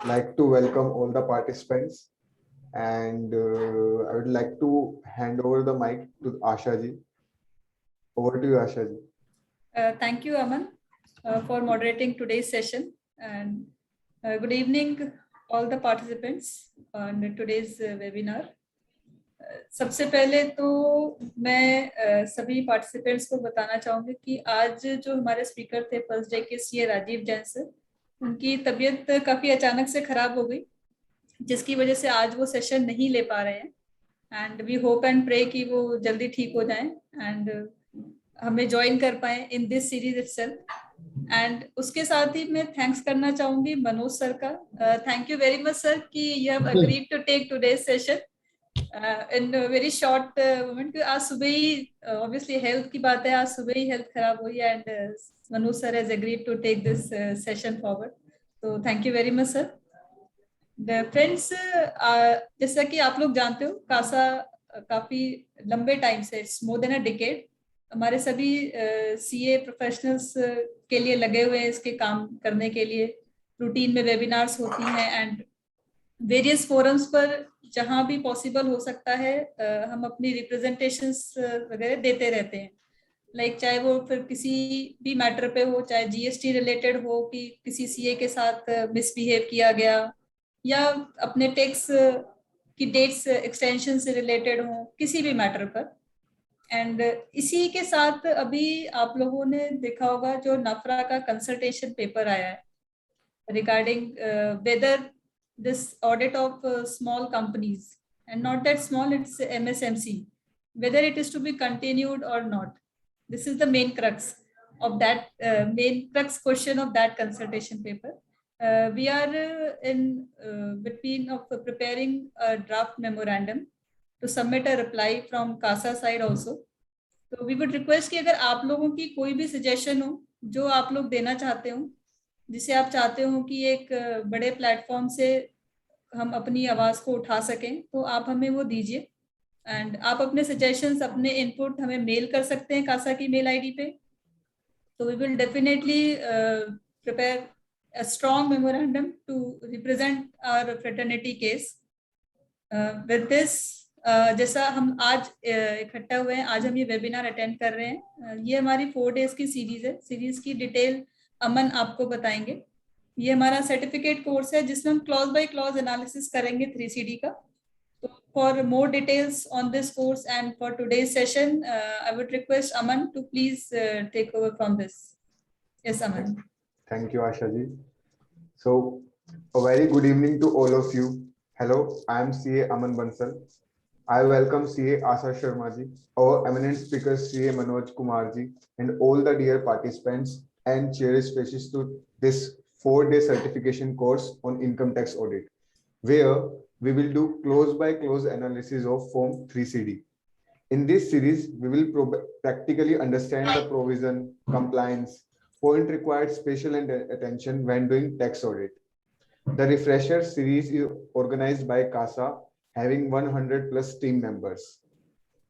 like to welcome all the participants, and I would like to hand over the mic to Asha ji. Over to you, Asha ji. Thank you, Aman, for moderating today's session. And good evening, all the participants on today's webinar. सबसे पहले तो मैं सभी participants को बताना चाहूँगी कि आज जो हमारे स्पीकर थे फर्स्ट डे के सीए राजीव जैन सर, उनकी तबीयत काफ़ी अचानक से खराब हो गई, जिसकी वजह से आज वो सेशन नहीं ले पा रहे हैं. And we hope and pray कि वो जल्दी ठीक हो जाएं एंड हमें ज्वाइन कर पाए in this series itself. And उसके साथ ही मैं थैंक्स करना चाहूंगी मनोज सर का. Thank you very much sir कि you have agreed to take today's session in very short moment. आज सुबह ही ऑब्वियसली हेल्थ की बात है, आज सुबह ही हेल्थ खराब हुई and Manoj sir has agreed to take this session forward. तो thank you very much sir. Friends, जैसा कि आप लोग जानते हो, कासा काफी लंबे टाइम से, it's more than a decade, हमारे सभी सीए प्रोफेशनल्स के लिए लगे हुए हैं इसके काम करने के लिए. रूटीन में वेबिनार्स होती हैं एंड वेरियस फोरम्स पर जहां भी पॉसिबल हो सकता है हम अपनी रिप्रेजेंटेशंस वगैरह देते रहते हैं. लाइक चाहे वो फिर किसी भी मैटर पे हो, चाहे जीएसटी रिलेटेड हो कि किसी सीए के साथ मिसबिहेव किया गया, या अपने टैक्स की डेट्स एक्सटेंशन से रिलेटेड हो, किसी भी मैटर पर. एंड इसी के साथ अभी आप लोगों ने देखा होगा जो नाफरा का कंसल्टेशन पेपर आया है regarding whether this audit of small companies, and not that small, it's MSMC, whether it is to be continued or not. This is the main crux of that question of that consultation paper. We are in between of preparing a draft memorandum to submit a reply from CASA side also. तो we would request कि अगर आप लोगों की कोई भी suggestion हो जो आप लोग देना चाहते हो, जिसे आप चाहते हो कि एक बड़े प्लेटफॉर्म से हम अपनी आवाज़ को उठा सकें, तो आप हमें वो दीजिए. एंड आप अपने सजेशंस, अपने इनपुट हमें मेल कर सकते हैं कासा की मेल आईडी पे. तो we will definitely prepare a strong memorandum to represent our fraternity case. With this, जैसा हम आज इकट्ठा हुए हैं, आज हम ये वेबिनार अटेंड कर रहे हैं. ये हमारी 4 डेज की सीरीज है. सीरीज की डिटेल अमन आपको बताएंगे. ये हमारा सर्टिफिकेट कोर्स है जिसमें हम क्लॉज बाय क्लॉज एनालिसिस करेंगे 3CD का. For more details on this course and for today's session, I would request Aman to please take over from this. Yes, Aman. Thank you, Asha ji. So, a very good evening to all of you. Hello, I am CA Aman Bansal. I welcome CA Asha Sharma ji, our eminent speaker CA Manoj Kumar ji, and all the dear participants and cherished species to this 4-day certification course on income tax audit, where we will do close by close analysis of Form 3CD. In this series, we will practically understand the provision, compliance, point required special attention when doing tax audit. The refresher series is organized by CASA, having 100 plus team members.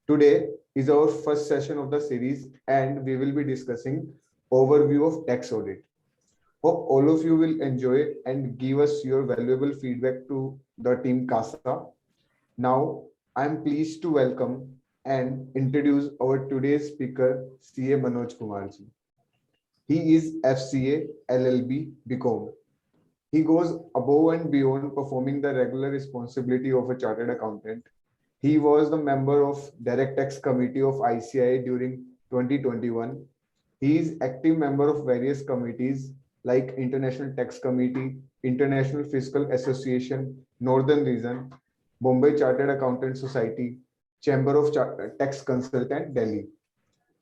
Today is our first session of the series, and we will be discussing overview of tax audit. Hope all of you will enjoy and give us your valuable feedback to the team CASA. Now, I am pleased to welcome and introduce our today's speaker, CA Manoj Kumar ji. He is FCA LLB BCom. He goes above and beyond performing the regular responsibility of a chartered accountant. He was the member of Direct Tax Committee of ICAI during 2021. He is active member of various committees like International Tax Committee, International Fiscal Association, Northern Region, Bombay Chartered Accountant Society, Chamber of Tax Consultant, Delhi.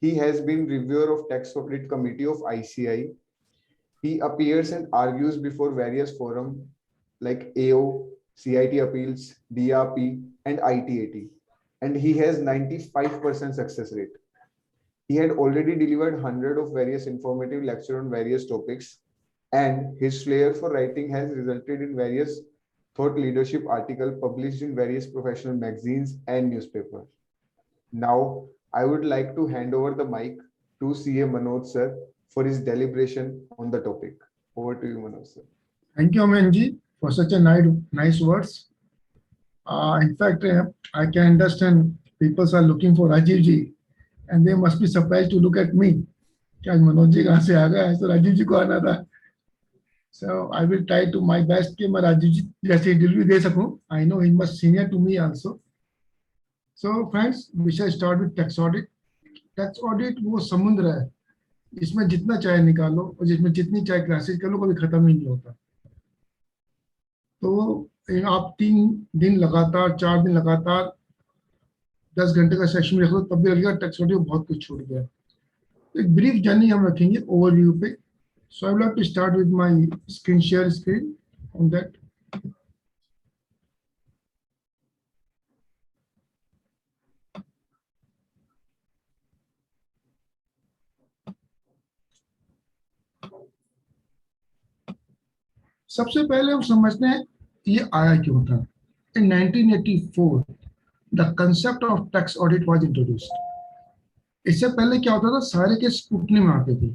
He has been reviewer of Tax Audit Committee of ICAI. He appears and argues before various forums like AO, CIT Appeals, DRP, and ITAT, and he has 95% success rate. He had already delivered hundreds of various informative lectures on various topics, and his flair for writing has resulted in various thought leadership articles published in various professional magazines and newspapers. Now, I would like to hand over the mic to CA Manoj sir for his deliberation on the topic. Over to you, Manoj sir. Thank you, Aman ji. for such a nice words. In fact, I can understand people are looking for Rajiv ji, and they must be surprised to look at me. कि आज मनोज जी कहाँ से आ गए, ऐसा राजीव जी को आना था. So I will try to my best कि मैं राजीव जी जैसे डिलीवरी दे सकूं. I know he must senior to me also. So friends, we shall start with tax audit. Tax audit वो समुद्र है, इसमें जितना चाहे निकालो और जिसमें जितनी चाहे क्लासेस कर लो, कभी खत्म ही नहीं होता. तो आप 3 दिन लगातार, 4 दिन लगातार 10 घंटे का सेशन रख लो, तब भी लगेगा टैक्स ऑडिट बहुत कुछ छूट गया. एक ब्रीफ जर्नी हम रखेंगे ओवरव्यू पे. So I would like to start with my screen share screen on that. सबसे पहले हम समझते हैं ये आया क्यों था. In 1984 the concept of tax audit was introduced. इससे पहले क्या होता था, सारे के स्क्रूटनी में आते थे.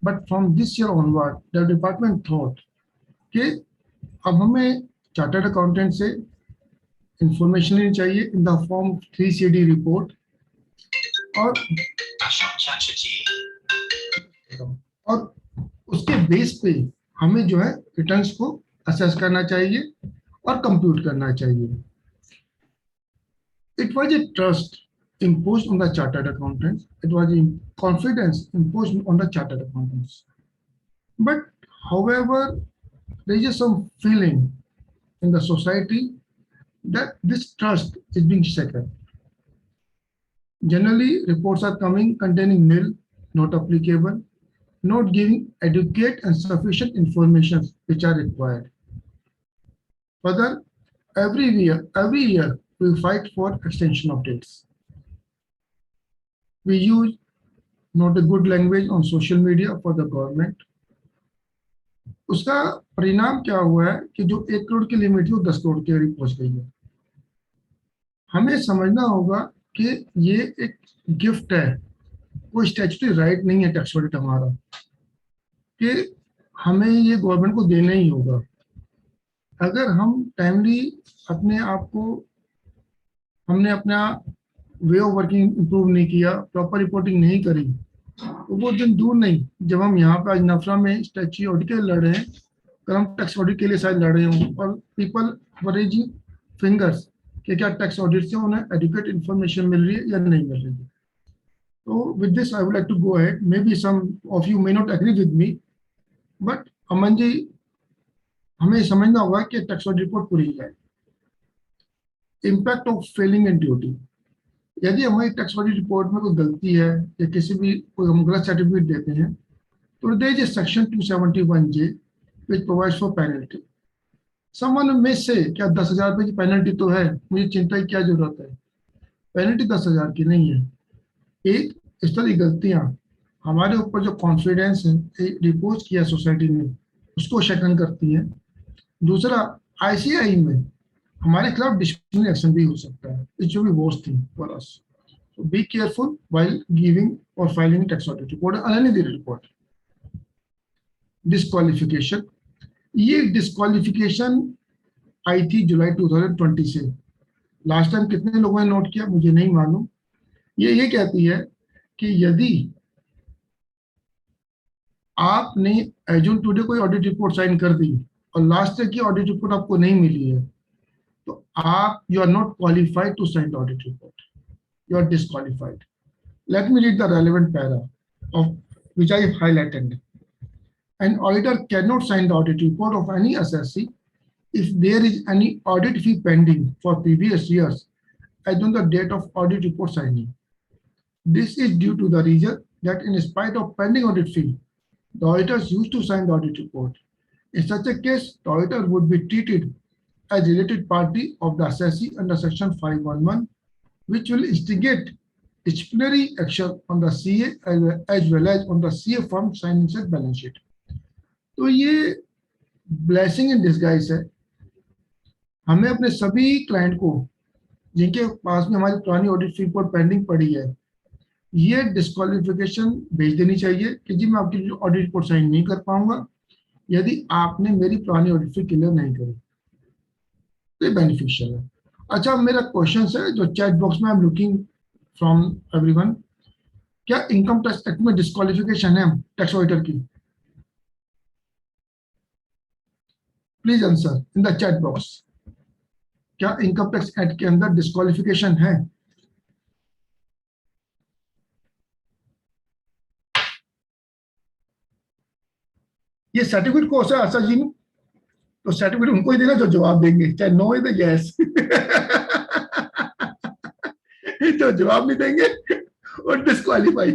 But from this year onward the department thought कि अब हमें चार्टर्ड अकाउंटेंट से इंफॉर्मेशन लेनी चाहिए in the form 3CD report, और उसके बेस पे हमें जो है रिटर्न्स को असेस करना चाहिए और कंप्यूट करना चाहिए. It was a trust imposed on the chartered accountants. It was in confidence imposed on the chartered accountants. But however, there is some feeling in the society that this trust is being shaken. Generally, reports are coming containing nil, not applicable, not giving adequate and sufficient information which are required. Further, every year we fight for extension of dates. We use not a good language on social media for the government. उसका परिणाम क्या हुआ है कि जो 1 करोड़ की limit थी वो 10 करोड़ के करीब पहुंच गई है. हमें समझना होगा कि ये एक गिफ्ट है, कोई स्टैट्यूटरी राइट नहीं है टैक्स ऑडिट हमारा, कि हमें ये गवर्नमेंट को देना ही होगा. अगर हम टाइमली अपने आप को, हमने अपना वे ऑफ वर्किंग इंप्रूव नहीं किया, प्रॉपर रिपोर्टिंग नहीं करी, तो वो दिन दूर नहीं जब हम यहाँ पे आज नफरा में स्टैच्यू ऑडिट के लड़ रहे हैं, कल हम टैक्स ऑडिट के लिए शायद लड़ रहे हों, और पीपल रेजिंग फिंगर्स कि क्या टैक्स ऑडिट से उन्हें एडुकेट इन्फॉर्मेशन मिल रही है या नहीं मिल रही है. तो with this I would like to go ahead. Maybe some of you may not agree with me, but Aman ji, हमें समझना होगा कि टैक्स ऑडिट रिपोर्ट पूरी जाए. Impact of failing in duty. यदि हमारी टैक्स ऑडिट रिपोर्ट में कोई गलती है या किसी भी कोई हम गलत सर्टिफिकेट देते हैं, तो there is section 271J which provides for penalty. Someone में से क्या 10,000 रुपये की पेनल्टी तो है, मुझे चिंता की क्या जरूरत है. पेनल्टी 10,000 की नहीं है. एक, इस तरह की गलतियां हमारे ऊपर जो कॉन्फिडेंस है रिपोर्ट किया सोसाइटी ने उसको शेकन करती हैं. दूसरा, ICAI में हमारे खिलाफ डिसिप्लिनरी एक्शन भी हो सकता है. It should be worst thing for us. So be careful while giving और फाइलिंग टैक्स ऑडिट रिपोर्ट और एनी अदर रिपोर्ट. डिस्क्वालिफिकेशन. ये डिस्क्वालिफिकेशन आई थी जुलाई 2020 से. लास्ट टाइम कितने लोगों ने नोट किया मुझे नहीं मालूम. ये कहती है कि यदि आपने एज ऑन टुडे कोई ऑडिट रिपोर्ट साइन कर दी और लास्ट ईयर की ऑडिट रिपोर्ट आपको नहीं मिली है, तो आप you are not qualified to sign the audit report. You are disqualified. Let me read the relevant para of which I have highlighted. An auditor cannot sign the audit report of any assessee if there is any audit fee pending for previous years as on the date of audit report signing. This is due to the reason that in spite of pending audit fee, the auditors used to sign the audit report. In such a case, the auditor would be treated as related party of the assessee under section 511, which will instigate disciplinary action on the CA as well as on the CA firm signing said balance sheet. तो ये blessing in disguise है. हमें अपने सभी client को जिनके पास में हमारी पुरानी ऑडिट रिपोर्ट पेंडिंग पड़ी है, ये डिस्क्वालिफिकेशन भेज देनी चाहिए कि जी मैं आपकी ऑडिट रिपोर्ट साइन नहीं कर पाऊंगा यदि आपने मेरी पुरानी ऑडिट फी क्लियर नहीं करी तो ये बेनिफिशियल है। अच्छा, मेरा क्वेश्चन है जो चैट बॉक्स में I am looking from everyone, क्या इनकम टैक्स एक्ट में डिस्क्वालिफिकेशन है टैक्स ऑडिटर की? Please answer in the chat box. क्या इनकम टैक्स एक्ट के अंदर डिस्क्वालिफिकेशन है? ये सर्टिफिकेट कोर्स है आशा जी में, तो सर्टिफिकेट उनको ही देना जो जवाब देंगे, चाहे नो है तो यस। जो जवाब नहीं देंगे और डिस्क्वालीफाई।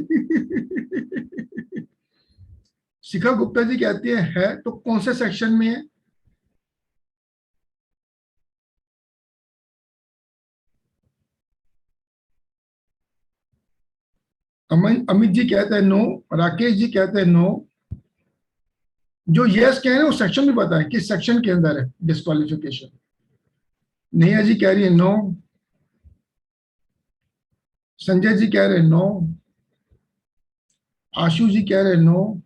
शिखा गुप्ता जी कहती है तो कौन से सेक्शन में है? अमित जी कहते हैं नो, राकेश जी कहते हैं नो। जो यस कह रहे हैं वो सेक्शन भी बताएं किस सेक्शन के अंदर है डिस्क्वालिफिकेशन। नेहा जी कह रही है नो, संजय जी कह रहे हैं नो, आशु जी कह रहे हैं नो,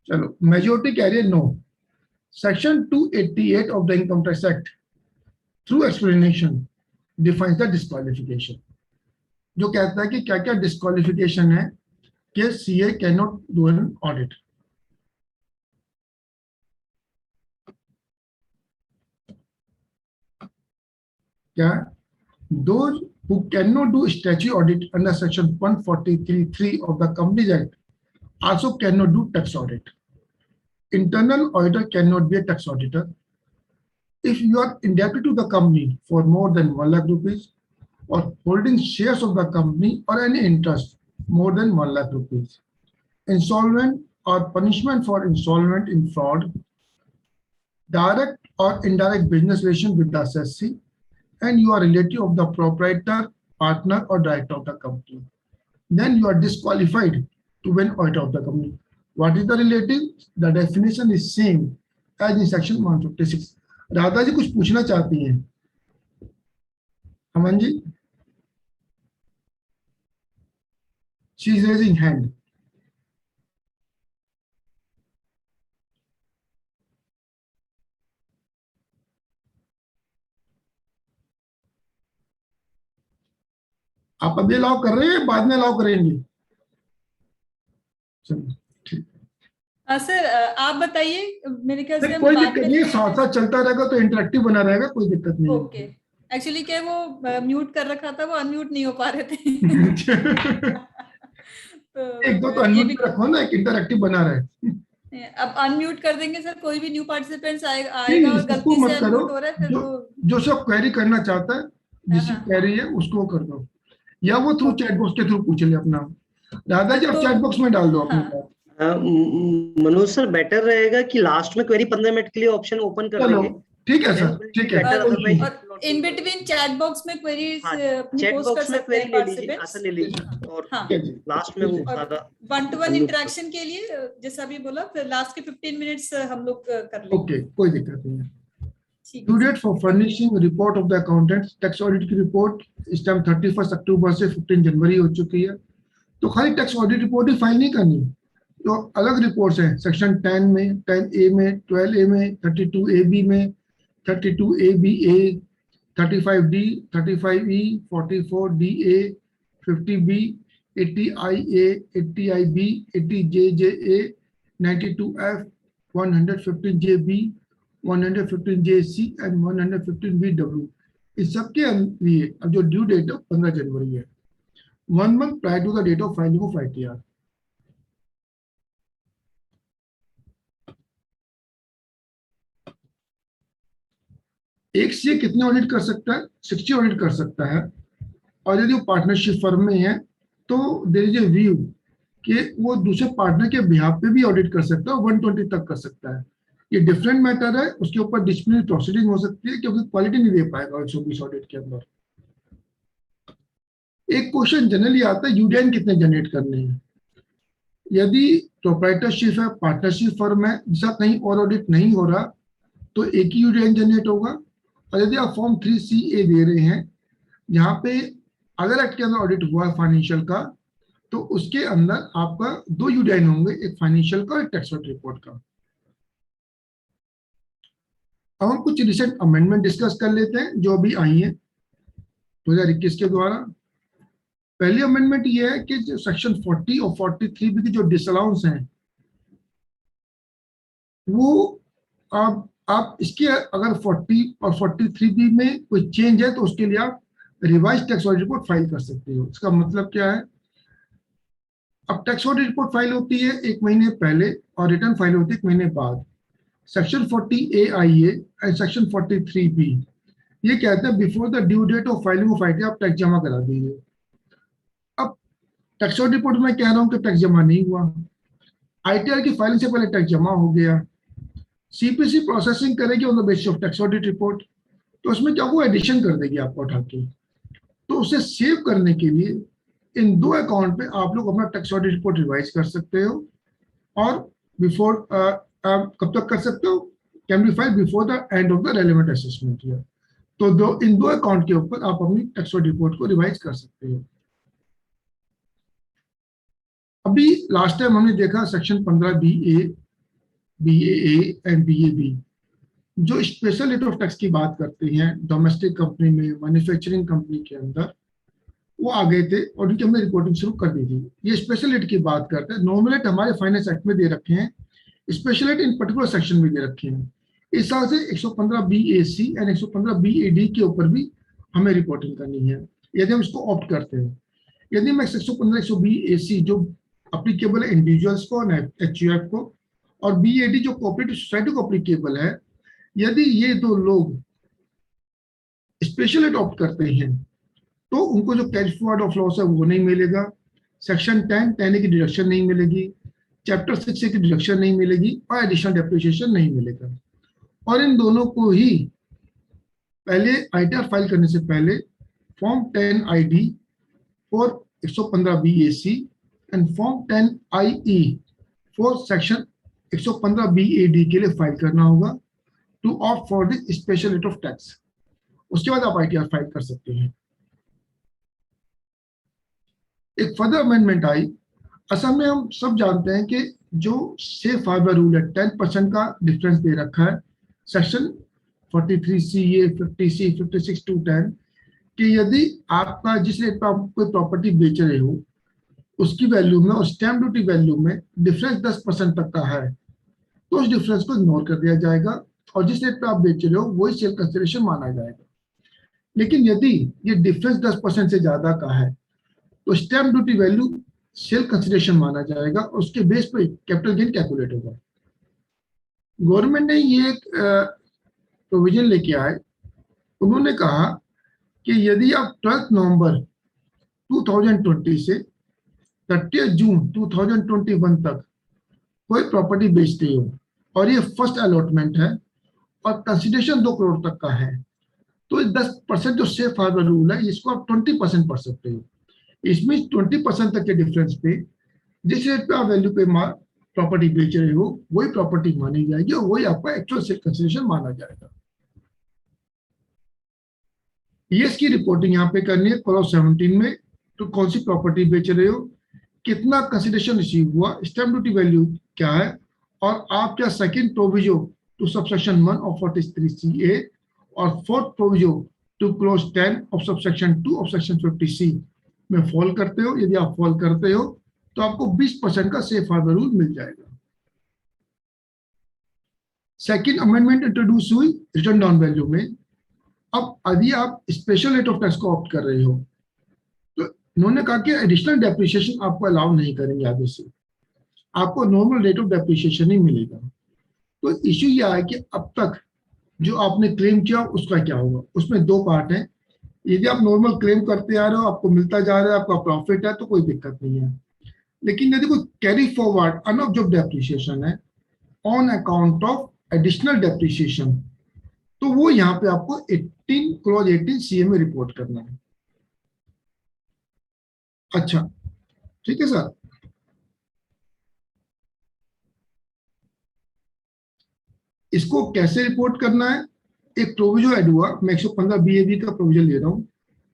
चलो मेजोरिटी कह रही है no. Section 288 of the income tax act through explanation defines the disqualification, जो कहता है कि क्या क्या डिस्क्वालिफिकेशन है कि CA can not do an audit. क्या? those who cannot do statutory audit under section 143(3) of the Companies Act also cannot do tax audit. Internal auditor cannot be a tax auditor. If you are indebted to the company for more than 1 lakh rupees or holding shares of the company or any interest more than 1 lakh rupees, insolvent or punishment for insolvent in fraud, direct or indirect business relation with the assessee, and you are relative of the proprietor, partner, or director of the company, then you are disqualified to be an auditor of the company. What is the relative? The definition is same as in section 156. Radha ji कुछ पूछना चाहती हैं? Aman ji, she is raising hand. आप अभी allow कर रहे हैं, बाद में अलाउ करेंगे? चलो ठीक। सर आप बताइए, मेरे ख्याल से हम कोई बाद दिक्कत में नहीं, लेते साथ हैं। साथ चलता रहेगा तो इंटरेक्टिव बना रहेगा, कोई दिक्कत नहीं। ओके, एक्चुअली क्या वो म्यूट कर रखा था, वो अनम्यूट नहीं हो पा रहे थे। तो एक दो तो ये अनम्यूट भी पे रखो ना, एक इंटरेक्टिव बना रहे। अब अनम्यूट कर देंगे सर, कोई भी न्यू पार्टिसिपेंट्स आएगा नहीं, और सबको गलती से मत करो। अनम्यूट हो रहा है फिर जो वो। जो सब क्वेरी करना चाहता है, हाँ जिसकी हाँ क्वेरी है उसको कर दो, या वो थ्रू ओके। चैट बॉक्स के थ्रू पूछ ले अपना। राधा जी, आप तो चैट बॉक्स में डाल दो अपनी हाँ बात। मनोज सर, बेटर रहेगा कि लास्ट में क्वेरी 15 मिनट के लिए ऑप्शन ओपन कर चलो देंगे। ठीक है Then सर, will be ठीक है। better, कोई otherwise इशू it will और not be in possible. Between chat box में क्वेरीज हाँ, अपनी चैट पोस्ट कर बॉक्स में सकते हैं क्वेरी ले लीजिए, पार्टिसिपेंट्स। आशा ले लीजिए, और हाँ ठीक है जी। लास्ट में वो ठीक है। और सारा 1-to-1 unmute इंटरेक्शन के लिए जैसा भी बोला, फिर लास्ट के 15 मिनट्स हम लोग कर लेंगे। ओके, कोई दिक्कत नहीं है। ठीक ड्यू है date for furnishing report of the accountants, tax audit की रिपोर्ट इस टाइम 31 अक्टूबर से 15 जनवरी हो चुकी है। तो खाली टैक्स ऑडिट रिपोर्ट ही फाइल नहीं करनी, तो अलग रिपोर्ट्स हैं सेक्शन 10 में, 10A में, 12A में, 32AB में, 32ABA, 35D, 35E, 44DA, 50B, 80IA, 80IB, 80JJA, 92F, 115JB, 115JC and 115BW। इस सब के लिए अब जो ड्यू डेट है 15 जनवरी है, 1 month prior to the date of filing of ITR। एक से कितने ऑडिट कर सकता है? 60 ऑडिट कर सकता है। और यदि वो पार्टनरशिप फर्म में है तो देयर इज ए व्यू कि वो दूसरे पार्टनर के बिहाफ पे भी ऑडिट कर सकता है, 120 तक कर सकता है। ये डिफरेंट मैटर है, उसके ऊपर डिसिप्लिनरी प्रोसीडिंग हो सकती है, क्योंकि क्वालिटी नहीं दे पाएगा 120 ऑडिट के अंदर। एक क्वेश्चन जनरली आता है, यूडीएन कितने जनरेट करने हैं? यदि प्रोप्राइटरशिप है, पार्टनरशिप फर्म है, जिसका कहीं और ऑडिट नहीं हो रहा, तो एक ही यूडीएन जनरेट होगा। और यदि आप फॉर्म 3CA दे रहे हैं, जहां पे अगर एक्ट के अंदर ऑडिट हुआ है फाइनेंशियल का, तो उसके अंदर आपका 2 यूडीएन होंगे, एक फाइनेंशियल का और एक टैक्स रिपोर्ट का। अब हम कुछ रिसेंट अमेंडमेंट डिस्कस कर लेते हैं जो अभी आई हैं 2021 के द्वारा। पहली अमेंडमेंट ये है कि जो सेक्शन 40 और 43 भी की जो डिसअलाउंस हैं वो आप इसके अगर 40 और 43 बी में कोई चेंज है तो उसके लिए आप revise tax audit report file कर सकते हो। इसका मतलब क्या है, अब टैक्स ऑडिट रिपोर्ट फाइल होती है 1 महीने पहले और रिटर्न फाइल होती है 1 महीने बाद। Section 40A IA and section 43B ये कहते हैं before the due date of filing of IT आप टैक्स जमा करा दीजिए। अब टैक्स ऑडिट रिपोर्ट में कह रहा हूं कि टैक्स जमा नहीं हुआ, आईटीआर की फाइलिंग से पहले टैक्स जमा हो गया, सीपीसी प्रोसेसिंग करेगी on the basis of tax audit report, तो उसमें क्या वो एडिशन कर देगी आपको उठा के। तो उसे सेव करने के लिए इन दो अकाउंट पे आप लोग अपना टैक्स ऑडिट रिपोर्ट रिवाइज कर सकते हो और बिफोर कब तक कर सकते हो, can be file before the end of the relevant assessment year. तो इन दो अकाउंट के ऊपर आप अपनी टैक्स ऑडिट रिपोर्ट को रिवाइज कर सकते हो। अभी लास्ट टाइम हमने देखा section 15BA, BAA and BAB जो स्पेशल रेट ऑफ टैक्स की बात करते हैं डोमेस्टिक कंपनी में, मैन्युफैक्चरिंग कंपनी के अंदर, वो आ गए थे और उनकी हमने रिपोर्टिंग शुरू कर दी थी। ये स्पेशल रेट की बात करते हैं। नॉर्मल रेट हमारे फाइनेंस एक्ट में दे रखे हैं, special rate in particular section में दे रखे हैं। इस साल से 115BAC एंड 115BAD के ऊपर भी हमें रिपोर्टिंग करनी है यदि हम इसको ऑप्ट करते हैं। यदि मैं 115-120AC जो अप्लीकेबल है इंडिविजुअल्स को, HUF को, और BAD जो कोऑपरेटिव सोसाइटी को अप्लीकेबल है, यदि ये दो लोग स्पेशल रेट ऑप्ट करते हैं तो उनको जो कैरी फॉरवर्ड ऑफ लॉस है वो नहीं मिलेगा, सेक्शन 10 की डिडक्शन नहीं मिलेगी, चैप्टर 6 की डिडक्शन नहीं मिलेगी और एडिशनल डेप्रिसिएशन नहीं मिलेगा। और इन दोनों को ही पहले आईटीआर फाइल करने से पहले form 10 ID for 115BAC and form 10 IE for section 115BAD के लिए फाइल करना होगा to opt for the special rate of tax. उसके बाद आप आईटीआर फाइल कर सकते हैं। एक फर्दर अमेंडमेंट आई। असल में हम सब जानते हैं कि जो सेफ हार्बर रूल है 10% का डिफरेंस दे रखा है सेक्शन 43CA 50C 56 to 10 कि यदि आपका जिस रेट पर आप कोई प्रॉपर्टी बेच रहे हो उसकी वैल्यू में और स्टैम्प ड्यूटी वैल्यू में डिफरेंस 10% तक का है तो उस डिफरेंस को इग्नोर कर दिया जाएगा और जिस रेट पर आप बेच रहे हो वही सेल कंसिडरेशन माना जाएगा। लेकिन यदि ये डिफरेंस 10% से ज्यादा का है तो stamp duty value sale consideration माना जाएगा और उसके बेस पर कैपिटल गेन कैलकुलेट होगा। गवर्नमेंट ने ये एक प्रोविजन लेके आए। उन्होंने कहा कि यदि आप 12 नवंबर 2020 से 30 जून 2021 तक कोई प्रॉपर्टी बेचते हो और ये फर्स्ट अलॉटमेंट है और कंसिडरेशन 2 करोड़ तक का है तो 10% जो सेफ हार्बर रूल है इसको आप 20% पढ़ सकते हो। इसमें 20% तक के डिफरेंस पे जिस रेट पे आप वैल्यू पे प्रॉपर्टी बेच रहे हो वही प्रॉपर्टी मानी जाएगी और वही आपका एक्चुअल सेल कंसिडरेशन माना जाएगा। ये इसकी रिपोर्टिंग यहाँ पे करनी है कॉलम 17 में, तो कौन सी प्रॉपर्टी बेच रहे हो, कितना कंसिडरेशन रिसीव हुआ, स्टैम्प ड्यूटी वैल्यू क्या है और आप क्या second proviso to subsection 1 of 43CA और fourth proviso to clause 10 of subsection 2 of section 50C में फॉल करते हो। यदि आप फॉल करते हो तो आपको 20% का सेफ हार्बर रूल मिल जाएगा। सेकंड अमेंडमेंट इंट्रोड्यूस हुई रिटर्न डाउन वैल्यू में। अब यदि आप स्पेशल रेट ऑफ टैक्स को ऑप्ट कर रहे हो तो इन्होंने कहा कि एडिशनल डेप्रिसिएशन आपको अलाउ नहीं करेंगे, आगे से आपको नॉर्मल रेट ऑफ डेप्रिसिएशन ही मिलेगा। तो इश्यू यह है कि अब तक जो आपने क्लेम किया उसका क्या होगा। उसमें 2 पार्ट हैं। यदि आप नॉर्मल क्लेम करते आ रहे हो, आपको मिलता जा रहा है, आपका प्रॉफिट है तो कोई दिक्कत नहीं है। लेकिन यदि कोई कैरी फॉरवर्ड अनऑब्जर्व्ड डेप्रिसिएशन है on account of additional depreciation तो वो यहाँ पे आपको 18 क्लॉज 18CA में रिपोर्ट करना है। अच्छा ठीक है सर। इसको कैसे रिपोर्ट करना है, एक प्रोविजन ऐड हुआ, मैं 115BAB का प्रोविजन ले रहा हूं।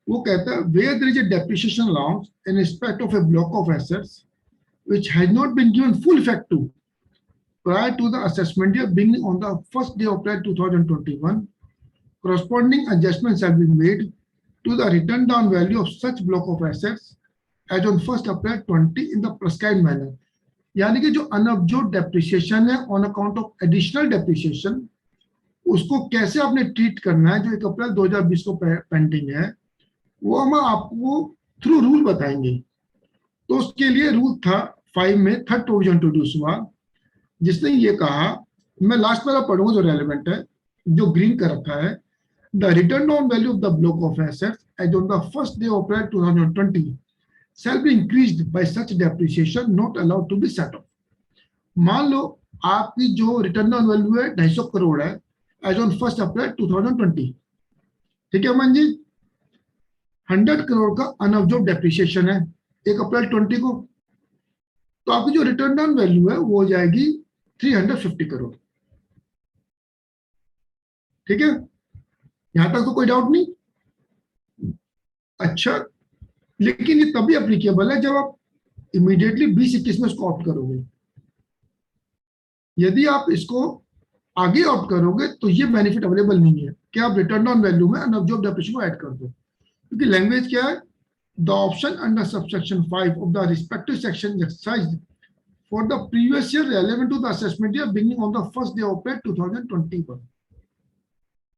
वो कहता है where there is a depreciation allowance in respect of a block of assets which has not been given full effect to prior to the assessment year beginning on the first day of April 2021, corresponding adjustments have been made to the written down value of such block of assets as on 1st April 20 in the prescribed manner. यानी कि जो अनअब्जॉर्ब्ड depreciation है on account of additional depreciation, उसको कैसे आपने treat करना है जो 1 अप्रैल 2020 को पेंडिंग है, वो हम आपको थ्रू रूल बताएंगे। तो उसके लिए रूल था 5 में थर्ड प्रोविजन इंट्रोड्यूस हुआ, जिसने ये कहा, मैं लास्ट वाला पढ़ूंगा जो रेलेवेंट है, जो ग्रीन कर रखा है, the written down value of the block of assets as on the first day of April 2020 shall be increased by such depreciation not allowed to be set off। मान लो आपकी जो रिटर्न डाउन वैल्यू है 250 करोड़ है as on 1 अप्रैल 2020, ठीक है अमन जी, 100 करोड़ का unabsorbed depreciation है 1 अप्रैल 20 को, तो आपकी जो रिटर्न डाउन वैल्यू है वो हो जाएगी 350 करोड़। ठीक है, यहां तक तो कोई डाउट नहीं। अच्छा, लेकिन ये तभी एप्लीकेबल है जब आप इमीडिएटली 2021 में इसको ऑप्ट करोगे। यदि आप इसको आगे ऑप्ट करोगे तो ये बेनिफिट अवेलेबल नहीं है कि आप रिटर्न डाउन वैल्यू में अनअब्जॉर्ब्ड डेप्रिसिएशन को ऐड कर दो, क्योंकि लैंग्वेज क्या है, the option under subsection 5 of the respective section exercised for the previous year relevant to the assessment year beginning on the first day of April 2021।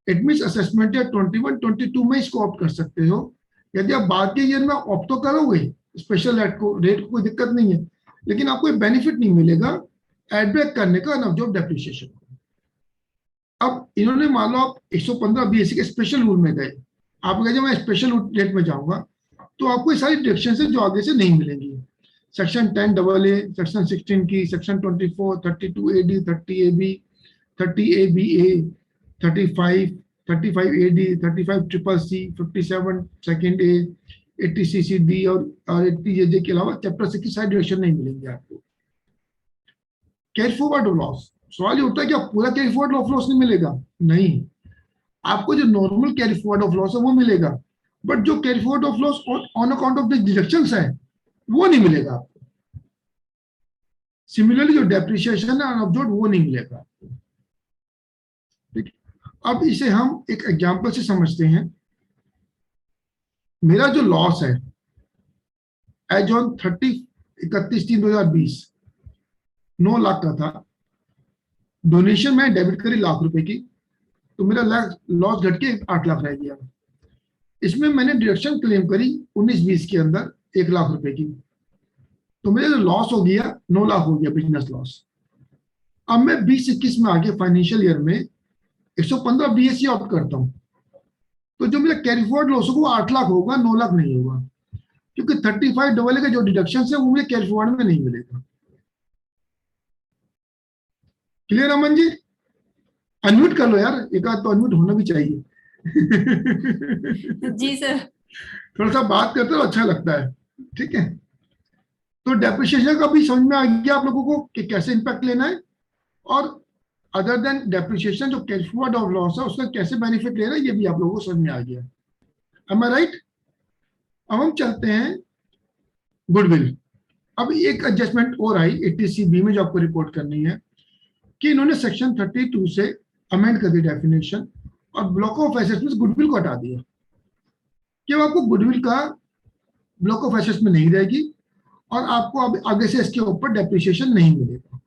It means assessment year 21-22 में इसको opt कर सकते हो। यदि आप बाद के ईयर में ऑप्ट तो करोगे स्पेशल रेट को कोई दिक्कत नहीं है, लेकिन आपको बेनिफिट नहीं मिलेगा एड बैक करने का अनअब्जॉर्ब्ड डेप्रिसिएशन। अब इन्होंने मान लो आप 115 बीएससी के स्पेशल रूल में गए, आप कहे मैं स्पेशल रेट में जाऊंगा, तो आपको ये सारी डिडक्शन से जो आगे से नहीं मिलेंगी, सेक्शन 10 AA, सेक्शन 16 की, section 24, 32 AD, 30 AB, 30 ABA, 35 AD, 35 CCC, 57 second A, 80 CCD और 80 JJ के अलावा चैप्टर 6 की साइड डायरेक्शन नहीं मिलेंगे आपको। कैरी फॉरवर्ड ऑफ लॉस, सवाल ये उठता है कि आप पूरा कैरी फॉरवर्ड ऑफ लॉस नहीं मिलेगा, नहीं, आपको जो normal carry forward of loss है वो मिलेगा, बट जो carry forward of loss on account of the deductions है वो नहीं मिलेगा आपको। सिमिलरली जो डेप्रिसिएशन है अनअब्जॉर्ब्ड वो नहीं मिलेगा आपको। ठीक है, अब इसे हम एक एग्जांपल से समझते हैं। मेरा जो लॉस है एज ऑन 31/3/2020 9 लाख का था, डोनेशन में डेबिट करी लाख रुपए की, तो मेरा लॉस घट के 8 लाख रह गया। इसमें मैंने डिडक्शन क्लेम करी 19-20 के अंदर 1 लाख रुपए की, तो मेरा जो लॉस हो गया 9 लाख हो गया बिजनेस लॉस। अब मैं 20-21 में आगे फाइनेंशियल ईयर में 115 बीएससी ऑप्ट करता हूं, तो जो मेरा कैरी फॉरवर्ड लॉस होगा वो 8 लाख होगा, 9 लाख नहीं होगा, क्योंकि 35 AA का जो डिडक्शन है वो मेरे कैरी फॉरवर्ड में नहीं मिलेगा। क्लियर अमन जी? अनम्यूट कर लो यार, एक आध तो अनम्यूट होना भी चाहिए। जी सर। थोड़ा सा बात करते तो अच्छा लगता है। ठीक है, तो डेप्रिसिएशन का भी समझ में आ गया आप लोगों को कि कैसे इंपैक्ट लेना है, और अदर देन डेप्रिसिएशन जो कैरी फॉरवर्ड ऑफ लॉस है उसका कैसे बेनिफिट लेना है ये भी आप लोगों को समझ में आ गया। एम आई राइट? अब हम चलते हैं गुडविल। अब एक एडजस्टमेंट और आई 80C(b) में जो आपको रिपोर्ट करनी है कि इन्होंने सेक्शन 32 से अमेंड कर दी डेफिनेशन और ब्लॉक ऑफ एसेट्स में गुडविल को हटा दिया कि आपको गुडविल का ब्लॉक ऑफ एसेट्स में नहीं रहेगी और आपको अब आगे से इसके ऊपर डेप्रिसिएशन नहीं मिलेगा।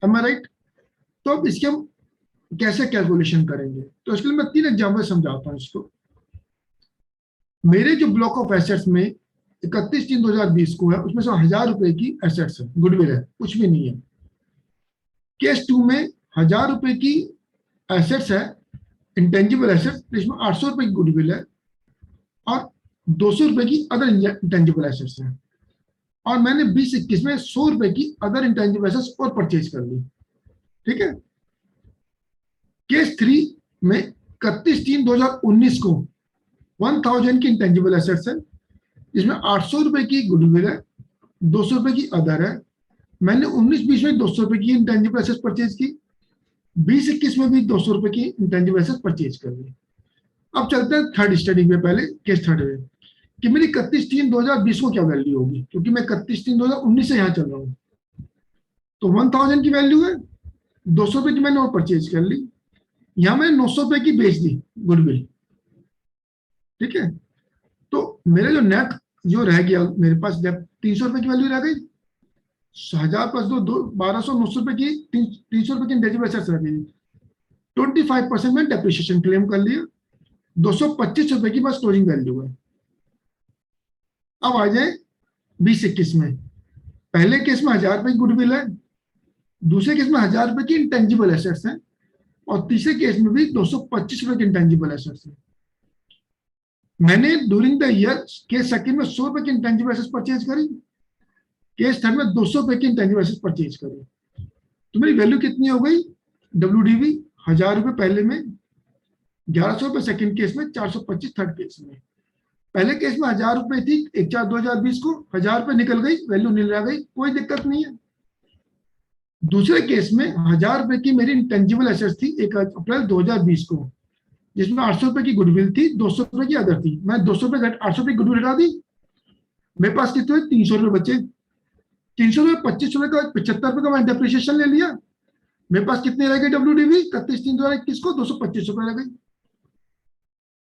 एम आई राइट? तो अब इसके हम कैसे कैलकुलेशन करेंगे, तो इसके लिए मैं 3 एग्जाम्पल समझाता हूं इसको। मेरे जो ब्लॉक ऑफ एसेट्स में 31/3/2020 को है उसमें से 1000 रुपए की एसेट्स है, गुडविल है, कुछ भी नहीं है। केस 2 में 1000 रुपए की एसेट्स है, इंटेंजिबल एसेट्स, जिसमें 800 रुपए की गुडविल है और 200 रुपए की अदर इंटेंजिबल एसेट्स है, और मैंने 20-21 में 100 रुपए की अदर इंटेंजिबल एसेट्स और परचेज कर ली। ठीक है, केस 3 में 31/3/2019 को 1000 की इंटेंजिबल एसेट्स है, जिसमें 800 रुपए की गुडविल है, 200 रुपए की अदर है, मैंने 19-20 में 200 रुपए की इंटेंजिबल एसेट्स परचेज की, 20-21 में भी 200 रुपए की इंटेंजिबल एसेट्स परचेज कर ली। अब चलते हैं थर्ड स्टडी में, पहले केस थर्ड में कि मेरी 31/3/2020 को क्या वैल्यू होगी, क्योंकि मैं 31/3/2019 से यहाँ चल रहा हूँ। तो 1000 की वैल्यू है, 200 रुपए की मैंने और परचेज कर ली, यहां मैंने 900 रुपए की बेच दी गुडविल, ठीक है। तो मेरे जो नेट जो रह गया मेरे पास, जब 300 रुपए की वैल्यू रह गई, 1000 प्लस 1200, 900 रुपए की 300 रुपए की इंटेंजिबल एसेट्स रह गई। 25% में डेप्रिसिएशन क्लेम कर लिया, 225 रुपए की बस क्लोजिंग वैल्यू है। अब आ जाए 20-21 में, पहले केस में 1000 रुपए की गुडविल है, दूसरे केस में 1000 रुपए की इंटेंजिबल एसेट्स है, और तीसरे केस में भी 225 रुपए की इंटेंजिबल एसेट्स है। मैंने during the year case second में 100 रुपए की इंटेंजिबल एसेट्स परचेज करी, केस थर्ड में 200 रुपए की इंटेंजिबल एसेट्स परचेज करी। तो मेरी वैल्यू कितनी हो गई, WDV 1000 रुपए पहले में, 1100 रुपए सेकंड केस में, 425 थर्ड केस में। पहले केस में 1000 रुपए थी 1/4/2020 को, 1000 रुपए निकल गई, वैल्यू नील रह गई, कोई दिक्कत नहीं है। दूसरे केस में 1000 रुपए की मेरी इंटेंजिबल एसेट्स थी 1 अप्रैल 2020 को, जिसमें 800 रुपए की गुडविल थी, 200 रुपए की अदर थी। मैं 200 रुपए 800 रुपए की गुडविल हटा दी, मेरे पास कितने 300 रुपए बचे। 300 रुपए 25 रुपए का 75 रुपए का मैंने डेप्रिसिएशन ले लिया, मेरे पास कितने रह गए WDV 31/3/2021 को, 225 रुपए रह गई,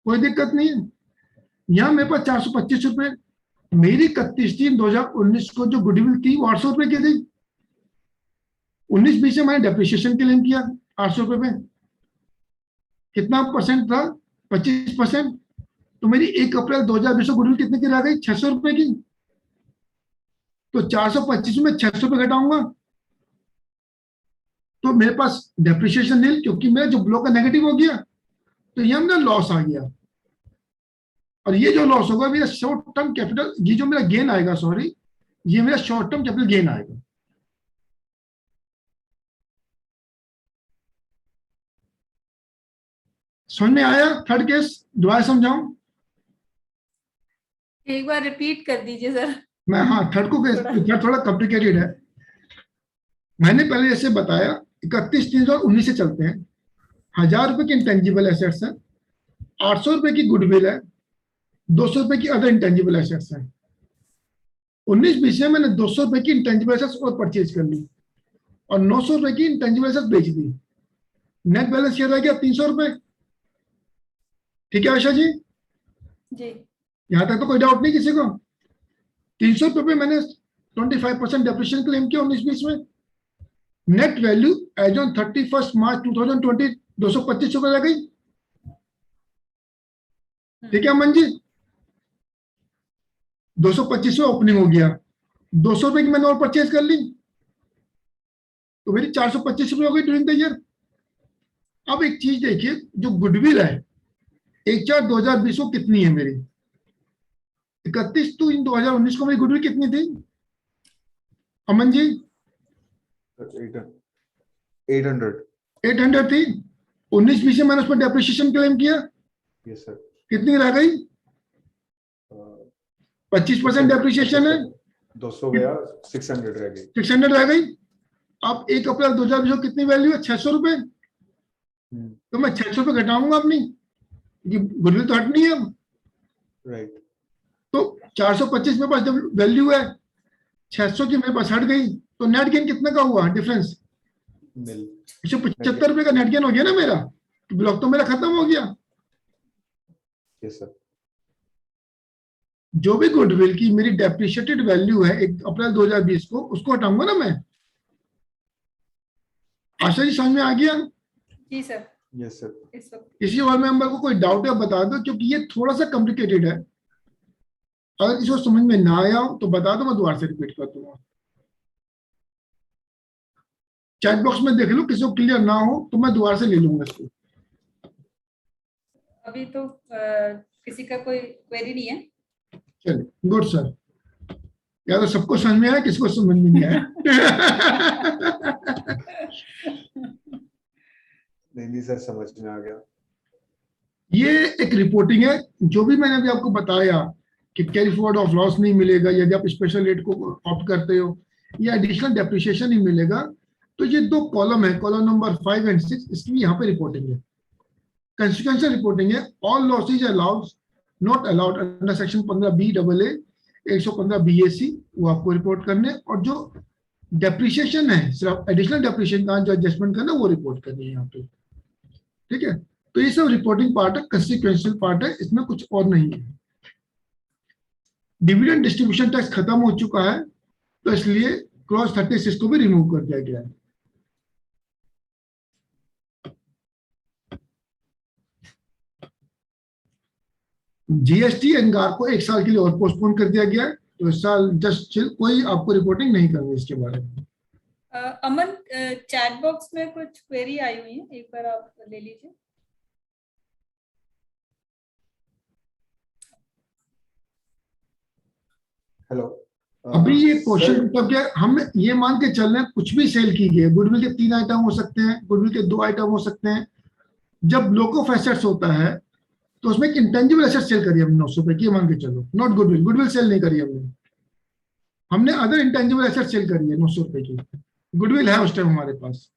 कोई दिक्कत नहीं है। यहाँ मेरे पास 425 रुपए, मेरी 31/3/2019 को जो गुडविल थी वो 800 रुपए की थी, 19-20 में मैंने डेप्रिसिएशन क्लेम किया 800 रुपए पे, कितना परसेंट था, 25%। तो मेरी 1 अप्रैल 2020 को गुडविल कितने की रह गई, 600 रुपए की। तो 425 में 600 रुपए घटाऊंगा तो मेरे पास डेप्रिसिएशन नील, क्योंकि मेरा जो ब्लॉक का नेगेटिव हो गया, तो ये मेरा लॉस आ गया। और ये जो लॉस होगा मेरा शॉर्ट टर्म कैपिटल, ये जो मेरा गेन आएगा, सॉरी, ये मेरा शॉर्ट टर्म कैपिटल गेन आएगा। समझ में आया? थर्ड केस दोबारा समझाऊं? एक बार रिपीट कर दीजिए सर। मैं, हाँ, थर्ड को थोड़ा कॉम्प्लिकेटेड है। मैंने पहले जैसे बताया 31/3/2019 से चलते हैं, 1000 रुपए की इंटेंजिबल एसेट्स है, 800 रुपए की गुडविल है, 200 रुपए की अदर इंटेंजिबल एसेट्स है। 19-20 में मैंने 200 रुपए की इंटेंजिबल एसेट्स और परचेज कर ली, और 900 रुपए की इंटेंजिबल एसेट्स बेच दी। नेट बैलेंस क्या रह गया, 300 रुपए। ठीक है आशा जी? जी। यहां तक तो कोई डाउट नहीं किसी को? 300 रुपए पे मैंने 25% डेप्रिसिएशन क्लेम किया 19-20 में। नेट वैल्यू एज ऑन 31 मार्च 2020 225 रुपए रह गई। ठीक है अमन जी? 225 में ओपनिंग हो गया, 200 रुपए की मैंने और परचेज कर ली, तो मेरी 425 रुपए हो गई ड्यूरिंग द ईयर। अब एक चीज देखिए, जो गुडविल है 1/4/2020 को कितनी है मेरी, 31/3/2019 को मेरी गुडविल कितनी थी अमन जी? 800। 800 थी। 19-20 में मैंने उसमें डेप्रिसिएशन क्लेम किया, यस सर। कितनी रह गई? 25% डेप्रिसिएशन है, 200 गया, 600 रह गई। 600 रह गई। अब 1 अप्रैल 2020 को कितनी वैल्यू है, 600 रुपए। तो मैं 600 रुपए घटाऊंगा अपनी, गुडविल तो हटनी है। राइट। तो 425 मेरे पास वैल्यू है, 600 की मेरे पास हट गई, तो नेट गेन कितने का हुआ डिफरेंस? 175 रुपए का नेट गेन हो गया ना मेरा, तो ब्लॉक तो मेरा खत्म हो गया। Yes sir. जो भी गुडविल की मेरी डेप्रिशिएटेड वैल्यू है 1 अप्रैल 2020 को, उसको हटाऊंगा ना मैं। आशा जी समझ में आ गया? जी सर। Yes sir. इस वक्त किसी और मेंबर को कोई डाउट है बता दो, क्योंकि ये थोड़ा सा कॉम्प्लिकेटेड है। अगर किसी को समझ में ना आया हो तो बता दो, मैं दोबारा से रिपीट कर दूंगा। चैट बॉक्स में देख लो, किसी को क्लियर ना हो तो मैं दोबारा से ले लूंगा इसको। अभी तो किसी का कोई क्वेरी नहीं है। चलिए, गुड सर। या तो सबको समझ में आया, किसी को समझ में नहीं आया। नहीं सर, समझ में आ गया। ये एक रिपोर्टिंग है, जो भी मैंने अभी आपको बताया कि कैरी फॉरवर्ड ऑफ लॉस नहीं मिलेगा यदि आप स्पेशल रेट को ऑप्ट करते हो, या एडिशनल डेप्रिसिएशन नहीं मिलेगा। तो ये 2 कॉलम है, कॉलम नंबर 5 और 6, इसकी यहाँ पे रिपोर्टिंग है, कंसिक्वेंशियल रिपोर्टिंग है। All losses allowed not allowed under section 15 BAA 115 BAC वो आपको रिपोर्ट करने, और जो डेप्रिसिएशन है, सिर्फ एडिशनल डेप्रिसिएशन का जो एडजस्टमेंट करना वो रिपोर्ट करनी है यहाँ पे, ठीक है। तो ये सब रिपोर्टिंग पार्ट है, कंसिक्वेंशियल पार्ट है, इसमें कुछ और नहीं है। डिविडेंड डिस्ट्रीब्यूशन टैक्स खत्म हो चुका है, तो इसलिए क्लॉज 36 को भी रिमूव कर दिया गया है। जीएसटी एनगार को 1 साल के लिए और पोस्टपोन कर दिया गया है, तो इस साल जस्ट कोई आपको रिपोर्टिंग नहीं करनी इसके बारे में। अमन, चैट बॉक्स में कुछ क्वेरी आई हुई है, एक बार आप ले लीजिए। हेलो। अभी ये क्वेश्चन मतलब क्या, हम ये मान के चल रहे हैं कुछ भी सेल की गई, गुडविल के 3 आइटम हो सकते हैं, गुडविल के 2 आइटम हो सकते हैं। जब ब्लॉक ऑफ एसेट्स होता है तो उसमें एक इंटेंजिबल एसेट सेल करी हमने 900 रुपए की, मान के चलो, नॉट गुडविल, गुडविल सेल नहीं करी हमने अदर इंटेंजिबल एसेट सेल करी है 900 रुपए की, गुडविल है उस टाइम हमारे पास।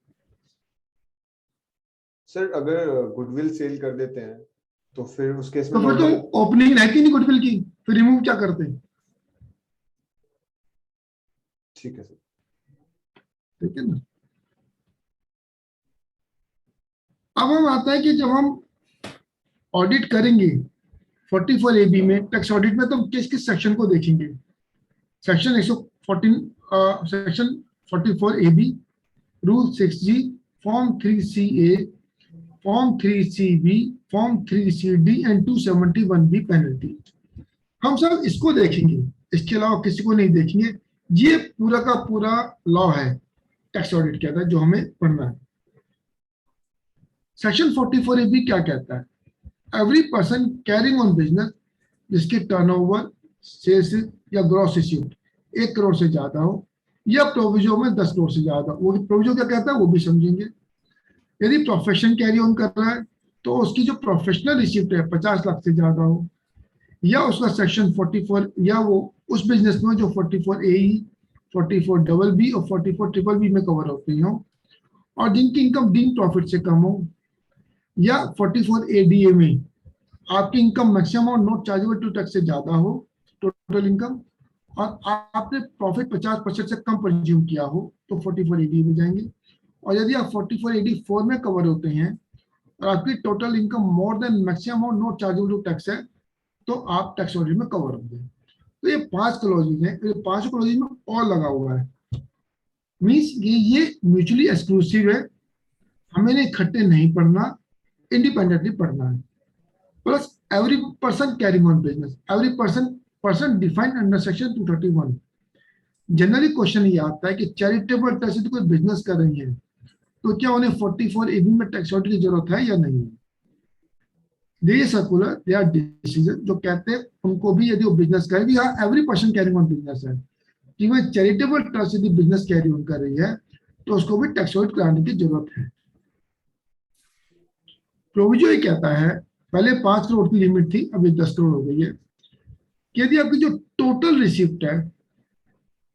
सर अगर गुडविल सेल कर देते हैं तो फिर उस केस तो में फिर तो ओपनिंग रहती नहीं गुडविल की, फिर रिमूव क्या करते हैं? ठीक है सर। ठीक है ना। अब हम आता है कि जब हम ऑडिट करेंगे 44 AB में, टैक्स ऑडिट में, तो हम किस किस सेक्शन को देखेंगे? Section 114, section 44 AB, rule 6G, form 3CA, form 3CB, form 3CD and 271B penalty. हम सब इसको देखेंगे, इसके अलावा किसी को नहीं देखेंगे। ये पूरा का पूरा लॉ है टैक्स ऑडिट कहता है, जो हमें पढ़ना है। सेक्शन 44 AB क्या कहता है? Every person carrying on business जिसकी टर्नओवर, सेल्स या ग्रॉस रिसीव्ड 1 करोड़ से ज्यादा हो, या प्रोविजो में 10 करोड़ से ज्यादा हो। वो प्रोविजो क्या कहता है वो भी समझेंगे। यदि प्रोफेशन कैरी ऑन कर रहा है तो उसकी जो प्रोफेशनल रिसिप्ट है 50 लाख से ज्यादा हो, या उसका सेक्शन 44, या वो उस बिजनेस में जो 44 AE, 44 BB और 44 BBB में कवर होती हो, और जिनकी इनकम डीम प्रॉफिट से कम हो, या 44 ADA में आपकी इनकम मैक्सिमम और नॉट चार्जेबल टू टैक्स से ज्यादा हो, टोटल इनकम, और आपने प्रॉफिट 50% से कम कंज्यूम किया हो, तो 44 ADA में जाएंगे। और यदि आप 44 AD4 में कवर होते हैं और आपकी total income more than maximum और नॉट चार्जेबल टू टैक्स है, तो आप टैक्स ऑडिट में कवर होंगे। तो ये 5 क्लॉजेज हैं, ये 5 क्लॉजेज में और लगा हुआ है, मींस ये म्यूचुअली एक्सक्लूसिव है, हमें इकट्ठे नहीं पढ़ना, इंडिपेंडेंटली पढ़ना है। Plus every person carrying on business, every person defined under section 231। Generally question ये आता है कि चैरिटेबल ट्रस्ट से कोई बिजनेस कर रही है तो क्या उन्हें 44 AB में टैक्स ऑडिट की जरूरत है या नहीं? दे सर्कुलर, दे आर डिसीजन जो कहते हैं उनको भी, यदि वो बिजनेस करेगी, हाँ every person carrying on business है, कि वह चैरिटेबल ट्रस्ट यदि बिजनेस कैरी ऑन कर रही है तो उसको भी टैक्स ऑडिट कराने की जरूरत है। प्रोविजो ये कहता है, पहले 5 करोड़ की लिमिट थी, अभी 10 करोड़ हो गई है, कि यदि आपकी जो टोटल रिसिप्ट है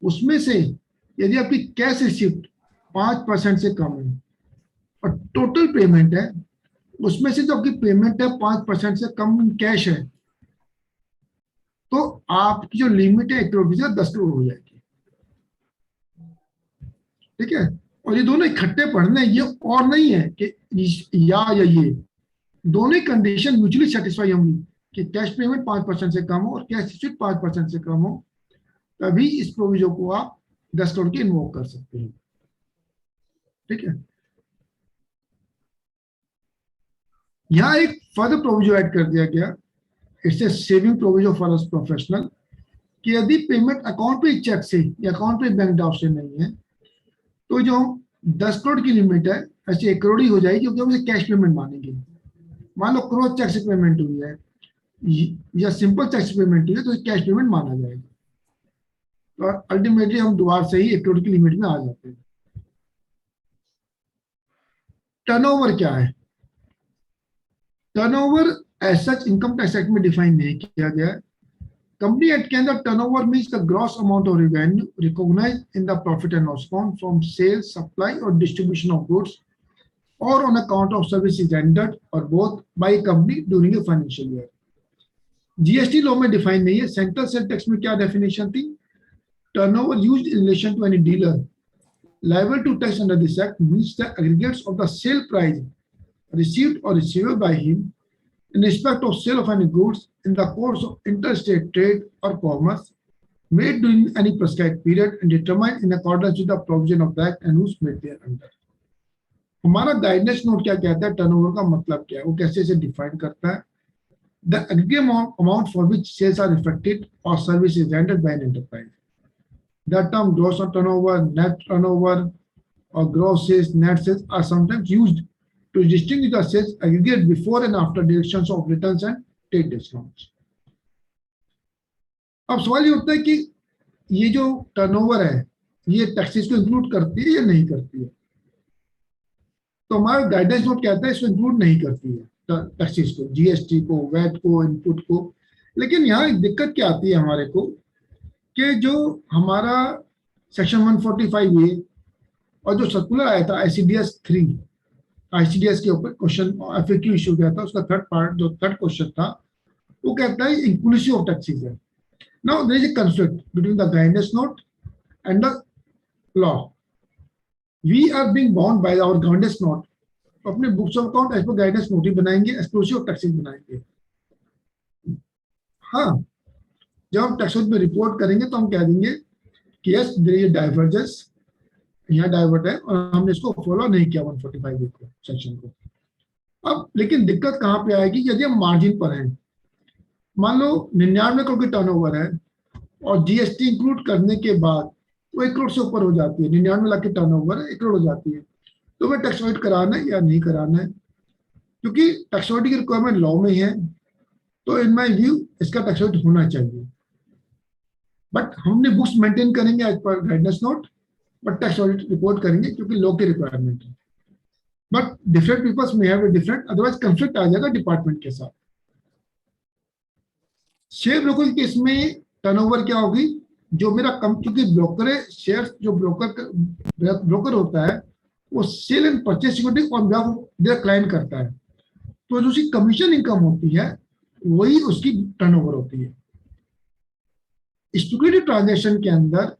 उसमें से यदि आपकी कैश रिसिप्ट 5% से कम है और टोटल पेमेंट है उसमें से जो आपकी पेमेंट है 5% से कम कैश है, तो आपकी जो लिमिट है 1 करोड़ की जगह 10 करोड़ हो जाएगी। ठीक है, और ये दोनों इकट्ठे पढ़ने, ये और नहीं है कि या ये दोनों कंडीशन म्यूचुअली सेटिस्फाई होंगी कि कैश पेमेंट 5% से कम हो और कैश रिसीट 5% से कम हो, तभी इस प्रोविजन को आप 10 करोड़ के इन्वोक कर सकते हैं। ठीक है, यहां एक फर्दर प्रोविजन ऐड कर दिया गया, it's a saving provision for us professional, कि यदि पेमेंट अकाउंट पे चेक से या अकाउंट पे बैंक ड्राफ्ट से नहीं है, तो जो 10 करोड़ की लिमिट है ऐसे 1 करोड़ ही हो जाएगी, क्योंकि हम इसे कैश पेमेंट मानेंगे। मान लो क्रॉस चेक से पेमेंट हुई है या सिंपल चेक से पेमेंट हुई है, तो कैश पेमेंट माना जाएगा, और अल्टीमेटली हम दोबारा से ही 1 करोड़ की लिमिट में आ जाते हैं। टर्नओवर क्या है? Turnover as such income tax act में डिफाइन नहीं किया गया है। कंपनी एक्ट के अंदर turnover means the gross amount of revenue recognised in the profit and loss account from sales, supply और distribution of goods or on account of services rendered or both by a company during a financial year. GST law में define नहीं है। Central sale tax में क्या definition थी? Turnover used in relation to any dealer liable to tax under this act means the aggregates of the sale price received or receivable by him in respect of sale of any goods in the course of interstate trade or commerce made during any prescribed period and determined in accordance with the provision of the act and rules made thereunder. हमारा guidance note क्या कहता है, turnover का मतलब क्या है, वो कैसे इसे डिफाइन करता है. The aggregate amount for which sales are effected or service is rendered by an enterprise. The term gross turnover, net turnover, or gross sales, net sales are sometimes used to distinguish the sales aggregate before and after deductions of returns and trade discounts. अब सवाल ये होता है कि ये जो turnover है ये टैक्सेस को इंक्लूड करती है या नहीं करती है. तो हमारा गाइडेंस नोट कहता है इसको इंक्लूड नहीं करती है टैक्सेस को, जीएसटी को, वैट को, इनपुट को. लेकिन यहाँ एक दिक्कत क्या आती है हमारे को कि जो हमारा सेक्शन 145A और जो सर्कुलर आया था ICDS 3, ICDS के ऊपर क्वेश्चन FAQ इशू किया था, उसका थर्ड क्वेश्चन था, वो कहता है इंक्लूसिव ऑफ टैक्सेस है. Now there is a conflict between the guidance note and the law. We are being bound by our guidance note. अपने books of account as per guidance note ही बनाएंगे, exclusive of taxes बनाएंगे. हाँ, जब हम tax में report करेंगे तो हम कह देंगे कि यस देयर इज डाइवर्जेंस, यहाँ डाइवर्ट है और हमने इसको फॉलो नहीं किया 145 को, सेक्शन को. अब लेकिन दिक्कत कहाँ पे आएगी, यदि हम मार्जिन पर हैं, मान लो 99 करोड़ की टर्नओवर है और जीएसटी इंक्लूड करने के बाद वो 1 करोड़ से ऊपर हो जाती है, 99 लाख की टर्नओवर है, 1 करोड़ हो जाती है, तो हमें टैक्स ऑडिट कराना है या नहीं कराना है. क्योंकि टैक्स ऑडिट की रिक्वायरमेंट लॉ में है, तो इन माय व्यू इसका टैक्स ऑडिट होना चाहिए. बट हमने बुक्स मेंटेन करेंगे as per guidance note, but tax audit report करेंगे क्योंकि लॉ की रिक्वायरमेंट है. But different peoples may have a different, otherwise conflict आ जाएगा डिपार्टमेंट के साथ. शेयर ब्रोकर के केस में टर्नओवर क्या होगी, जो मेरा क्योंकि ब्रोकर है, शेयर जो ब्रोकर होता है वो sale and purchase security on behalf of their client करता है, तो जो उसकी कमीशन इनकम होती है वही उसकी टर्नओवर होती है. स्पेक्युलेटिव ट्रांजैक्शन के अंदर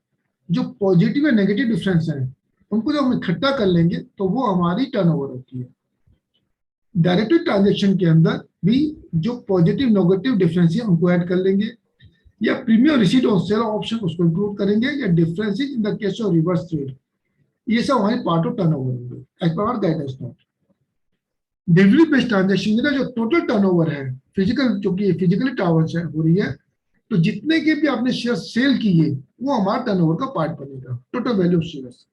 जो पॉजिटिव या नेगेटिव डिफरेंस है उनको जब हम इकट्ठा कर लेंगे तो वो हमारी टर्नओवर होती है. डायरेक्टिव ट्रांजैक्शन के अंदर भी जो पॉजिटिव नेगेटिव डिफरेंस है उनको ऐड कर लेंगे, या प्रीमियम रिसीट और सेल ऑप्शन उसको इंक्लूड करेंगे, या difference in the case of reverse trade, ये सब हमारी पार्ट ऑफ टर्नओवर होंगे as per our guidance note. Delivery based transaction का जो टोटल टर्नओवर है, फिजिकल जो कि फिजिकली ट्रांजैक्शन हो रही है, तो जितने के भी आपने शेयर सेल किए वो हमारा टर्नओवर का पार्ट बनेगा, total value of shares.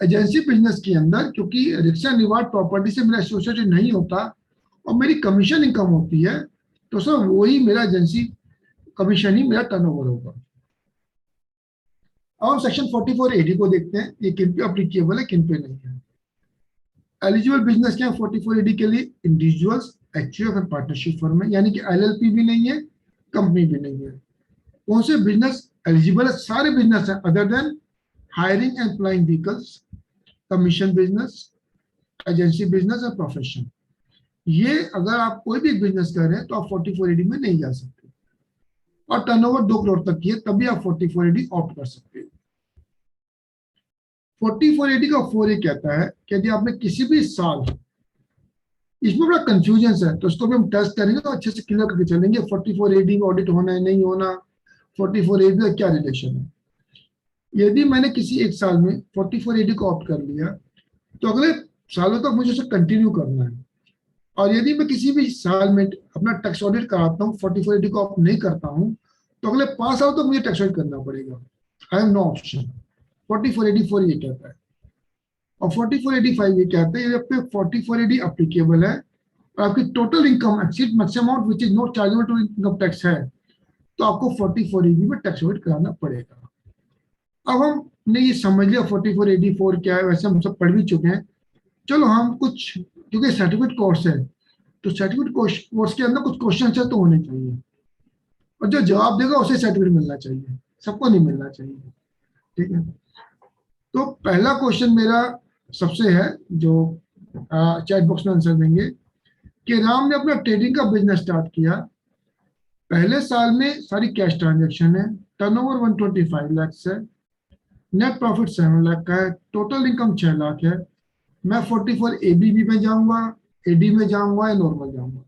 Agency business के अंदर क्योंकि रिक्शा रिवार्ड प्रॉपर्टी से मेरा एसोसिएटेड नहीं होता और मेरी कमीशन इनकम होती है, तो सर वही मेरा एजेंसी कमीशन ही मेरा टर्नओवर होगा. अब हम सेक्शन 44AD को देखते हैं, ये किन पे अप्लीकेबल है, किन पे नहीं है. एलिजिबल बिजनेस क्या है 44AD के लिए, इंडिविजुअल्स, एचयूएफ और पार्टनरशिप फर्म है, यानी कि LLP भी नहीं है, कंपनी भी नहीं है. कौन से बिजनेस एलिजिबल है, सारे बिजनेस है other than hiring and employing vehicles, commission business, agency business और प्रोफेशन. ये अगर आप कोई भी बिजनेस कर रहे हैं तो आप 44AD में नहीं जा सकते, और टर्नओवर 2 करोड़ तक की है तभी आप 44AD ऑप्ट कर सकते हैं. 44AD का 4A कहता है कि यदि आपने किसी भी साल, इसमें बड़ा कंफ्यूजन है तो इसको भी हम टेस्ट करेंगे तो अच्छे से क्लियर करके चलेंगे 44AD में ऑडिट होना है नहीं होना, 44AD का क्या रिलेशन है. यदि मैंने किसी एक साल में 44AD को ऑप्ट कर लिया तो अगले सालों तक मुझे उसे कंटिन्यू करना है, और यदि मैं किसी भी साल में अपना टैक्स ऑडिट कराता हूँ 44AD को ऑप्ट नहीं करता हूँ तो अगले 5 साल तक मुझे टैक्स ऑडिट करना पड़ेगा. I have no option. 44AD 4 ये कहता है, और 44AD 5 ये कहता है जब 44AD अप्लीकेबल है और आपकी total income exceed maximum amount which is not chargeable to income tax है तो आपको 44AD में टैक्स ऑडिट कराना पड़ेगा. अब हमने ये समझ लिया 44AD 4 क्या है, वैसे हम सब पढ़ भी चुके हैं. चलो हम कुछ, क्योंकि सर्टिफिकेट कोर्स है तो सर्टिफिकेट कोर्स के अंदर कुछ क्वेश्चन है तो होने चाहिए, और जो जवाब देगा उसे सर्टिफिकेट मिलना चाहिए, सबको नहीं मिलना चाहिए. ठीक है, तो पहला क्वेश्चन मेरा सबसे है जो चैट बॉक्स में आंसर देंगे कि राम ने अपना ट्रेडिंग का बिजनेस स्टार्ट किया, पहले साल में सारी कैश ट्रांजैक्शन है, टर्नओवर 125 लाख है, नेट प्रॉफिट 7 लाख का है, टोटल इनकम 6 लाख है। मैं 44 एबीबी में जाऊंगा, एडी में जाऊंगा या नॉर्मल जाऊंगा,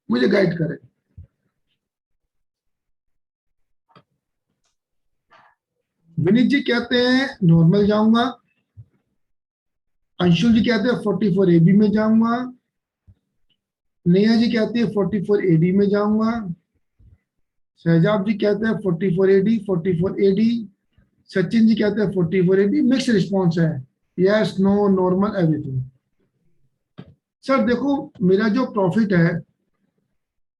मुझे गाइड करें। विनीत जी कहते हैं नॉर्मल जाऊंगा, अंशुल जी कहते हैं 44 एबी में जाऊंगा, नेहा जी कहते हैं 44 एडी में जाऊंगा, शहजाब जी कहते हैं 44 एडी, 44 एडी, सचिन जी कहते हैं 44 एडी। मिक्स रिस्पॉन्स है, yes, no, normal, everything. Sir देखो, मेरा जो प्रॉफिट है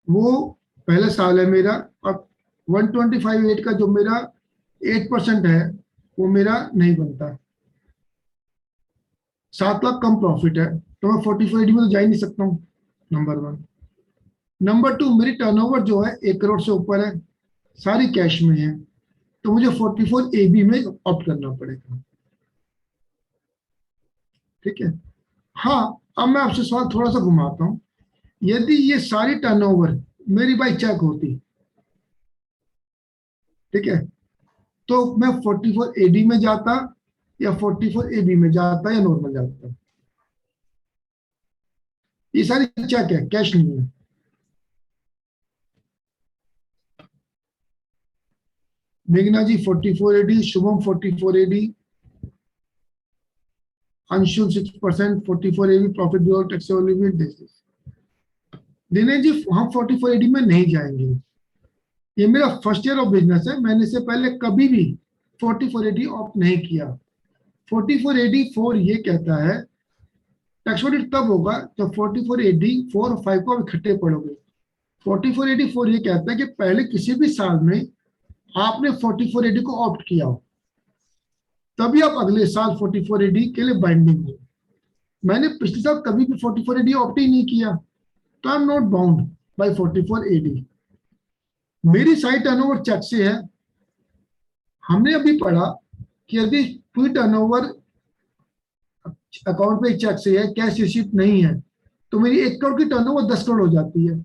वो पहले साल है मेरा, अब 125.8 का जो मेरा 8% है वो मेरा नहीं बनता। 7 लाख कम प्रॉफिट है, तो मैं 44 एडी में तो जा ही नहीं सकता हूँ, नंबर 1। नंबर 2, मेरी टर्नओवर जो है 1 करोड़ से ऊपर है, सारी कैश में है, तो मुझे 44 एबी में ऑप्ट करना पड़ेगा। ठीक है। हाँ, अब मैं आपसे सवाल थोड़ा सा घुमाता हूँ। यदि ये सारी टर्नओवर मेरी बाई चेक होती, ठीक है, तो मैं 44 एडी में जाता या 44 एबी में जाता या नॉर्मल जाता। ये सारी चेक है, कैश नहीं है। मेघना ji 44 AD, Shubham 44 AD, Anshul 6%, 44 AB profit before tax limit. Dinesh ji हम 44 एडी में नहीं जाएंगे, ये मेरा फर्स्ट ईयर ऑफ बिजनेस है, मैंने से पहले कभी भी 44 एडी ऑप्ट नहीं किया। 44 एडी 4 ये कहता है टैक्स ऑडिट तब होगा जब 44 एडी 4 और 5 को आप इकट्ठे पढ़ोगे। 44 एडी 4 ये कहता है कि पहले किसी भी साल में आपने 44 एडी को ऑप्ट किया हो, तभी आप अगले साल 44 एडी के लिए बाइंडिंग हो। मैंने पिछले साल कभी भी 44 एडी ऑप्ट ही नहीं किया, तो I am not bound by 44 AD. मेरी साइट टर्नओवर चेक से है। हमने अभी पढ़ा कि यदि पूरी टर्नओवर अकाउंट में चेक से है, कैश रिसीप्ट नहीं है, तो मेरी 1 करोड़ की टर्नओवर 10 करोड़ हो जाती है।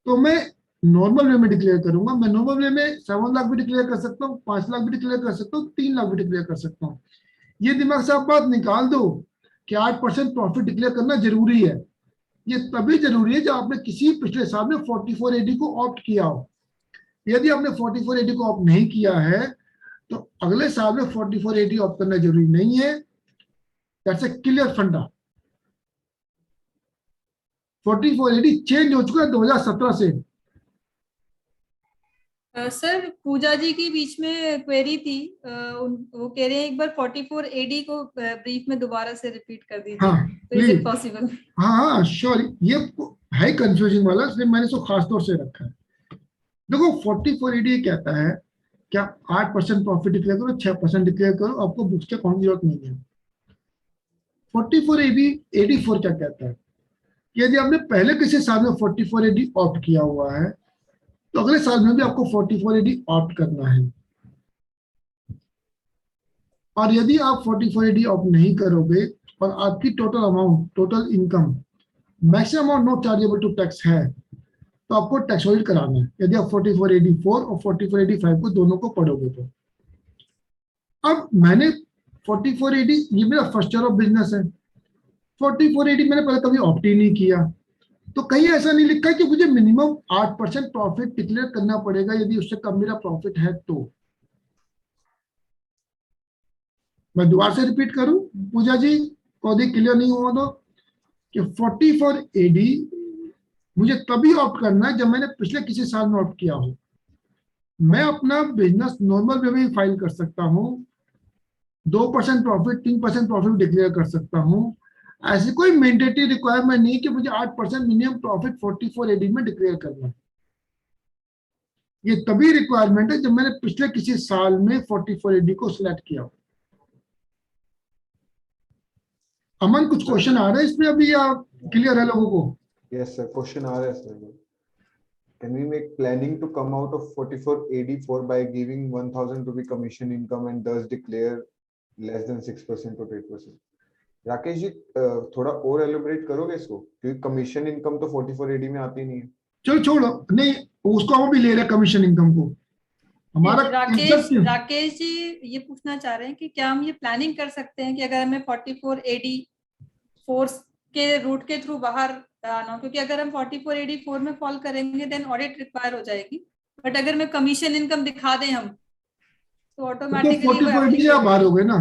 तो मैं नॉर्मल वे में डिक्लेयर करूंगा। मैं नॉर्मल वे में 7 लाख भी डिक्लेयर कर सकता हूँ, 5 लाख भी डिक्लेयर कर सकता हूँ, 3 लाख भी डिक्लेयर कर सकता हूँ। ये दिमाग से आप बात निकाल दो कि 8% प्रॉफिट डिक्लेयर करना जरूरी है। ये तभी जरूरी है जब आपने किसी पिछले साल में 44 एडी को ऑप्ट किया हो। यदि आपने 44 एडी को ऑप्ट नहीं किया है तो अगले साल में 44 एडी ऑप्ट करना जरूरी नहीं है। दैट्स ए क्लियर फंडा। 44 एडी चेंज हो चुका है 2017 से। सर पूजा जी की बीच में क्वेरी थी, वो कह रहे हैं एक बार 44 एडी को ब्रीफ में दोबारा से रिपीट कर दीजिए। हाँ, तो इज इट पॉसिबल? हाँ हाँ श्योर, ये है कंफ्यूजिंग वाला, इसलिए मैंने इसको खास तौर से रखा है। देखो 44 एडी कहता है क्या 8% प्रॉफिट डिक्लेयर करो, 6% डिक्लेयर करो, आपको बुक्स के अकाउंट की जरूरत नहीं है। 44 एडी 84 क्या कहता है कि यदि आपने पहले किसी साल में 44 एडी ऑप्ट किया हुआ है तो अगले साल में भी आपको 44 एडी ऑप्ट करना है। और यदि आप 44 एडी ऑप्ट नहीं करोगे और आपकी total amount, total income, maximum amount not chargeable to tax है, तो आपको टैक्स ऑडिट कराना है। यदि आप 44 एडी 4 और 44 एडी 5 को दोनों को पढ़ोगे तो। अब मैंने 44 एडी, ये मेरा फर्स्ट ईयर ऑफ बिजनेस है, 44 एडी मैंने पहले कभी ऑप्ट ही नहीं किया, तो कहीं ऐसा नहीं लिखा कि मुझे मिनिमम 8% प्रॉफिट डिक्लेयर करना पड़ेगा यदि उससे कम मेरा प्रॉफिट है तो। मैं दोबारा से रिपीट करूं पूजा जी, को क्लियर नहीं हुआ तो, कि 44 एडी मुझे तभी ऑप्ट करना है जब मैंने पिछले किसी साल में ऑप्ट किया हो। मैं अपना बिजनेस नॉर्मल वे में फाइल कर सकता हूं, 2% प्रॉफिट, 3% प्रॉफिट डिक्लेयर कर सकता हूं। ऐसी कोई मैंडेटरी रिक्वायरमेंट नहीं कि मुझे 8% मिनिमम प्रॉफिट 44 एडी में डिक्लेयर करना है। ये तभी रिक्वायरमेंट है जब मैंने पिछले किसी साल में 44 एडी को सिलेक्ट किया हो। अमन कुछ क्वेश्चन आ रहा है इसमें अभी या क्लियर है लोगों को? Yes, sir. Question आ रहा है sir. Can we make planning to come out of 44 AD4 by giving 1000 to be commission income and thus declare less than 6% or 8%? Rakesh ji थोड़ा और एलिब्रेट करोगे इसको, क्योंकि कमीशन इनकम तो 44 AD में आती नहीं है। चलो छोड़ो, नहीं उसको हम भी ले रहे कमीशन इनकम को। हमारा राकेश जी ये पूछना चाह रहे हैं कि क्या हम ये प्लानिंग कर सकते हैं कि अगर हमें 44 AD 4 के रूट के थ्रू बाहर आना हो, क्योंकि अगर हम 44 AD 4 में फॉल करेंगे देन ऑडिट रिक्वायर हो जाएगी, बट अगर मैं कमीशन इनकम दिखा दें हम तो ऑटोमेटिकली वो 44 से आप बाहर हो गए ना।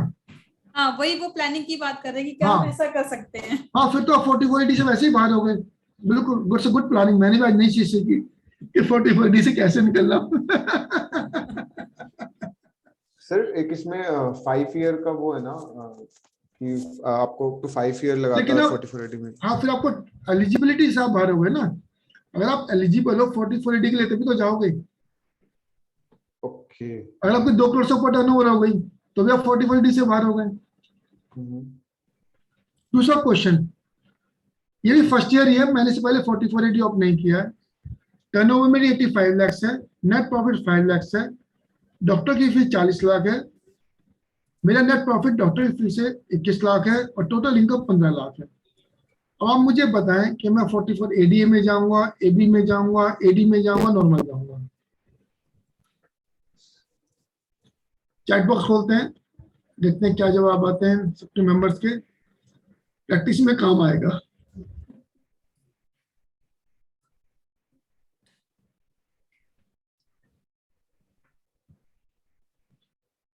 हाँ, वही वो प्लानिंग की बात कर रहे हैं कि क्या हाँ, हम ऐसा कर सकते हैं। हाँ, फिर तो आप 44 से वैसे ही बाहर हो गए। बिल्कुल गुड प्लानिंग। मैंने भी आज नई चीज सीखी कि 44 से कैसे निकलना। सर एक इसमें 5 ईयर का वो है ना कि आपको तो 5 ईयर लगाता लेकिन है आप 44 में। हाँ, फिर आपको एलिजिबिलिटी से आप बाहर हो गए ना। अगर आप एलिजिबल हो 44 के लिए तभी तो जाओगे। ओके। अगर आपकी 2 करोड़ से ऊपर टर्नओवर हो गई तो भी आप 44 से बाहर हो गए। दूसरा क्वेश्चन, ये भी फर्स्ट ईयर ही है, मैंने से पहले 44 ऑप नहीं किया है। टर्नओवर मेरी 85 लाख है, नेट प्रॉफिट 5 लाख है, डॉक्टर की फीस 40 लाख है, मेरा नेट प्रॉफिट डॉक्टर की फीस से 21 लाख है और टोटल इनकम 15 लाख है। अब आप मुझे बताएं कि मैं 44 एडीए में जाऊंगा, एबी में जाऊंगा, एडी में जाऊंगा, नॉर्मल जाऊंगा। चैट बॉक्स खोलते हैं, देखते हैं क्या जवाब आते हैं सबके मेंबर्स के। प्रैक्टिस में काम आएगा।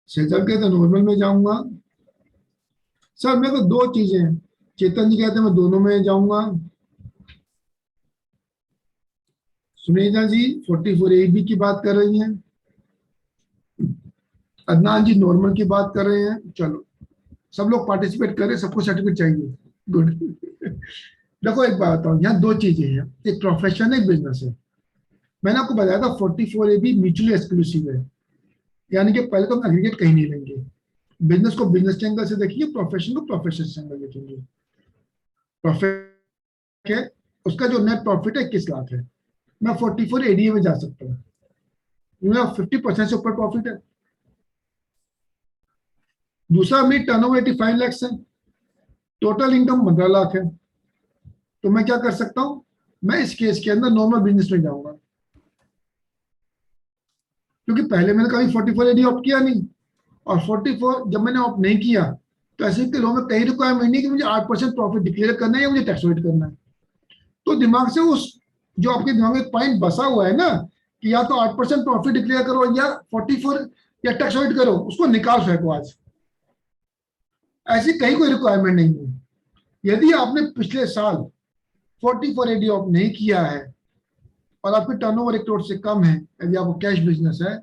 शेजल कहते नॉर्मल में जाऊंगा। सर मेरे को 2 चीजें हैं। चेतन जी कहते हैं मैं दोनों में जाऊंगा। सुनीता जी 44 एबी की बात कर रही हैं। अदनान जी नॉर्मल की बात कर रहे हैं। चलो सब लोग पार्टिसिपेट करें, सबको सर्टिफिकेट चाहिए। गुड। देखो एक बात बताऊं, यहाँ 2 चीजें हैं, एक प्रोफेशन है, एक बिजनेस है। मैंने आपको बताया था 44 एबी म्यूचुअली एक्सक्लूसिव है, यानी कि पहले तो हम एग्रीगेट कहीं नहीं लेंगे। बिजनेस को बिजनेस के एंगल से देखेंगे, प्रोफेशन को प्रोफेशन से एंगल देखेंगे। प्रॉफिट है, उसका जो नेट प्रॉफिट है 21 लाख है, मैं 44 एडीए में जा सकता हूँ। मेरा 50% से ऊपर प्रॉफिट है। दूसरा मेरी टर्नओवर 85 लाख है, टोटल इनकम 15 लाख है। तो मैं क्या कर सकता हूं, मैं इस केस के अंदर नॉर्मल बिजनेस में जाऊंगा, क्योंकि पहले मैंने कभी 44 एडी ऑप्ट किया नहीं। और 44 जब मैंने ऑप्ट नहीं किया तो ऐसे के लोगों में कई रिक्वायरमेंट नहीं कि मुझे 8% प्रॉफिट डिक्लेयर करना है या मुझे टैक्स वेट करना है। तो दिमाग से उस जो आपके दिमाग में पॉइंट बसा हुआ है ना कि या तो 8% प्रॉफिट डिक्लेयर करो या 44 या टैक्स वेट करो, उसको निकाल फेंको आज। ऐसी कहीं कोई रिक्वायरमेंट नहीं है। यदि आपने पिछले साल 44 एडी ऑप्ट नहीं किया है और आपकी टर्नओवर 1 करोड़ से कम है, यदि आपको कैश बिजनेस है,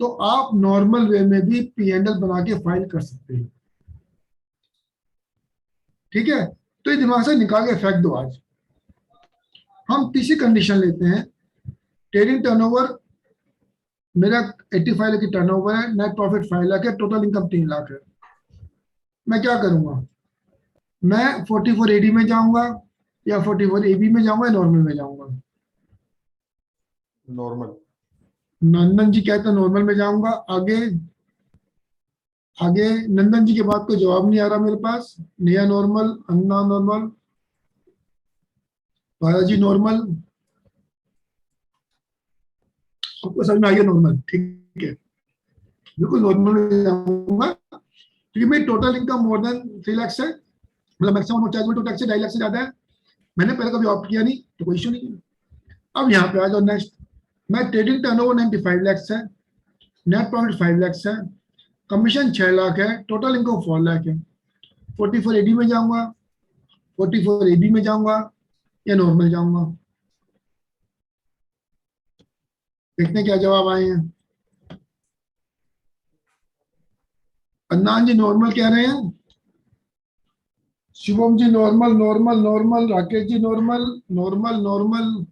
तो आप नॉर्मल वे में भी P&L बना के फाइल कर सकते हैं। ठीक है, तो ये दिमाग से निकाल के फेंक दो आज। हम तीसरी कंडीशन लेते हैं, ट्रेडिंग टर्नओवर मेरा 85 लाख की टर्नओवर है, नेट प्रॉफिट 5 लाख है, टोटल इनकम 3 लाख है। मैं क्या करूंगा, मैं 44 एडी में जाऊंगा या 44 एबी में जाऊंगा या नॉर्मल में जाऊंगा। नॉर्मल। नंदन जी कहते हैं नॉर्मल में जाऊंगा। आगे आगे नंदन जी के बाद कोई जवाब नहीं आ रहा मेरे पास। निया नॉर्मल, अन्ना नॉर्मल, बालाजी नॉर्मल, सबको समझ में आ गया नॉर्मल। ठीक है, बिल्कुल नॉर्मल में जाऊंगा, क्योंकि मेरी total income more then 3 lakh है, मतलब मैक्सिमम चार्जेबल टू टैक्स से 2.5 लाख से ज्यादा है। मैंने पहले कभी ऑप्ट किया नहीं तो कोई इशू नहीं है। अब यहाँ पे आ जाओ नेक्स्ट, मैं ट्रेडिंग टर्नओवर 95 लाख है, नेट प्रॉफिट 5 लाख है, कमीशन 6 लाख है, टोटल इनकम 4 लाख है। 44 एडी में जाऊंगा, 44 एबी में जाऊंगा या नॉर्मल जाऊंगा। देखते हैं क्या जवाब आए हैं। अन्नान जी नॉर्मल कह रहे हैं, शिवम जी normal normal normal, Rakesh ji normal normal normal.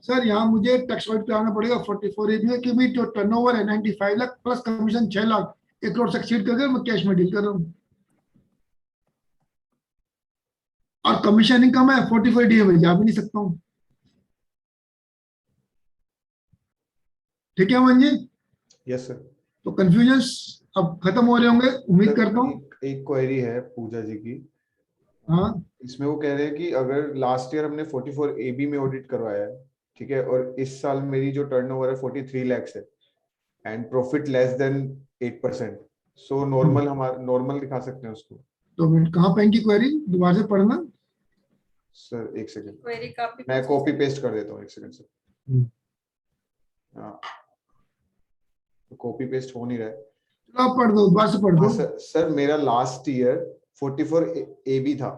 Sir यहाँ मुझे टैक्स वाइट पे आना पड़ेगा 44 एबी है, क्योंकि जो टर्नओवर है 95 लाख प्लस कमीशन 6 लाख, 1 करोड़ से एक्सीड करके मैं कैश में डील कर रहा हूँ। और कमीशन इनकम है 44 एडी में जा भी नहीं सकता हूँ। ठीक है अमन जी? Yes sir. तो कंफ्यूजन अब खत्म हो रहे होंगे, उम्मीद करता हूँ। एक क्वेरी है पूजा जी की। हाँ, इसमें वो कह रहे हैं कि अगर लास्ट ईयर हमने 44 एबी में ऑडिट करवाया है, ठीक है, और इस साल मेरी जो टर्नओवर है 43 लाख है, and profit less than 8%. So normal हमारा normal दिखा सकते हैं उसको. तो मिनट कहाँ पाएंगी क्वेरी दोबारा से पढ़ना. सर एक सेकंड, क्वेरी कॉपी मैं कॉपी पेस्ट कर देता हूँ, एक सेकंड सर. कॉपी पेस्ट हो नहीं रहा है. तो आप पढ़ दो, दोबारा से पढ़ दो. सर मेरा लास्ट ईयर 44 AB था.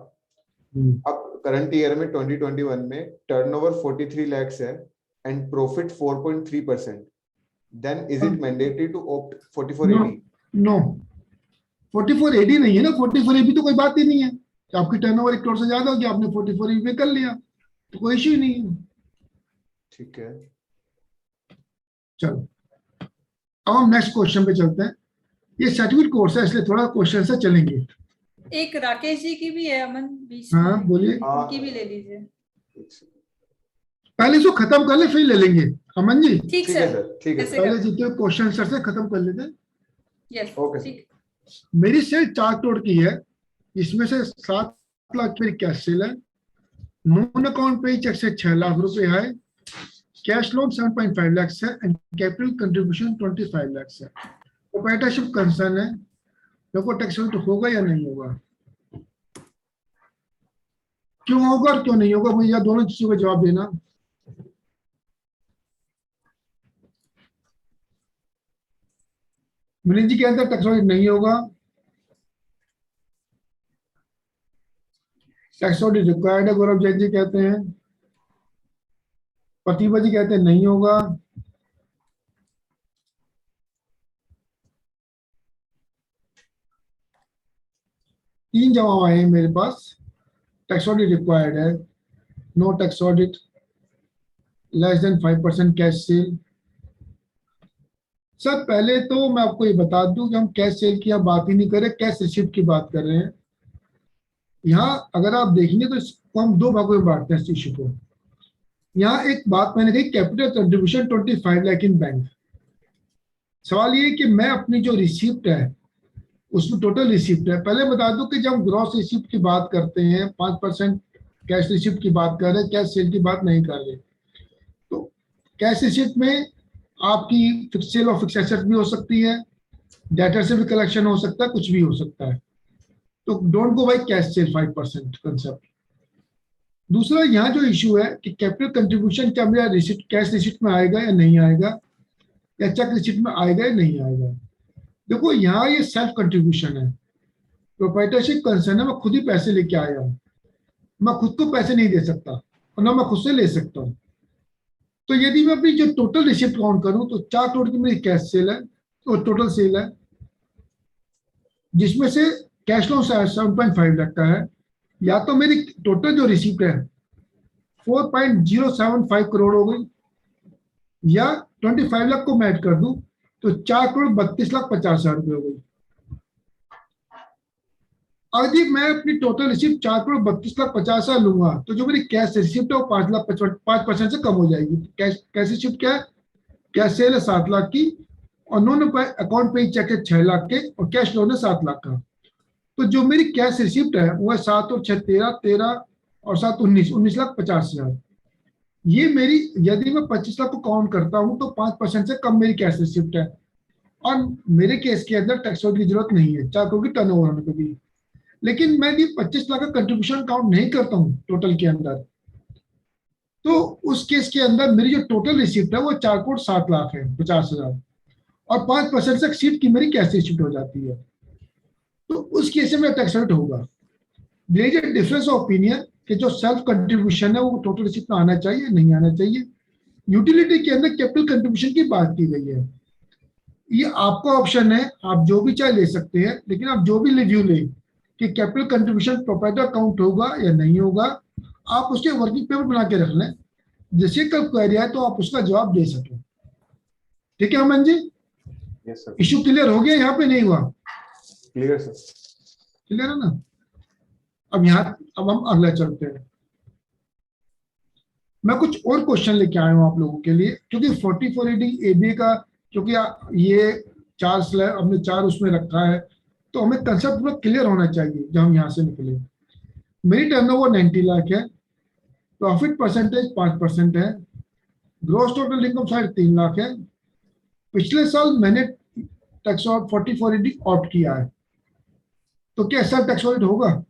अब करंट ईयर में 2021 में टर्नओवर 43 lakhs है and profit 4.3%. Then is it mandatory to opt 44 AB? No, 44 AD नहीं है ना. 44 AB तो कोई बात ही नहीं है. आपकी टर्नओवर 1 करोड़ से ज्यादा होगी, आपने 44 AB कर लिया तो कोई इश्यू ही नहीं है. ठीक है. चलो अब हम नेक्स्ट क्वेश्चन पे चलते हैं. ये सर्टिफिकेट कोर्स है इसलिए थोड़ा क्वेश्चन से चलेंगे. एक राकेश जी की भी है अमन बीच हाँ में, बोलिए. उनकी भी ले लीजिए. पहले इसको खत्म कर ले फिर ले लेंगे. अमन जी ठीक ठीक है सर, सर, ठीक है ऐसे सर. पहले कर- जितने क्वेश्चन सर से खत्म कर लेते हैं. यस Okay, ठीक. मेरी सेल 4 करोड़ की है, इसमें से 7 लाख मेरी कैश सेल है. नॉन अकाउंट पे चेक से 6 लाख रुपए है. कैश लोन 7.5 लाख है एंड कैपिटल कंट्रीब्यूशन 25 लाख है. प्रोप्राइटरशिप कंसर्न है, देखो टैक्स रेट होगा या नहीं होगा, क्यों होगा और क्यों नहीं होगा, मुझे यह दोनों चीजों का जवाब देना. विनीत जी के अंदर टैक्स रेट नहीं होगा. टैक्स रेट रिक्वायर्ड है, गौरव जैन जी कहते हैं. प्रतिभा जी कहते हैं नहीं होगा. तीन जवाब आए हैं मेरे पास. टैक्स ऑडिट रिक्वायर्ड है, no tax audit, less than 5% cash sale. Sir पहले तो मैं आपको ये बता दूं कि हम कैश सेल की यहाँ बात ही नहीं कर रहे, कैश रिसिप्ट की बात कर रहे हैं. यहाँ अगर आप देखेंगे तो इसको हम दो भागों में बांटते हैं इस इश्यू को. यहाँ एक बात मैंने कही कैपिटल कंट्रीब्यूशन 25 लाख इन बैंक. सवाल ये है कि मैं अपनी जो रिसिप्ट है उसमें टोटल रिसिप्ट है. पहले बता दूं कि जब हम ग्रॉस रिसिप्ट की बात करते हैं 5% कैश रिसिप्ट की बात कर रहे हैं, कैश सेल की बात नहीं कर रहे. तो कैश रिसिप्ट में आपकी फिक्स सेल और फिक्स एसेट भी हो सकती है, डेटर से भी कलेक्शन हो सकता है, कुछ भी हो सकता है. तो don't go by cash cell 5% concept. दूसरा यहाँ जो इशू है कि कैपिटल कंट्रीब्यूशन क्या मेरा रिसिप्ट कैश रिसिप्ट में आएगा या नहीं आएगा, या चेक रिसिप्ट में आएगा या नहीं आएगा. देखो यहाँ ये सेल्फ कंट्रीब्यूशन है, प्रोप्राइटरशिप कंसर्न है. मैं खुद ही पैसे लेके आया हूँ, मैं खुद को पैसे नहीं दे सकता और ना मैं खुद से ले सकता हूँ. तो यदि मैं अपनी जो टोटल रिसिप्ट काउंट करूं तो 4 करोड़ की मेरी कैश सेल है और टोटल सेल है, जिसमें से कैश लोन 7.5 लाख का है. या तो मेरी टोटल जो रिसिप्ट है 4.075 करोड़ हो गई, या 25 लाख को मैं ऐड कर दूं तो 4 करोड़ 32,50,000 रुपए हो गई. यदि मैं अपनी टोटल रिसिप्ट 4 करोड़ 32,50,000 लूंगा तो जो मेरी कैश रिसिप्ट है वो 5% से कम हो जाएगी. कैश रिसिप्ट क्या है, कैश सेल है 7 लाख की और नॉन अकाउंट पे चेक है 6 लाख के और कैश लोन है 7 लाख का. तो जो मेरी कैश रिसिप्ट है वो है 7 और 6 13, 13 और 7 19,50,000. ये मेरी यदि मैं 25 लाख को काउंट करता हूं तो 5% से कम मेरी कैश रिसिप्ट है. और मेरे केस के अंदर टैक्स की जरूरत नहीं है 4 करोड़ की टर्नओवर होने पर भी. लेकिन मैं भी 25 लाख का कंट्रीब्यूशन काउंट नहीं करता हूं टोटल के अंदर, तो उस केस के अंदर मेरी जो टोटल रिसिप्ट है वो 4 करोड़ 7 लाख है 50,000 और 5% से एक्सीड की मेरी कैश रिसिप्ट हो जाती है. तो उस केस में टैक्स रेट होगा. There is a difference of opinion कि जो सेल्फ कंट्रीब्यूशन है वो टोटल रिसिप्ट में आना चाहिए नहीं आना चाहिए. यूटिलिटी के अंदर कैपिटल कंट्रीब्यूशन की बात की गई है. ये आपका ऑप्शन है, आप जो भी चाहे ले सकते हैं, लेकिन आप जो भी रिव्यू लें कि कैपिटल कंट्रीब्यूशन प्रोप्राइटर अकाउंट होगा या नहीं होगा, आप उसके वर्किंग पेपर बना के रख लें. जैसे कल क्वेरी है तो आप उसका जवाब दे सकें. ठीक है Aman ji? Yes sir. Issue clear हो गया यहाँ पे नहीं हुआ? Clear sir. क्लियर है ना? अब हम अगला चलते हैं. मैं कुछ और क्वेश्चन लेके आया हूँ आप लोगों के लिए, क्योंकि 44 रीडिंग एबीए का, क्योंकि ये 4 स्लैब हमने 4 उसमें रखा है तो हमें कंसेप्ट पूरा क्लियर होना चाहिए जब हम यहाँ से निकले. मेरी टर्नओवर 90 लाख है, प्रॉफिट परसेंटेज 5% है, ग्रॉस टोटल इनकम 3.5 लाख है, पिछले साल मैंने टैक्स 4480 ऑप्ट किया है, तो क्या ऐसा टैक्स ऑडिट होगा?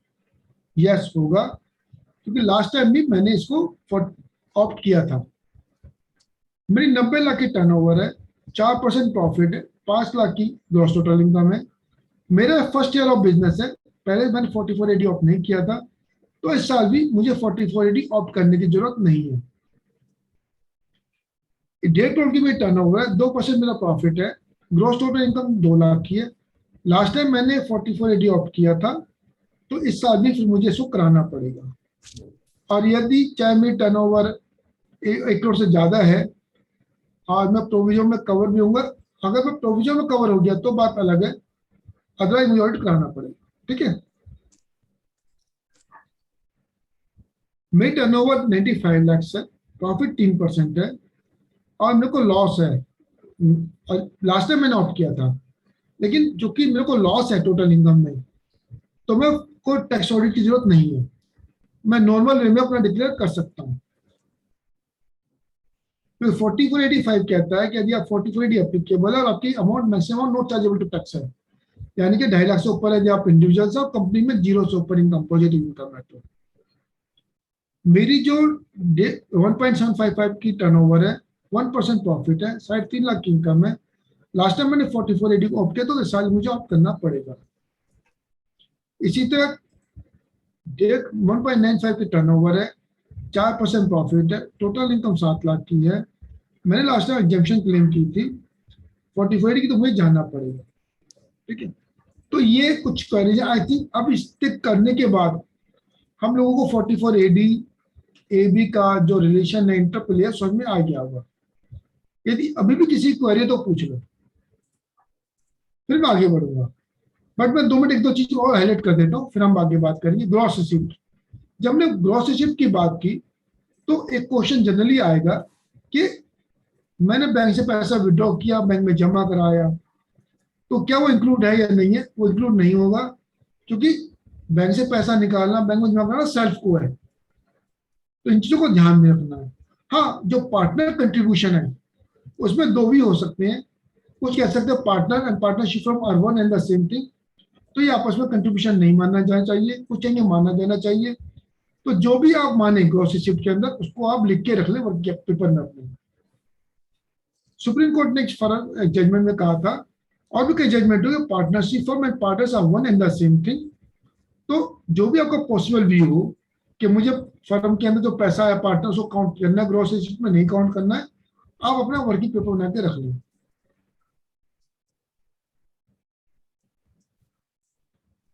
यस होगा, क्योंकि लास्ट टाइम भी मैंने इसको ऑप्ट किया था। मेरी 90 लाख की टर्नओवर है, 4% प्रॉफिट है, 5 लाख की ग्रॉस टोटल इनकम है। मेरा फर्स्ट ईयर ऑफ बिजनेस है, पहले मैंने 4480 ऑप्ट नहीं किया था, तो इस साल भी मुझे 4480 ऑप्ट करने की जरूरत नहीं है। 1.5 करोड़ की मेरी टर्नओवर है, 2% मेरा प्रॉफिट है, ग्रॉस टोटल इनकम 2 लाख की है। लास्ट टाइम मैंने 4480 ऑप्ट किया था, तो इस साल भी फिर मुझे इसको कराना पड़ेगा। और यदि चाहे मेरी टर्नओवर 1 करोड़ से ज्यादा है और मैं प्रोविजन में कवर भी होऊंगा, अगर मैं प्रोविजन में कवर हो गया तो बात अलग है, अदरवाइज मुझे ऑडिट कराना पड़ेगा। ठीक है, मेरी टर्नओवर 95 लाख है, प्रॉफिट 3% है, और मेरे को लॉस है। और लास्ट टाइम मैंने ऑप्ट किया था, लेकिन चूंकि मेरे को लॉस है टोटल इनकम में, तो मैं को टैक्स ऑडिट की जरूरत नहीं है, मैं नॉर्मल वे में अपना डिक्लेयर कर सकता हूँ। तो 4485 कहता है कि यदि आप 4480 एप्लीकेबल है और आपकी amount maximum not chargeable to tax है, यानी कि 2.5 लाख से ऊपर है, यदि आप इंडिविजुअल से और कंपनी में 0 से ऊपर इनकम, पॉजिटिव इनकम है। तो मेरी जो 1.755 की टर्नओवर है, 1% प्रॉफिट है, 3.5 लाख की इनकम है। लास्ट टाइम मैंने 4480 को ऑप्ट किया, तो इस साल मुझे ऑप्ट करना पड़ेगा। इसी तरह 1.95 की टर्नओवर है, 4% प्रॉफिट है, टोटल इनकम 7 लाख की है। मैंने लास्ट टाइम एग्जेम्पशन क्लेम की थी 4480 की, तो मुझे जाना पड़ेगा। ठीक है, तो ये कुछ क्वेरीज आई थिंक अब इसके करने के बाद हम लोगों को 4480 AB का जो रिलेशन है इंटरप्लेयर समझ में आ गया होगा। यदि अभी भी किसी क्वेरी तो पूछ लो, फिर मैं आगे बढ़ूंगा। बट मैं 2 मिनट 1-2 चीज और हाईलाइट कर देता हूँ, फिर हम आगे बात करेंगे। ग्रॉस रिसिप्ट, जब हमने ग्रॉस रिसिप्ट की बात की, तो एक क्वेश्चन जनरली आएगा कि मैंने बैंक से पैसा विड्रॉ किया, बैंक में जमा कराया, तो क्या वो इंक्लूड है या नहीं है? वो इंक्लूड नहीं होगा, क्योंकि बैंक से पैसा निकालना, बैंक में जमा कराना सेल्फ को है। तो इन चीजों को ध्यान में रखना है। हाँ, जो पार्टनर कंट्रीब्यूशन है उसमें 2 भी हो सकते हैं। कुछ कह सकते हैं partner and partnership firm are one and the same thing, तो ये आपस में कंट्रीब्यूशन नहीं मानना जाना चाहिए, कुछ चाहिए मानना देना चाहिए। तो जो भी आप माने ग्रॉस रिसिप्ट के अंदर, उसको आप लिख के रख लें वर्क पेपर में अपने। सुप्रीम कोर्ट ने एक जजमेंट में कहा था, और भी कई जजमेंट हो, partnership firm and partners are one and the same thing. तो जो भी आपका पॉसिबल व्यू हो कि मुझे फर्म के अंदर जो पैसा है पार्टनर्स को काउंट करना है, ग्रॉस रिसिप्ट में नहीं काउंट करना है, आप अपना वर्किंग पेपर बना के रख लें।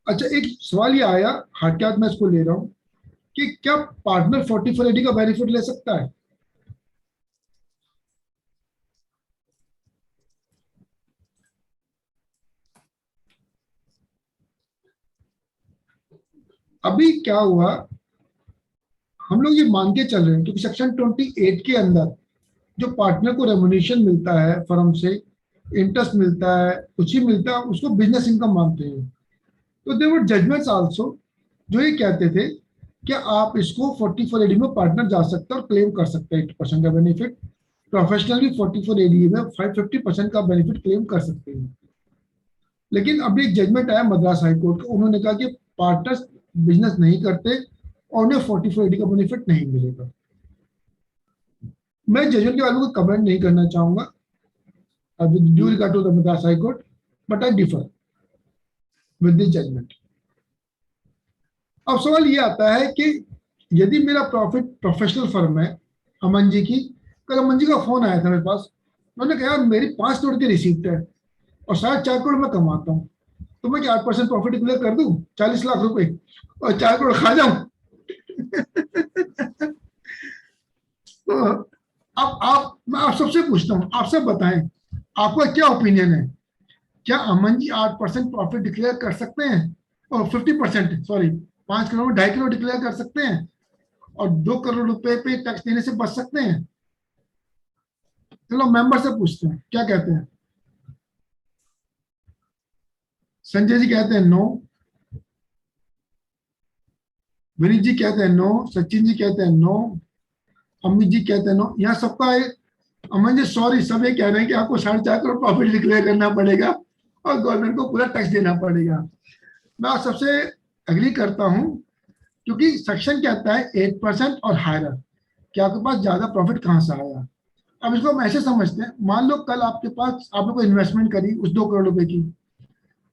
अच्छा, एक सवाल ये आया, हटियात मैं इसको ले रहा हूँ, कि क्या पार्टनर 4480 का बेनिफिट ले सकता है? अभी क्या हुआ, हम लोग ये मान के चल रहे हैं क्योंकि सेक्शन 28 के अंदर जो पार्टनर को रेमुनेशन मिलता है फर्म से, इंटरेस्ट मिलता है, कुछ ही मिलता है, उसको बिजनेस इनकम मानते हैं। तो देयर वर जजमेंट्स आल्सो जो ये कहते थे कि आप इसको 4480 में पार्टनर जा सकता है और क्लेम कर सकते हैं 80% का बेनिफिट। प्रोफेशनली 4480 में 550% का बेनिफिट क्लेम कर सकते हैं। लेकिन अभी एक जजमेंट आया मद्रास हाई कोर्ट का, उन्होंने कहा कि पार्टनर्स बिजनेस नहीं करते और उन्हें 4480 का बेनिफिट नहीं मिलेगा। मैं जजमेंट के बारे में कमेंट नहीं करना चाहूंगा with due regard to the Madras High Court, but I differ with this judgment. अब सवाल ये आता है कि यदि मेरा प्रॉफिट प्रोफेशनल फर्म है, अमन जी की, कल अमन जी का फोन आया था मेरे पास, मैंने कहा मेरी 5 करोड़ की रिसीप्ट है और 4.5 करोड़ मैं कमाता हूँ, तो मैं क्या 8% प्रॉफिट डिक्लेयर कर दूं, 40 लाख रुपए, और 4 करोड़ खा जाऊं? तो अब मैं आप सबसे पूछता हूँ, आप सब बताएं आपका क्या ओपिनियन है। क्या अमन जी 8% प्रॉफिट डिक्लेयर कर सकते हैं, और 50%, सॉरी 5 करोड़ में 2.5 करोड़ डिक्लेयर कर सकते हैं और 2 करोड़ रुपए पे टैक्स देने से बच सकते हैं? चलो मेंबर से पूछते हैं क्या कहते हैं। संजय जी कहते हैं नो, विनीत जी कहते हैं नो, सचिन जी कहते हैं नो, अमित जी कहते हैं नो। यहाँ सबका अमन जी सॉरी, सब ये कह रहे हैं कि आपको 4.5 करोड़ प्रॉफिट डिक्लेयर करना पड़ेगा और गवर्नमेंट को पूरा टैक्स देना पड़ेगा। मैं आप सबसे एग्री करता हूं, क्योंकि सेक्शन कहता है 8% और हायर, कि आपके पास ज्यादा प्रॉफिट कहां से आया। अब इसको हम ऐसे समझते हैं, मान लो कल आपके पास आपने कोई इन्वेस्टमेंट करी उस 2 करोड़ रुपए की,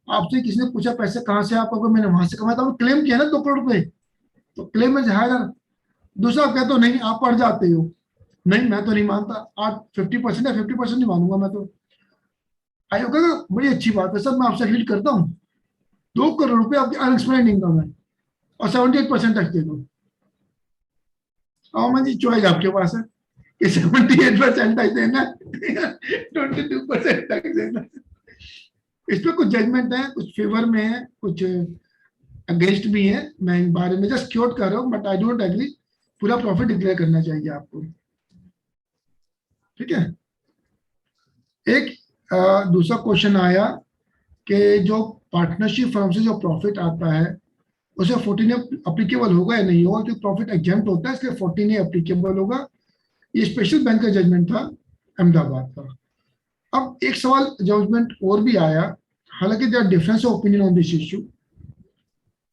आपसे किसी ने पूछा पैसे कहाँ से आपको, मैंने वहां से कमाया, तो आपने क्लेम किया ना 2 करोड़ रुपए, तो क्लेम में हायर। दूसरा आप कहते हो नहीं आप पढ़ जाते हो, नहीं मैं तो नहीं मानता, आप 50% या 50% नहीं मानूंगा मैं तो। आयोग कहेगा बड़ी अच्छी बात है सर, मैं आपसे एग्री करता हूँ, 2 करोड़ रुपए आपकी अनएक्सप्लेन्ड इनकम है और 78% टैक्स दे दो। हाँ जी, चॉइस आपके पास है कि 78% टैक्स देना, 22% टैक्स देना। इसमें कुछ जजमेंट है, कुछ फेवर में है, कुछ अगेंस्ट भी है। मैं इन बारे में जस्ट क्योट कर रहा हूँ, बट आई डोंट एग्री, पूरा प्रॉफिट डिक्लेयर करना चाहिए आपको। ठीक है। एक दूसरा क्वेश्चन आया कि जो पार्टनरशिप फर्म से जो प्रॉफिट आता है उसे 14A अप्लीकेबल होगा या नहीं होगा, क्योंकि प्रॉफिट एग्जेम्प्ट होता है, इसलिए 14A अप्लीकेबल होगा। ये स्पेशल बैंक का जजमेंट था अहमदाबाद का। अब एक सवाल जजमेंट और भी आया, हालांकि there difference of opinion on this issue,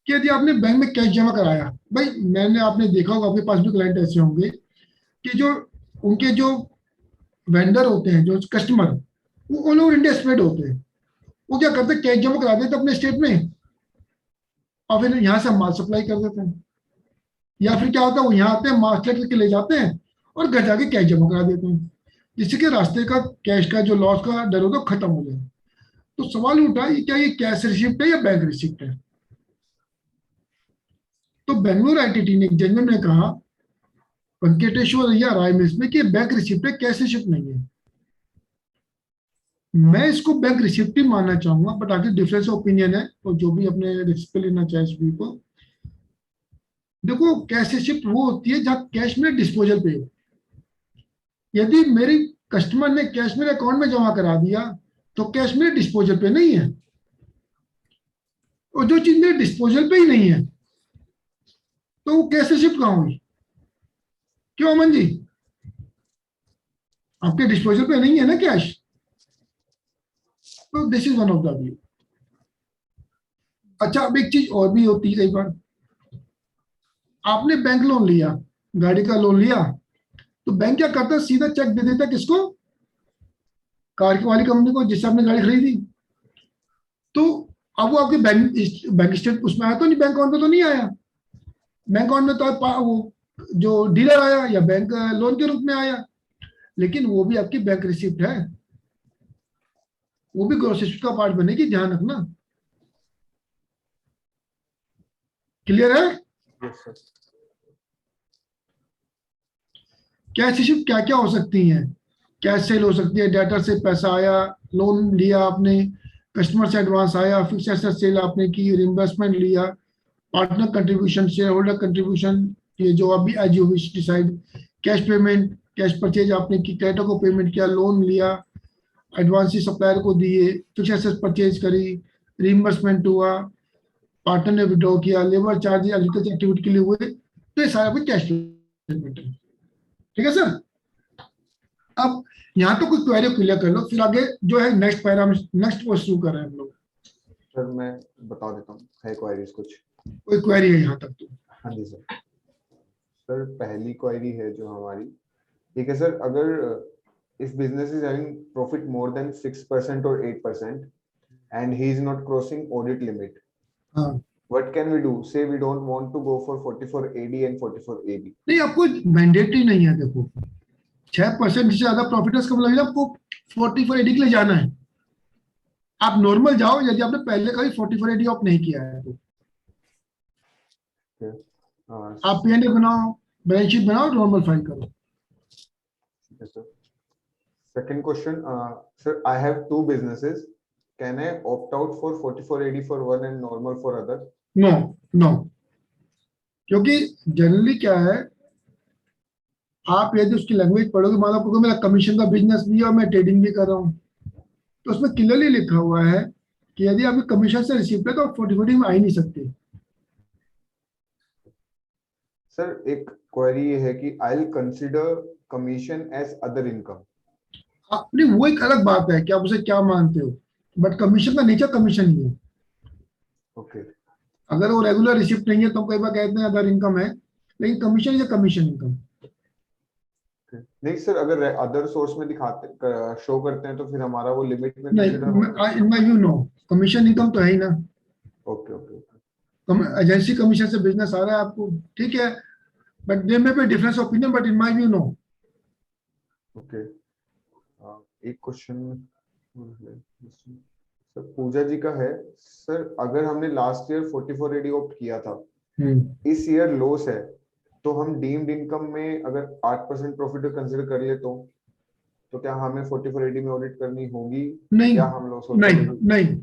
कि यदि आपने बैंक में कैश जमा कराया, भाई मैंने आपने देखा होगा, आपके पास भी क्लाइंट ऐसे होंगे कि जो उनके जो वेंडर होते हैं, जो कस्टमर, वो ऑल ओवर इंडिया स्प्रेड होते हैं। वो क्या करते हैं, कैश जमा करा देते अपने स्टेट में और फिर यहाँ से माल सप्लाई कर देते हैं, या फिर क्या होता है वो यहाँ आते हैं माल कलेक्ट करके ले जाते हैं और घर जाके कैश जमा करा देते हैं, जिससे कि रास्ते का कैश का जो लॉस का डर होता है खत्म हो जाए। तो सवाल उठा ये क्या, ये कैश रिसिप्ट है या बैंक रिसिप्ट है। तो बेंगलुरु आईटीटी ने एक जजमेंट में कहा, वेंकटेश्वर या राय मिल्स में, कि बैंक रिसिप्ट है, कैश रिसिप्ट नहीं है। मैं इसको बैंक रिसिप्ट ही मानना चाहूंगा, बट आगे डिफरेंस ओपिनियन है, तो जो भी अपने रिस्क पे लेना चाहे सभी को। देखो कैश रिसिप्ट वो होती है जहां कैश में डिस्पोजल पे हो। यदि मेरी कस्टमर ने कैश मेरे अकाउंट में जमा करा दिया तो कैश मेरे डिस्पोजल पे नहीं है, और जो चीज मेरे डिस्पोजल पे ही नहीं है तो वो कैश रिसिप्ट कहां हुई। क्यों अमन जी, आपके डिस्पोजल पे नहीं है ना कैश, तो this is one of the view. अच्छा, अब एक चीज और भी होती है, कई बार आपने बैंक लोन लिया, गाड़ी का लोन लिया, तो बैंक क्या करता है, सीधा चेक दे देता है किसको, कार वाली कंपनी को जिससे आपने गाड़ी खरीदी। तो अब वो आपके बैंक स्टेट उसमें आया तो नहीं, बैंक अकाउंट में तो नहीं आया। बैंक अकाउंट में तो वो जो डीलर आया या बैंक लोन के रूप में आया, लेकिन वो भी आपकी बैंक रिसिप्ट है, वो भी ग्रॉस रिसिप्ट का पार्ट बनेगी, ध्यान रखना। क्लियर है। Yes, sir. कैश रिसिप्ट क्या क्या हो सकती हैं, कैश सेल हो सकती है, डेटर से पैसा आया, लोन लिया आपने, कस्टमर से एडवांस आया, फिक्स एसेट सेल आपने की, रिइंबर्समेंट लिया, partner contribution, share holder contribution, ये जो अभी as you wish decide, cash payment, cash purchase आपने की, क्रेडिटर को पेमेंट किया, लोन लिया, एडवांस सप्लायर को दिए, फिक्स एसेट परचेज करी, रिइंबर्समेंट हुआ, पार्टनर ने विड्रॉ किया, लेबर चार्ज एग्रीकल्चर एक्टिविटी के लिए हुए, तो ये सारा कुछ कैश पेमेंट है। ठीक है सर। अब यहाँ तो कुछ क्वेरी क्लियर कर लो, फिर आगे जो है नेक्स्ट पैरा नेक्स्ट पोस्ट शुरू कर रहे हैं हम लोग। सर मैं बता देता हूँ, है क्वेरीज कुछ। कोई क्वेरी है यहाँ तक तो? हाँ जी सर। सर पहली क्वेरी है जो हमारी, ठीक है सर, अगर if business is having profit more than 6% or 8% and he is not crossing audit limit, हाँ, what can we do? Say we don't want to go for 44AD and 44AB. नहीं आपको mandatory नहीं है। देखो 6% से ज्यादा profit है, इसका मतलब है आपको 44AD के लिए जाना है। आप नॉर्मल जाओ, यदि आपने पहले कभी 44AD ऑफ नहीं किया है तो आप पीएनए बनाओ, बैलेंस शीट बनाओ, नॉर्मल फाइल करो। Yes, sir. Second question, sir, I have two businesses. Can I opt out for 44AD for one and normal for other? No no, क्योंकि जनरली क्या है, आप यदि उसकी लैंग्वेज पढ़ोगे, मान लो मेरा कमीशन का बिजनेस भी है और मैं ट्रेडिंग भी कर रहा हूँ, तो उसमें क्लियरली लिखा हुआ है कि यदि आपकी कमीशन से रिसीव है तो आप 44 में आ ही नहीं सकते। सर एक क्वेरी ये है कि I'll consider commission as other income. आपने वो एक अलग बात है कि आप उसे क्या मानते हो, बट कमीशन का नेचर कमीशन ही है। ओके। अगर वो रेगुलर रिसिप्ट नहीं है तो कई बार कहते हैं अदर इनकम है, लेकिन कमीशन इज कमीशन इनकम। नहीं सर, अगर अदर सोर्स में दिखाते शो करते हैं तो फिर हमारा वो लिमिट में नहीं, कंसीडर होगा। In my view no, commission income तो है ही ना। Okay okay okay agency commission से बिजनेस आ रहा है आपको, ठीक है, but there may be difference opinion, but in my view no. Okay. एक क्वेश्चन सर पूजा जी का है। सर अगर हमने लास्ट ईयर 44 एडी ऑप्ट किया था, इस ईयर लॉस है, तो हम डीम्ड इनकम में अगर 8% प्रॉफिट कंसीडर कर ले तो क्या हमें 44 एडी में ऑडिट करनी होगी नहीं या हम लॉस होते नहीं हुए भी? नहीं,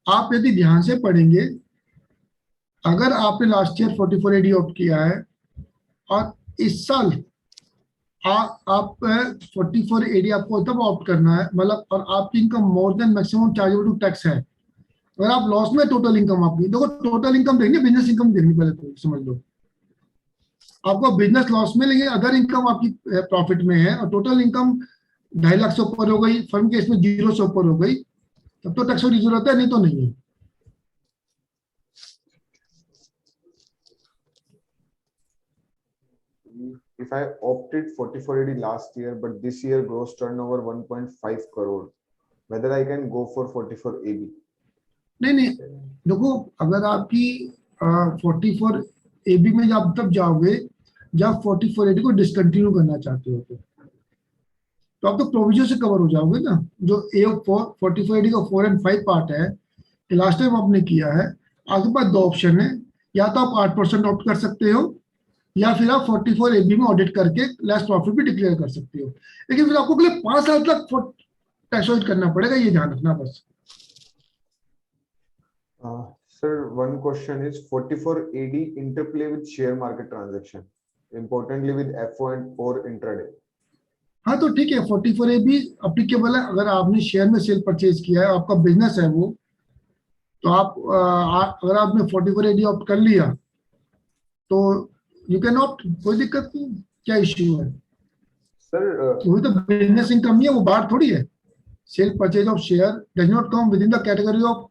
आप यदि ध्यान से पढ़ेंगे, अगर आपने लास्ट ईयर 44 एडी ऑप्ट किया है और इस साल आप 44 एडी आपको तब ऑप्ट करना है, मतलब, और आपकी income more than maximum chargeable to tax है। अगर आप लॉस में, टोटल इनकम आपकी देखो, टोटल इनकम देखनी, बिजनेस इनकम देखनी पहले तो समझ लो। आपका बिजनेस लॉस में, लेकिन अदर इनकम आपकी प्रॉफिट में है, और टोटल इनकम 2.5 लाख से ऊपर हो गई, फर्म के इसमें 0 से ऊपर हो गई, तब तो टैक्स की जरूरत है, नहीं तो नहीं है। If I opted 44 AD last year, but this year gross turnover 1.5 crore, whether I can go for 44 AB? नहीं नहीं, देखो, अगर आपकी 44 एबी में जब तब जाओगे जब 44 एडी को डिसकंटिन्यू करना चाहते हो, तो आप तो प्रोविजन से कवर हो जाओगे ना। जो ए 44 एडी का 4 एंड 5 पार्ट है, लास्ट टाइम आपने किया है, आपके पास दो ऑप्शन है, या तो आप 8% ऑप्ट कर सकते हो, या फिर आप 44 एबी में ऑडिट करके लेस प्रॉफिट भी डिक्लेयर कर सकते हो, लेकिन फिर आपको अगले 5 साल तक टैक्स ऑडिट करना पड़ेगा, ये ध्यान रखना बस। Sir, one question is 44 AD interplay with share market transaction, importantly with FO and or intraday. हाँ तो ठीक है, 44 ए भी अप्लीकेबल है। अगर आपने शेयर में सेल परचेज किया है, आपका बिजनेस है वो, तो आप अगर आपने 44 एडी ऑप्ट कर लिया तो यू कैन ऑप्ट, कोई दिक्कत नहीं, क्या इश्यू है। Sir, वही तो बिजनेस इनकम ही है, वो बाहर थोड़ी है। Cell purchase of share does not come with in the category of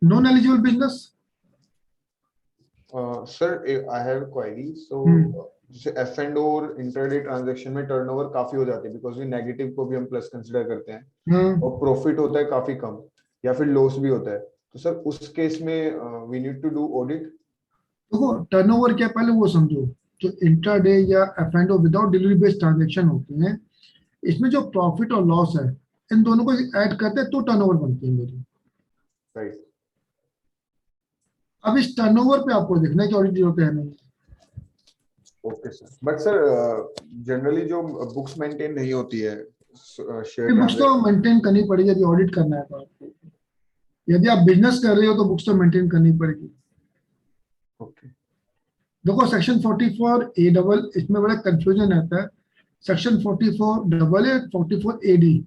non eligible business. sir, I have a query. So, जैसे F and or intraday transaction में turnover काफी हो जाती है, because we negative को भी हम plus consider करते हैं, और profit होता है काफी कम, या फिर loss भी होता है, तो सर उस केस में we need to do audit. देखो, टर्नओवर क्या, पहले वो समझो, जो इंट्राडे या F and O without delivery based transaction होते हैं, इसमें जो प्रॉफिट और लॉस है, इन दोनों को ऐड करते हैं तो टर्नओवर बनती है मेरी। Right. अब इस टर्नओवर पे आपको देखना है कि ऑडिट होते हैं नहीं। Okay sir, but sir generally जो बुक्स मेंटेन नहीं होती है शेयर बुक्स तो मेंटेन करनी पड़ेगी, यदि ऑडिट करना है तो आपको। यदि आप बिजनेस कर रहे हो तो बुक्स तो मेंटेन करनी पड़ेगी। ओके। देखो, सेक्शन 44 ए डबल, इसमें बड़ा कंफ्यूजन रहता है। सेक्शन 44 डबल ए, 44 एडी,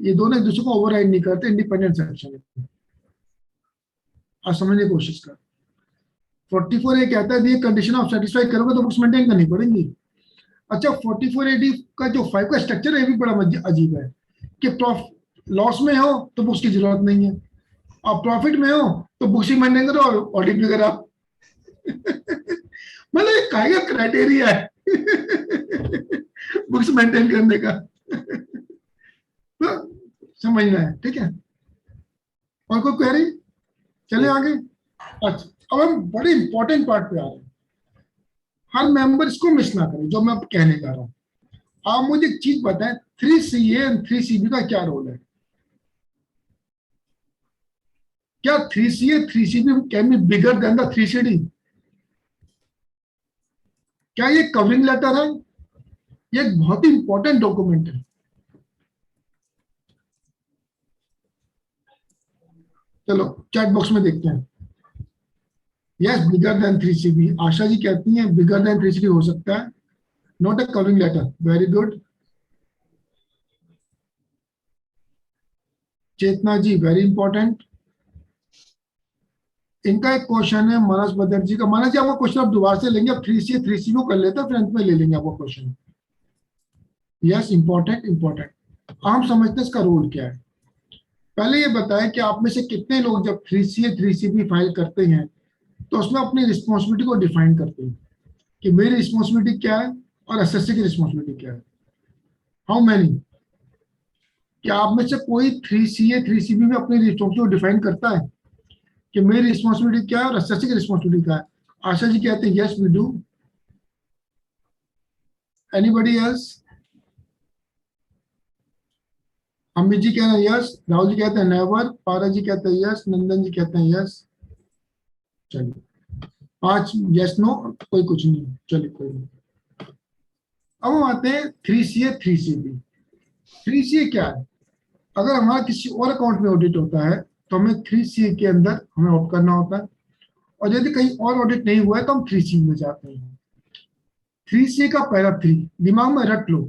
ये दोनों एक दूसरे को ओवरराइड नहीं करते, इंडिपेंडेंट सेक्शन है। आप समझने की कोशिश कर। 44 ए कहता है ये कंडीशन ऑफ सेटिस्फाई करोगे तो बुक्स मेंटेन करनी पड़ेंगी। अच्छा, 44 एडी का जो 5 का स्ट्रक्चर है, ये भी बड़ा अजीब है कि लॉस में हो तो बुक्स की जरूरत नहीं है, और प्रॉफिट में हो तो बुक्स ही मेंटेन करो और ऑडिट भी करो। मतलब एक का क्राइटेरिया है बुक्स मेंटेन करने का। तो समझना है, ठीक है। और कोई क्वेरी? चले आगे। अच्छा, अब हम बड़े इंपॉर्टेंट पार्ट पे आ रहे हैं। हर मेंबर इसको मिस ना करें जो मैं कहने जा रहा हूं। आप मुझे एक चीज बताएं, 3CA एंड 3CB का क्या रोल है? क्या 3CA 3CB can be bigger than the 3CD? क्या ये कवरिंग लेटर है? ये एक बहुत ही इंपॉर्टेंट डॉक्यूमेंट है। चलो चैट बॉक्स में देखते हैं। Yes, bigger than 3CB। Asha ji कहती हैं बिगर देन 3CB हो सकता है, not a covering letter. Very good. Chetna ji, very important. इनका एक क्वेश्चन है मानस बनर्जी का। मानस जी, आपका क्वेश्चन आप दोबारा से लेंगे, आप 3CA 3CB को कर लेते हैं, फिर अंत में ले लेंगे आपका क्वेश्चन। Yes, important important. हम समझते हैं इसका रोल क्या है। पहले ये बताएं कि आप में से कितने लोग जब 3CA 3CB फाइल करते हैं तो उसमें अपनी रिस्पॉन्सिबिलिटी को डिफाइन करते हैं कि मेरी रिस्पॉन्सिबिलिटी क्या है और एसएससी की रिस्पॉन्सिबिलिटी क्या है। How many? क्या आप में से कोई 3CA 3CB में अपनी रिस्पॉन्सिबिलिटी डिफाइन करता है कि मेरी रिस्पॉन्सिबिलिटी क्या है और एसएससी की रिस्पॉन्सिबिलिटी क्या है? आशा जी कहते हैं yes we do. Anybody else? Amit ji कह रहे हैं यस, राहुल जी कहते हैं नेवर, पारा जी कहते हैं यस, नंदन जी कहते हैं यस। चलिए 5 यस नो, कोई कुछ नहीं। चलिए कोई नहीं। अब हम आते हैं 3CA 3CB। 3CA क्या है? अगर हमारा किसी और अकाउंट में ऑडिट होता है तो हमें 3CA के अंदर हमें ऑप्ट करना होता है, और यदि कहीं और ऑडिट नहीं हुआ है तो हम 3CB में जाते हैं। 3CA का पहला 3 दिमाग में रट लो।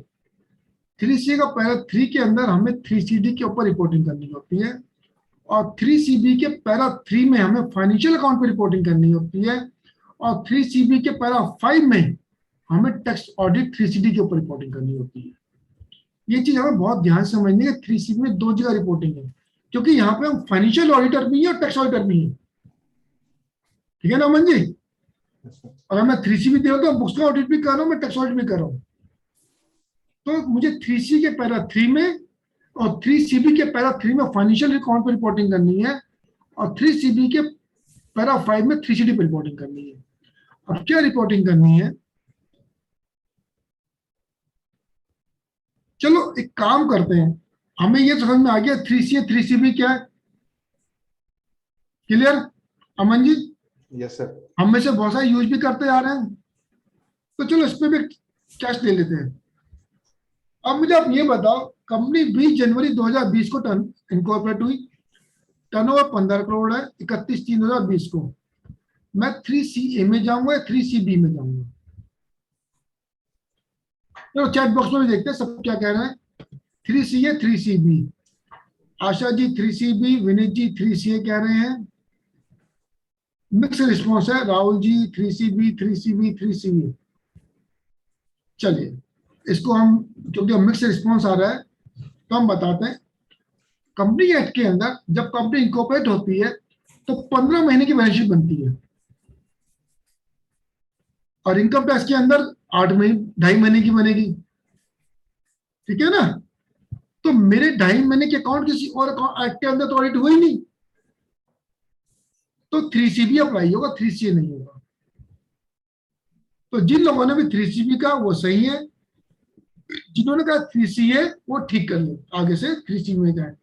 3CA का पहला 3 के अंदर हमें 3CD के ऊपर रिपोर्टिंग करनी होती है, और 3CB के पैरा 3 में हमें फाइनेंशियल अकाउंट पर रिपोर्टिंग करनी होती है, और 3CB के पैरा 5 में हमें टैक्स ऑडिट 3CD के ऊपर रिपोर्टिंग करनी होती है। ये चीज हमें बहुत ध्यान से समझनी है। 3CB में 2 जगह रिपोर्टिंग है, क्योंकि यहाँ पे हम फाइनेंशियल ऑडिटर भी है और टैक्स ऑडिटर भी है। ठीक है ना अमन जी? अगर मैं 3CB दे रहा हूँ तो बुक्स का ऑडिट भी कर रहा हूँ, मैं टैक्स ऑडिट भी कर रहा हूँ। तो मुझे 3C के पैरा 3 में और 3CB के पैरा 3 में फाइनेंशियल अकाउंट पर रिपोर्टिंग करनी है, और 3CB के पैरा 5 में 3CD पर रिपोर्टिंग करनी है। अब क्या रिपोर्टिंग करनी है? चलो एक काम करते हैं, हमें ये समझ में आ गया 3CA 3CB क्या है। Clear Aman ji? Yes sir. हम में से बहुत सारे यूज भी करते आ रहे हैं, तो चलो इस पे भी कैश ले लेते हैं। अब मुझे आप ये बताओ, कंपनी 20 जनवरी 2020 को इनकॉर्पोरेट हुई, टर्नओवर 15 करोड़ है 31/3/2020 को। मैं 3CA में जाऊंगा या 3CB में जाऊंगा? चलो चैट बॉक्स में भी देखते हैं सब क्या कह रहे हैं। 3CA 3CB, Asha ji 3CB, Vineet जी 3CA कह रहे हैं। मिक्स रिस्पॉन्स है, Rahul ji 3CB 3CB 3CA। चलिए इसको हम, क्योंकि मिक्स रिस्पॉन्स आ रहा है तो हम बताते हैं। कंपनी एक्ट के अंदर जब कंपनी इनकॉर्पोरेट होती है तो 15 महीने की बैलेंस शीट बनती है, और इनकम टैक्स के अंदर 8 महीने 2.5 महीने की बनेगी। ठीक है ना? तो मेरे 2.5 महीने के अकाउंट किसी और एक्ट के अंदर तो ऑडिट हुआ ही नहीं, तो 3CB अप्लाई होगा, 3CA नहीं होगा। तो जिन लोगों ने भी 3CB का वो सही है, जिन्होंने कहा 3CA वो ठीक कर ले, आगे से 3CB में जाए।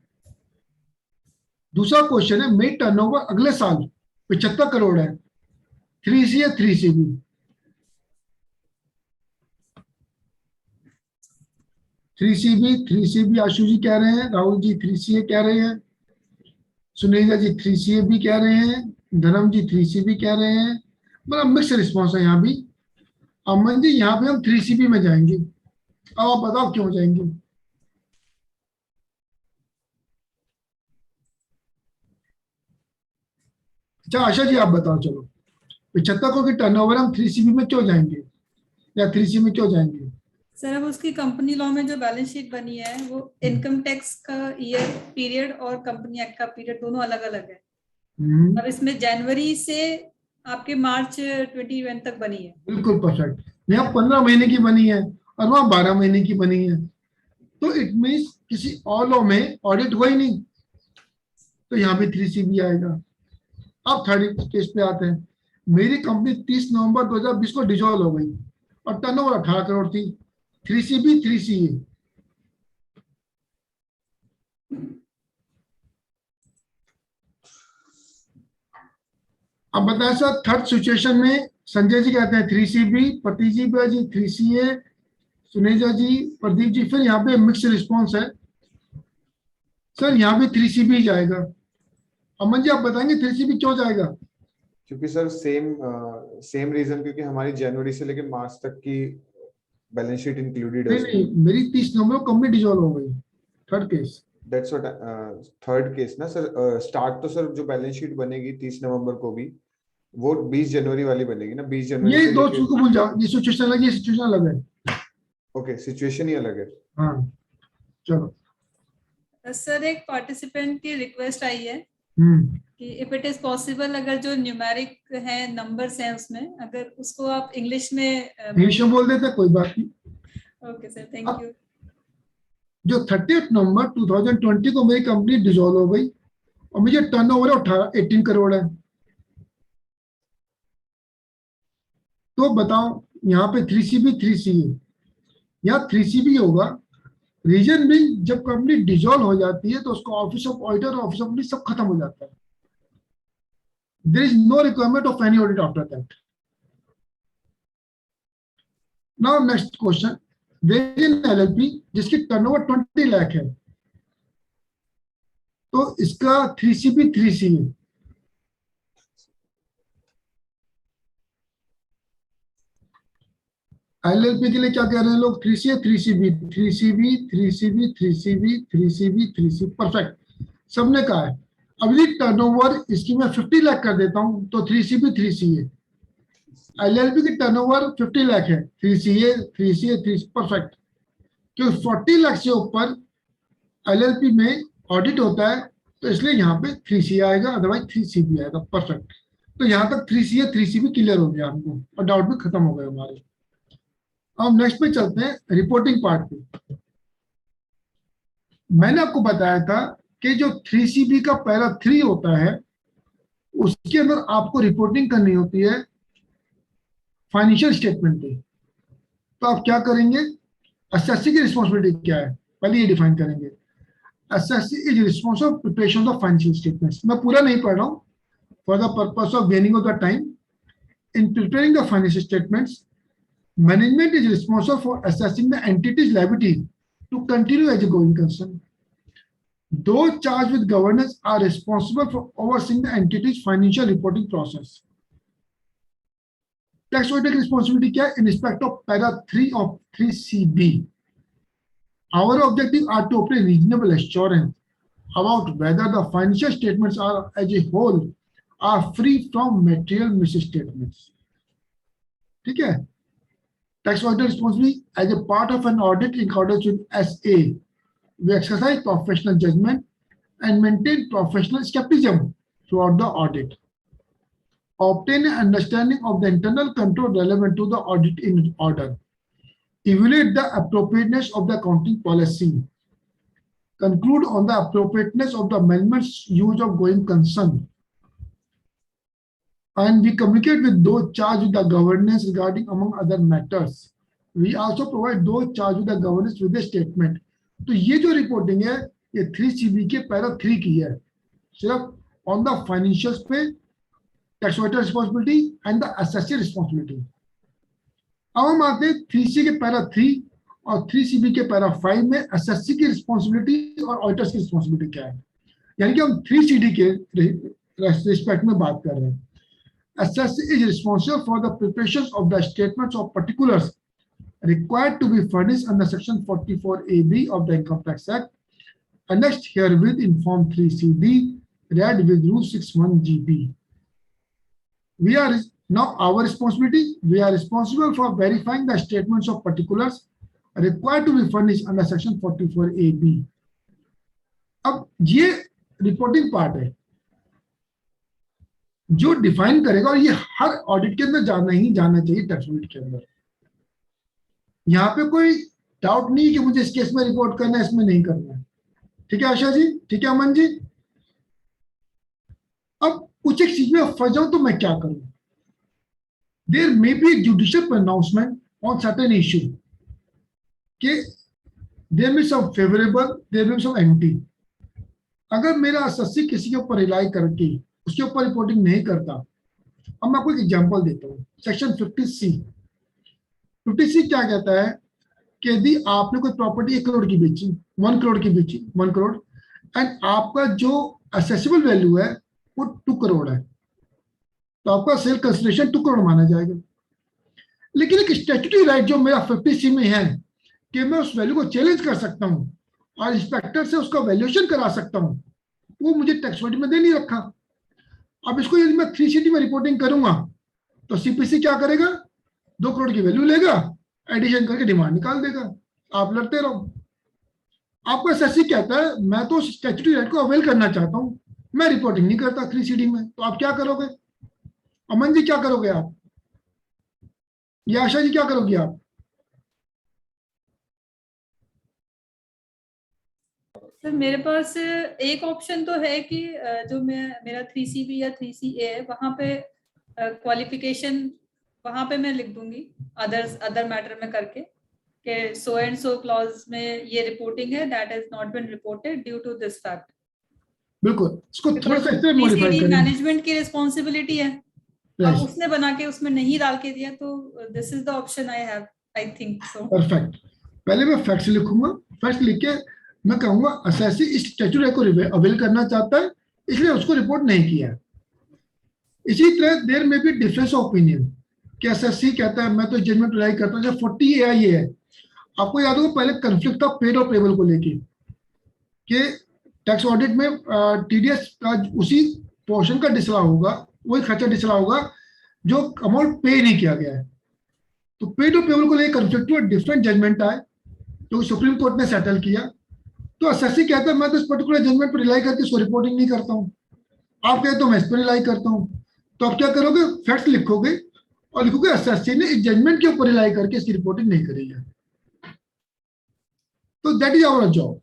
दूसरा क्वेश्चन है, मेरी टर्नओवर अगले साल 75 करोड़ है, 3CA 3CB? Three C B आशु जी कह रहे हैं, राहुल जी 3CA कह रहे हैं, सुनीता जी 3CA भी कह रहे हैं, धर्म जी 3CB कह रहे हैं। मतलब मिक्स रिस्पॉन्स है यहाँ भी। अमन जी यहाँ पे हम 3CB में जाएंगे। अब आप बताओ क्यों जाएंगे? अच्छा आशा जी आप बताओ। चलो 75 करोड़ की टर्नओवर हम 3CB में क्यों जाएंगे या 3CB में क्यों जाएंगे? सर अब उसकी कंपनी लॉ में जो बैलेंस शीट बनी है वो इनकम टैक्स का ईयर पीरियड और कंपनी एक्ट का पीरियड दोनों अलग अलग है। अब इसमें जनवरी से आपके मार्च 21 तक बनी है। बिल्कुल परफेक्ट। यहाँ 15 महीने की बनी है और वहां 12 महीने की बनी है, तो इट मीन्स किसी और लॉ में ऑडिट हुआ ही नहीं, तो यहाँ भी 3CB आएगा। अब थर्ड केस पे आते हैं। मेरी कंपनी 30 नवंबर 2020 को डिसॉल्व हो गई और टर्नओवर 18 करोड़ थी, 3CB 3CA? अब बताया सर थर्ड सिचुएशन में संजय जी कहते हैं 3CB, प्रतिजीवा जी 3CA, सुनेजा जी, प्रदीप जी, फिर यहाँ पे मिक्स रिस्पॉन्स है सर, यहाँ भी 3CB जाएगा। अमन जी आप बताएंगे 3CB क्यों जाएगा? क्योंकि सर सेम रीजन, क्योंकि हमारी जनवरी से लेकर मार्च तक की बैलेंस शीट इंक्लूडेड है नहीं, मेरी 30 नवंबर को कंपनी डिसॉल्व हो गई। Third case. That's what third case ना सर। स्टार्ट तो सर जो बैलेंस शीट बनेगी 30 नवंबर को भी वो 20 जनवरी वाली बनेगी ना, 20 जनवरी ये से दो लेके। चीज को भूल जाओ, ये सिचुएशन अलग है, ये सिचुएशन अलग है। ओके सिचुएशन ही अलग है। हाँ चलो सर एक पार्टिसिपेंट की रिक्वेस्ट आई है कि इफ इट इज पॉसिबल, अगर जो न्यूमेरिक है, नंबर्स हैं उसमें, अगर उसको आप इंग्लिश में इंग्लिश में बोल देते, कोई बात नहीं। Okay sir, thank you. जो 30 नवंबर 2020 को मेरी कंपनी डिसॉल्व हो गई और मुझे टर्नओवर 18 करोड़ है, तो बताओ यहाँ पे 3CB 3CA, यहाँ 3CB होगा। रीजन भी, जब कंपनी डिसॉल्व हो जाती है तो उसको ऑफिस ऑफ ऑडिटर और ऑफिस ऑफ ऑडिट सब खत्म हो जाता है। There is no requirement of any audit after that. Now next question, there in LLP जिसकी टर्नओवर 20 लाख है, तो इसका 3CB 3CA। एलएलपी के लिए क्या कह रहे हैं लोग? 3CA 3CB 3CB 3CB 3CB 3CB 3CB, perfect, सबने कहा है। अभी टर्नओवर इसकी मैं 50 लाख कर देता हूं, तो 3CB 3CA। एलएलपी की टर्नओवर 50 लाख है, 3CA 3CA 3, परफेक्ट। क्योंकि 40 लाख से ऊपर एलएलपी में ऑडिट होता है, तो इसलिए यहाँ पे 3CA आएगा, अदरवाइज 3CB आएगा, परफेक्ट। तो यहाँ तक 3CA 3CB क्लियर हो गया हमको और डाउट भी खत्म हो गए हमारे। अब नेक्स्ट पे चलते हैं, रिपोर्टिंग पार्ट पे। मैंने आपको बताया था कि जो 3CB का पैरा 3 होता है, उसके अंदर आपको रिपोर्टिंग करनी होती है फाइनेंशियल स्टेटमेंट पे। तो आप क्या करेंगे? एसएससी की रिस्पॉन्सिबिलिटी क्या है, पहले ये डिफाइन करेंगे। SSC is responsible for preparation of financial statements. मैं पूरा नहीं पढ़ रहा हूँ, for the purpose of gaining of the time. In preparing the financial statements, management is responsible for assessing the entity's liability to continue as a going concern. Those charged with governance are responsible for overseeing the entity's financial reporting process. Tax auditor responsibility क्या है? In respect of para 3 of 3CB, our objective are to obtain reasonable assurance about whether the financial statements are as a whole are free from material misstatements. ठीक है? Tax auditor responsibility as a part of an audit in accordance with SA. We exercise professional judgment and maintain professional skepticism throughout the audit. Obtain an understanding of the internal control relevant to the audit in order. Evaluate the appropriateness of the accounting policy. Conclude on the appropriateness of the management's use of going concern. And we communicate with those charged with the governance regarding among other matters. We also provide those charged with the governance with a statement. तो ये जो reporting है, ये 3CB के para 3 की है, सिर्फ on the financials पे tax auditor responsibility and the assessee responsibility. अब हम आते हैं 3C के पैरा 3 और 3CB के पैरा 5 में एसएससी की रिस्पॉन्सिबिलिटी और ऑडिटर्स की रिस्पॉन्सिबिलिटी क्या है। यानी कि हम 3CD के रिस्पेक्ट में बात कर रहे हैं। Assessor is responsible for the preparation of the statements of particulars required to be furnished under Section 44AB of the Income Tax Act, annexed herewith in Form 3CD, read with Rule 61GB. We are now our responsibility. We are responsible for verifying the statements of particulars required to be furnished under Section 44AB. अब ये reporting part है जो define करेगा, और ये हर audit के अंदर जाना ही जाना चाहिए, टैक्स ऑडिट के अंदर। यहाँ पे कोई डाउट नहीं कि मुझे इस केस में रिपोर्ट करना है, इसमें नहीं करना है। ठीक है आशा जी, ठीक है अमन जी। अब कुछ एक चीज में फंस जाऊं तो मैं क्या करूं? There may be judicial pronouncement on certain issue कि there may some favourable, there may some anti. अगर मेरा एसएससी किसी के ऊपर रिलाई करके उसके ऊपर रिपोर्टिंग नहीं करता, अब मैं आपको एक एग्जांपल देता हूँ। सेक्शन 50C क्या कहता है कि यदि आपने कोई प्रॉपर्टी 1 करोड़ की बेची, 1 करोड़ की बेची, 1 करोड़, एंड आपका जो असेसेबल वैल्यू है वो 2 करोड़ है, तो आपका सेल कंसिडरेशन 2 करोड़ माना जाएगा। लेकिन एक स्टैट्यूटरी राइट जो मेरा 50C में है कि मैं उस वैल्यू को चैलेंज कर सकता हूँ और इंस्पेक्टर से उसका वैल्यूएशन करा सकता हूँ, वो मुझे टैक्स ऑडिट में दे नहीं रखा। अब इसको यदि मैं 3CD में रिपोर्टिंग करूंगा तो CPC क्या करेगा? 2 करोड़ की वैल्यू लेगा, एडिशन करके डिमांड निकाल देगा, आप लड़ते रहो। आपका एसएससी कहता है मैं तो स्टैट्यूटरी राइट को अवेल करना चाहता हूं, मैं रिपोर्टिंग नहीं करता 3CD में, तो आप क्या करोगे? अमन जी क्या करोगे आप, या आशा जी क्या करोगी आप? सर मेरे पास एक ऑप्शन तो है कि जो मेरा 3CB या 3CA है वहां पे क्वालिफिकेशन वहां पे मैं लिख दूंगी अदर मैटर में करके कि सो एंड सो क्लॉज में ये रिपोर्टिंग है that has not been reported due to this fact, बिल्कुल, इसको थोड़ा बिकॉज सा इससे मॉडिफाई 3CD करें। मैनेजमेंट की रिस्पॉन्सिबिलिटी है। अब उसने बना के उसमें नहीं डाल के दिया तो this is the option I have, I think so. Perfect. पहले मैं फैक्ट्स लिखूंगा, फैक्ट्स लिख के मैं कहूंगा असेसी इस स्टैट्यूटरी को अवेल करना चाहता है, इसलिए उसको रिपोर्ट नहीं किया है। इसी तरह देर में भी डिफरेंस ऑफ ओपिनियन कि एसएससी कहता है मैं तो जजमेंट रिलाई करता हूँ, जब 40 AI है। आपको याद होगा पहले कंफ्लिक्ट था पेड और पेबल को लेके कि टैक्स ऑडिट में TDS का उसी पोर्शन का डिसला होगा, वही खर्चा डिसला होगा जो अमाउंट पे नहीं किया गया है। तो पेड और पेबल को लेकर कंफ्लिक्ट हुआ, डिफरेंट जजमेंट आए, तो सुप्रीम कोर्ट ने सेटल किया। तो एसएससी कहता है मैं तो इस पर्टिकुलर जजमेंट पर रिलाई करके इसको रिपोर्टिंग नहीं करता हूँ, आप कहते हो मैं इस पर रिलाई करता हूँ। तो आप क्या करोगे, फैक्ट्स लिखोगे और लिखोगे एसएससी ने इस जजमेंट के ऊपर रिलाई करके इसकी रिपोर्टिंग नहीं करी है। तो दैट इज आवर जॉब।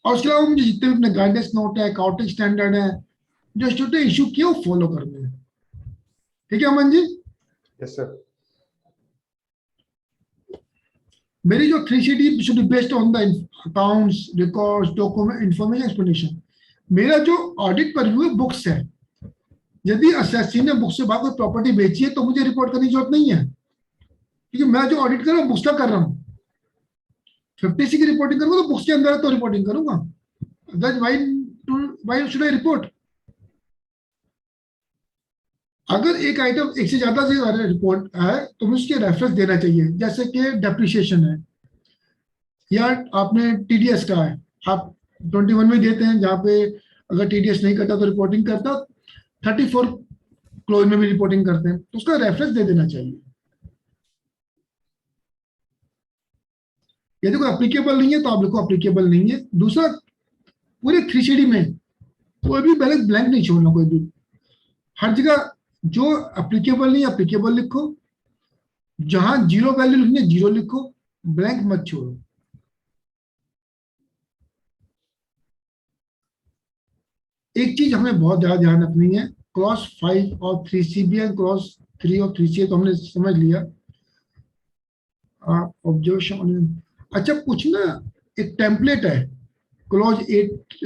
और उसके अलावा मुझे जितने भी अपने गाइडेंस नोट है, अकाउंटिंग स्टैंडर्ड है, जो स्टूडेंट इशू किए वो फॉलो करने हैं। ठीक है अमन जी? Yes, sir. मेरी जो 3CD should be based on the accounts, records, document, information, explanation. मेरा जो ऑडिट पर व्यू है बुक्स है। यदि एसएससी ने बुक से बाहर कोई प्रॉपर्टी बेची है तो मुझे रिपोर्ट करने की जरूरत नहीं है, क्योंकि मैं जो ऑडिट कर रहा हूँ बुक्स का कर रहा हूँ। 50C की रिपोर्टिंग करूंगा तो बुक्स के अंदर तो रिपोर्टिंग करूंगा, otherwise why should I report? अगर एक आइटम एक से ज्यादा से रिपोर्ट है तो मुझे उसके रेफरेंस देना चाहिए, जैसे कि डेप्रिसिएशन है या आपने TDS का है, आप 21 में देते हैं जहां पे अगर TDS नहीं करता तो रिपोर्टिंग करता, 34 क्लोज में भी रिपोर्टिंग करते हैं, तो उसका रेफरेंस दे देना चाहिए। यदि कोई अप्लीकेबल नहीं है तो आप लिखो अप्लीकेबल नहीं है। दूसरा, पूरे 3CD में कोई भी बैलेंस ब्लैंक नहीं छोड़ना, कोई भी हर जगह जो अप्लीकेबल नहीं अप्लीकेबल लिखो, जहां जीरो वैल्यू लिखनी है जीरो लिखो, ब्लैंक मत छोड़ो। एक चीज हमें बहुत ज्यादा ध्यान रखनी है, क्रॉस 5 और 3CB एंड क्रॉस 3 और 3CA तो हमने समझ लिया। ऑब्जर्वेशन, अच्छा कुछ ना, एक टेम्पलेट है क्लोज 8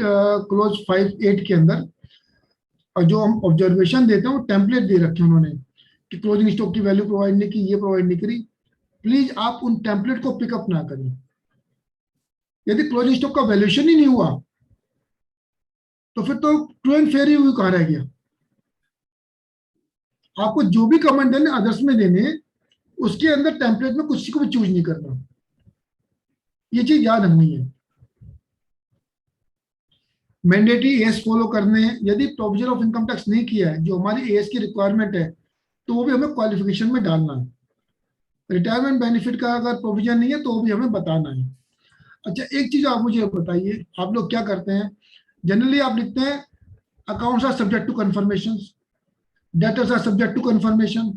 क्लोज 5(8) के अंदर, और जो हम ऑब्जर्वेशन देते हैं वो टेम्पलेट दे रखे हैं उन्होंने कि क्लोजिंग स्टॉक की वैल्यू प्रोवाइड नहीं की, ये प्रोवाइड नहीं करी। प्लीज आप उन टेम्पलेट को पिकअप ना करें। यदि क्लोजिंग स्टॉक का वैल्यूएशन ही नहीं हुआ तो फिर तो ट्रू एंड फेयर ही हुई कहा रह गया। आपको जो भी कमेंट देने अदर्स में देने, उसके अंदर टेम्पलेट में कुछ को भी चूज नहीं करना, ये चीज याद रखनी है। मैंडेटरी एएस फॉलो करने हैं। यदि प्रोविजन ऑफ इनकम टैक्स नहीं किया है जो हमारी एएस की रिक्वायरमेंट है तो वो भी हमें क्वालिफिकेशन में डालना है। रिटायरमेंट बेनिफिट का अगर प्रोविजन नहीं है तो वो भी हमें बताना है। अच्छा एक चीज आप मुझे बताइए, आप लोग क्या करते हैं? जनरली आप लिखते हैं accounts are subject to confirmation, debtors are subject to confirmation,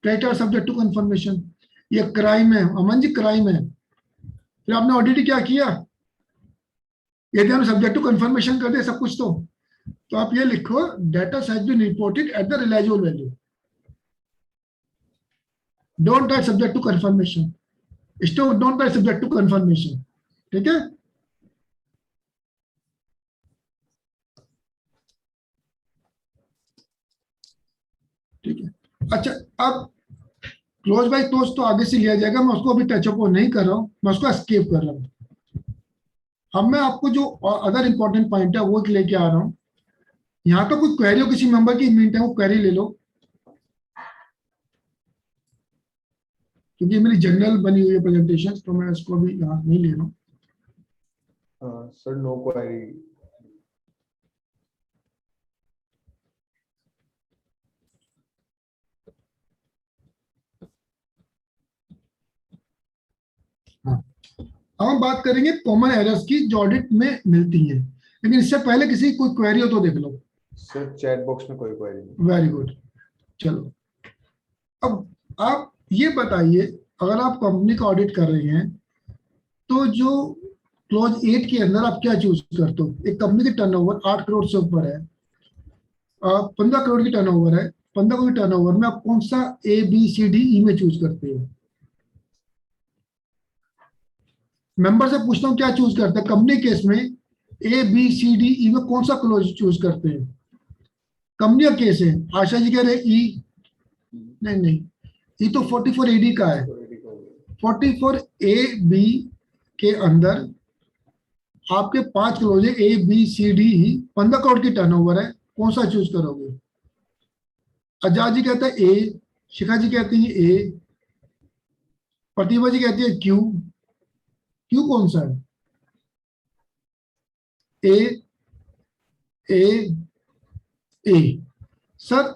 creditor subject to confirmation. ये क्राइम है अमन जी, क्राइम है। फिर आपने ऑडिट क्या किया? यदि हमने सब्जेक्ट टू कंफर्मेशन कर दिया सब कुछ तो आप ये लिखो debtors has been reported at the realisable value, don't write subject to confirmation, store don't write subject to confirmation. ठीक है? ठीक है। अच्छा अब क्लोज बाय क्लोज तो आगे से लिया जाएगा, मैं उसको अभी टचअप नहीं कर रहा हूं, मैं उसको एस्केप कर रहा हूं। अब मैं आपको जो अदर इंपॉर्टेंट पॉइंट है वो लेके आ रहा हूं। यहाँ तो कोई क्वेरी हो किसी मेंबर की, मीन टाइम वो क्वेरी ले लो, क्योंकि मेरी जनरल बनी हुई है प्रेजेंटेशन, तो मैं इसको भी यहाँ नहीं ले रहा हूँ। Sir, no query. हाँ। अब हम बात करेंगे कॉमन एरर्स की जो ऑडिट में मिलती हैं, लेकिन इससे पहले किसी कोई क्वेरी हो तो देख लो। सर चैट बॉक्स में कोई क्वेरी नहीं। Very good. चलो अब आप ये बताइए, अगर आप कंपनी का ऑडिट कर रहे हैं तो जो क्लोज 8 के अंदर आप क्या चूज करते हो? एक कंपनी की टर्नओवर 8 करोड़ से ऊपर है, 15 करोड़ की टर्नओवर है, 15 करोड़ की टर्नओवर में आप कौन सा ABCDE में चूज करते हो? मेंबर से पूछता हूँ क्या चूज करते हैं कंपनी केस में? ABCDE में कौन सा क्लोज चूज करते हैं? कंपनी का केस है, आशा जी कह रहे ई, नहीं नहीं, ये तो 44AD का है। 44AB के अंदर आपके 5 क्लोज है, ABCDE, 15 करोड़ की टर्नओवर है, कौन सा चूज करोगे? आजाद जी कहते हैं ए, शिखा जी कहती है ए, प्रतिभा जी कहती है क्यू। क्यू कौन सा है? ए, ए, ए। सर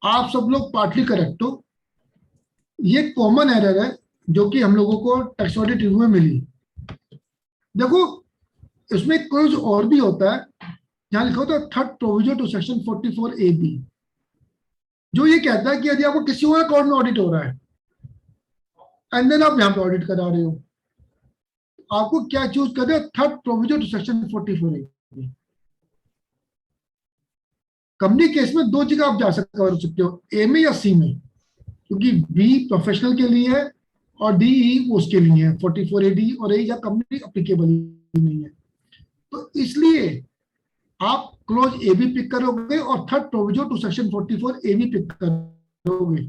आप सब लोग पार्टली करेक्ट हो। ये कॉमन एरर है जो कि हम लोगों को टैक्स ऑडिट रिव्यू में मिली। देखो इसमें क्लोज और भी होता है, यहां लिखा होता है third provision to section 44AB, जो ये कहता है कि यदि आपको किसी और अकाउंट में ऑडिट हो रहा है एंड देन आप यहां पे ऑडिट करा रहे हो, आपको क्या चूज कर रहे हो? Third provision to section 44AB। Company case में दो जगह आप जा सकते हो, ए में या सी में, क्योंकि बी प्रोफेशनल के लिए है और डी उसके लिए है, 44AD और ए या कंपनी अप्लीकेबल नहीं है। तो इसलिए आप क्लोज ए भी पिक करोगे और third provision to section 44AB pick करोगे।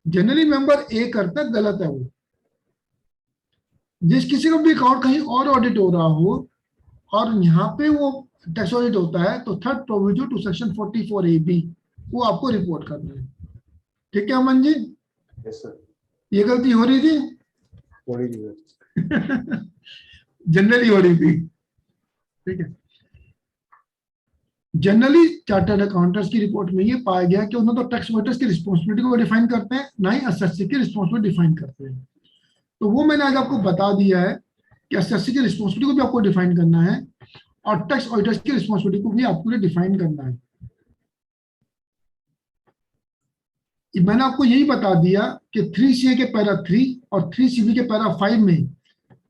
जनरली मेंबर ए करता है, गलत है वो। जिस किसी का भी अकाउंट कहीं और ऑडिट हो रहा हो और यहाँ पे वो टैक्स ऑडिट होता है तो third provision to section 44AB वो आपको रिपोर्ट करना है। ठीक है अमन जी? Yes sir. ये गलती हो रही थी? हो रही है। जनरली हो रही थी। ठीक है। जनरली चार्टर्ड अकाउंटेंट्स की रिपोर्ट में ये पाया गया कि उन्होंने तो टैक्स ऑडिटर्स की रिस्पॉन्सिबिलिटी को डिफाइन करते हैं, ना ही एसएससी की रिस्पॉन्सिबिलिटी डिफाइन करते हैं। तो वो मैंने आज आपको बता दिया है कि एसएससी की रिस्पॉन्सिबिलिटी को भी आपको डिफाइन करना है और टैक्स ऑडिटर्स की रिस्पॉन्सिबिलिटी को भी आपको डिफाइन करना है। मैंने आपको यही बता दिया कि 3CA के पैरा 3 और 3CB के पैरा 5 में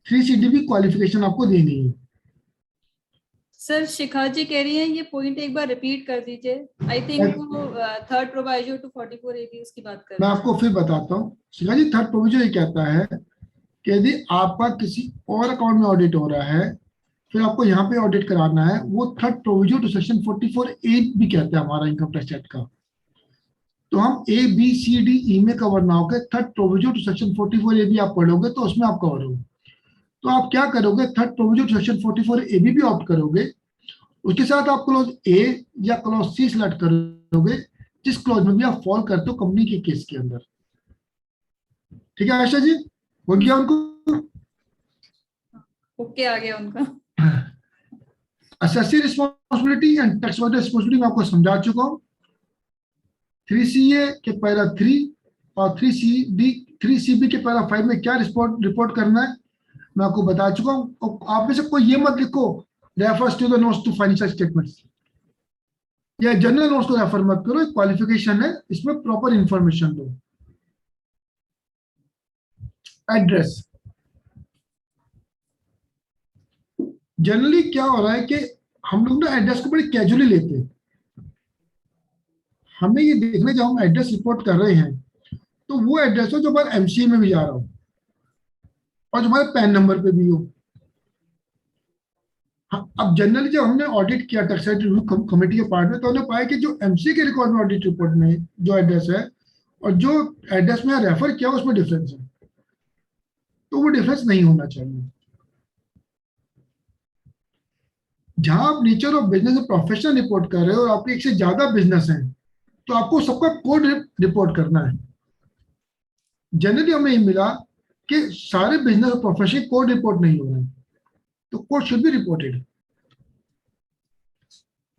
3CD भी क्वालिफिकेशन आपको देनी है। सर शिखा जी कह रही हैं ये पॉइंट एक बार रिपीट कर दीजिए। आई थिंक वो थर्ड प्रोविजन टू 44AB उसकी बात कर मैं रहे हैं। आपको फिर बताता हूँ। शिखा जी, थर्ड प्रोविजन ये कहता है कि यदि आपका किसी और अकाउंट में ऑडिट हो रहा है फिर आपको यहाँ पे ऑडिट कराना है, वो third provision to section 44A भी कहता है हमारा इनकम टैक्स एक्ट का। तो हम ABCDE में कवर ना होकर third provision to section 44A भी आप पढ़ोगे तो उसमें आप कवर होगे। तो आप क्या करोगे? Third provision to section 44AB भी ऑप्ट करोगे, उसके साथ आप क्लॉज ए या क्लॉज सी सिलेक्ट करोगे जिस क्लॉज में भी आप फॉल करते हो कंपनी के केस के अंदर। ठीक है आशा जी, हो गया उनको? ओके आ गया उनका। SSC responsibility and tax auditor responsibility मैं आपको समझा चुका हूँ। 3CA के पैरा 3 और 3CB के पैरा 5 में क्या रिपोर्ट करना है मैं आपको बता चुका हूँ। आप में से कोई ये मत लिखो refers to the notes to financial statements, या जनरल नोट्स को रेफर मत करो, क्वालिफिकेशन है, इसमें प्रॉपर इंफॉर्मेशन दो। एड्रेस, जनरली क्या हो रहा है कि हम लोग ना एड्रेस को बड़ी कैजुअली लेते हैं। हमें ये देखने जब हम एड्रेस रिपोर्ट कर रहे हैं तो वो एड्रेस हो जो हमारे MCA में भी जा रहा हो और जो हमारे पैन नंबर पे भी हो। हाँ, अब जनरली जब हमने ऑडिट किया टैक्स रिव्यू कमेटी के पार्ट में तो हमने पाया कि जो MCA के रिकॉर्ड में ऑडिट रिपोर्ट में जो एड्रेस है और जो एड्रेस में रेफर किया उसमें डिफरेंस है, तो वो डिफरेंस नहीं होना चाहिए। जहां आप नेचर ऑफ बिजनेस में प्रोफेशनल रिपोर्ट कर रहे हो और आपके एक से ज्यादा बिजनेस है तो आपको सबका कोड रिपोर्ट करना है। जनरली हमें ये मिला कि सारे बिजनेस और प्रोफेशन कोड रिपोर्ट नहीं हो रहे हैं, तो कोड शुड बी रिपोर्टेड।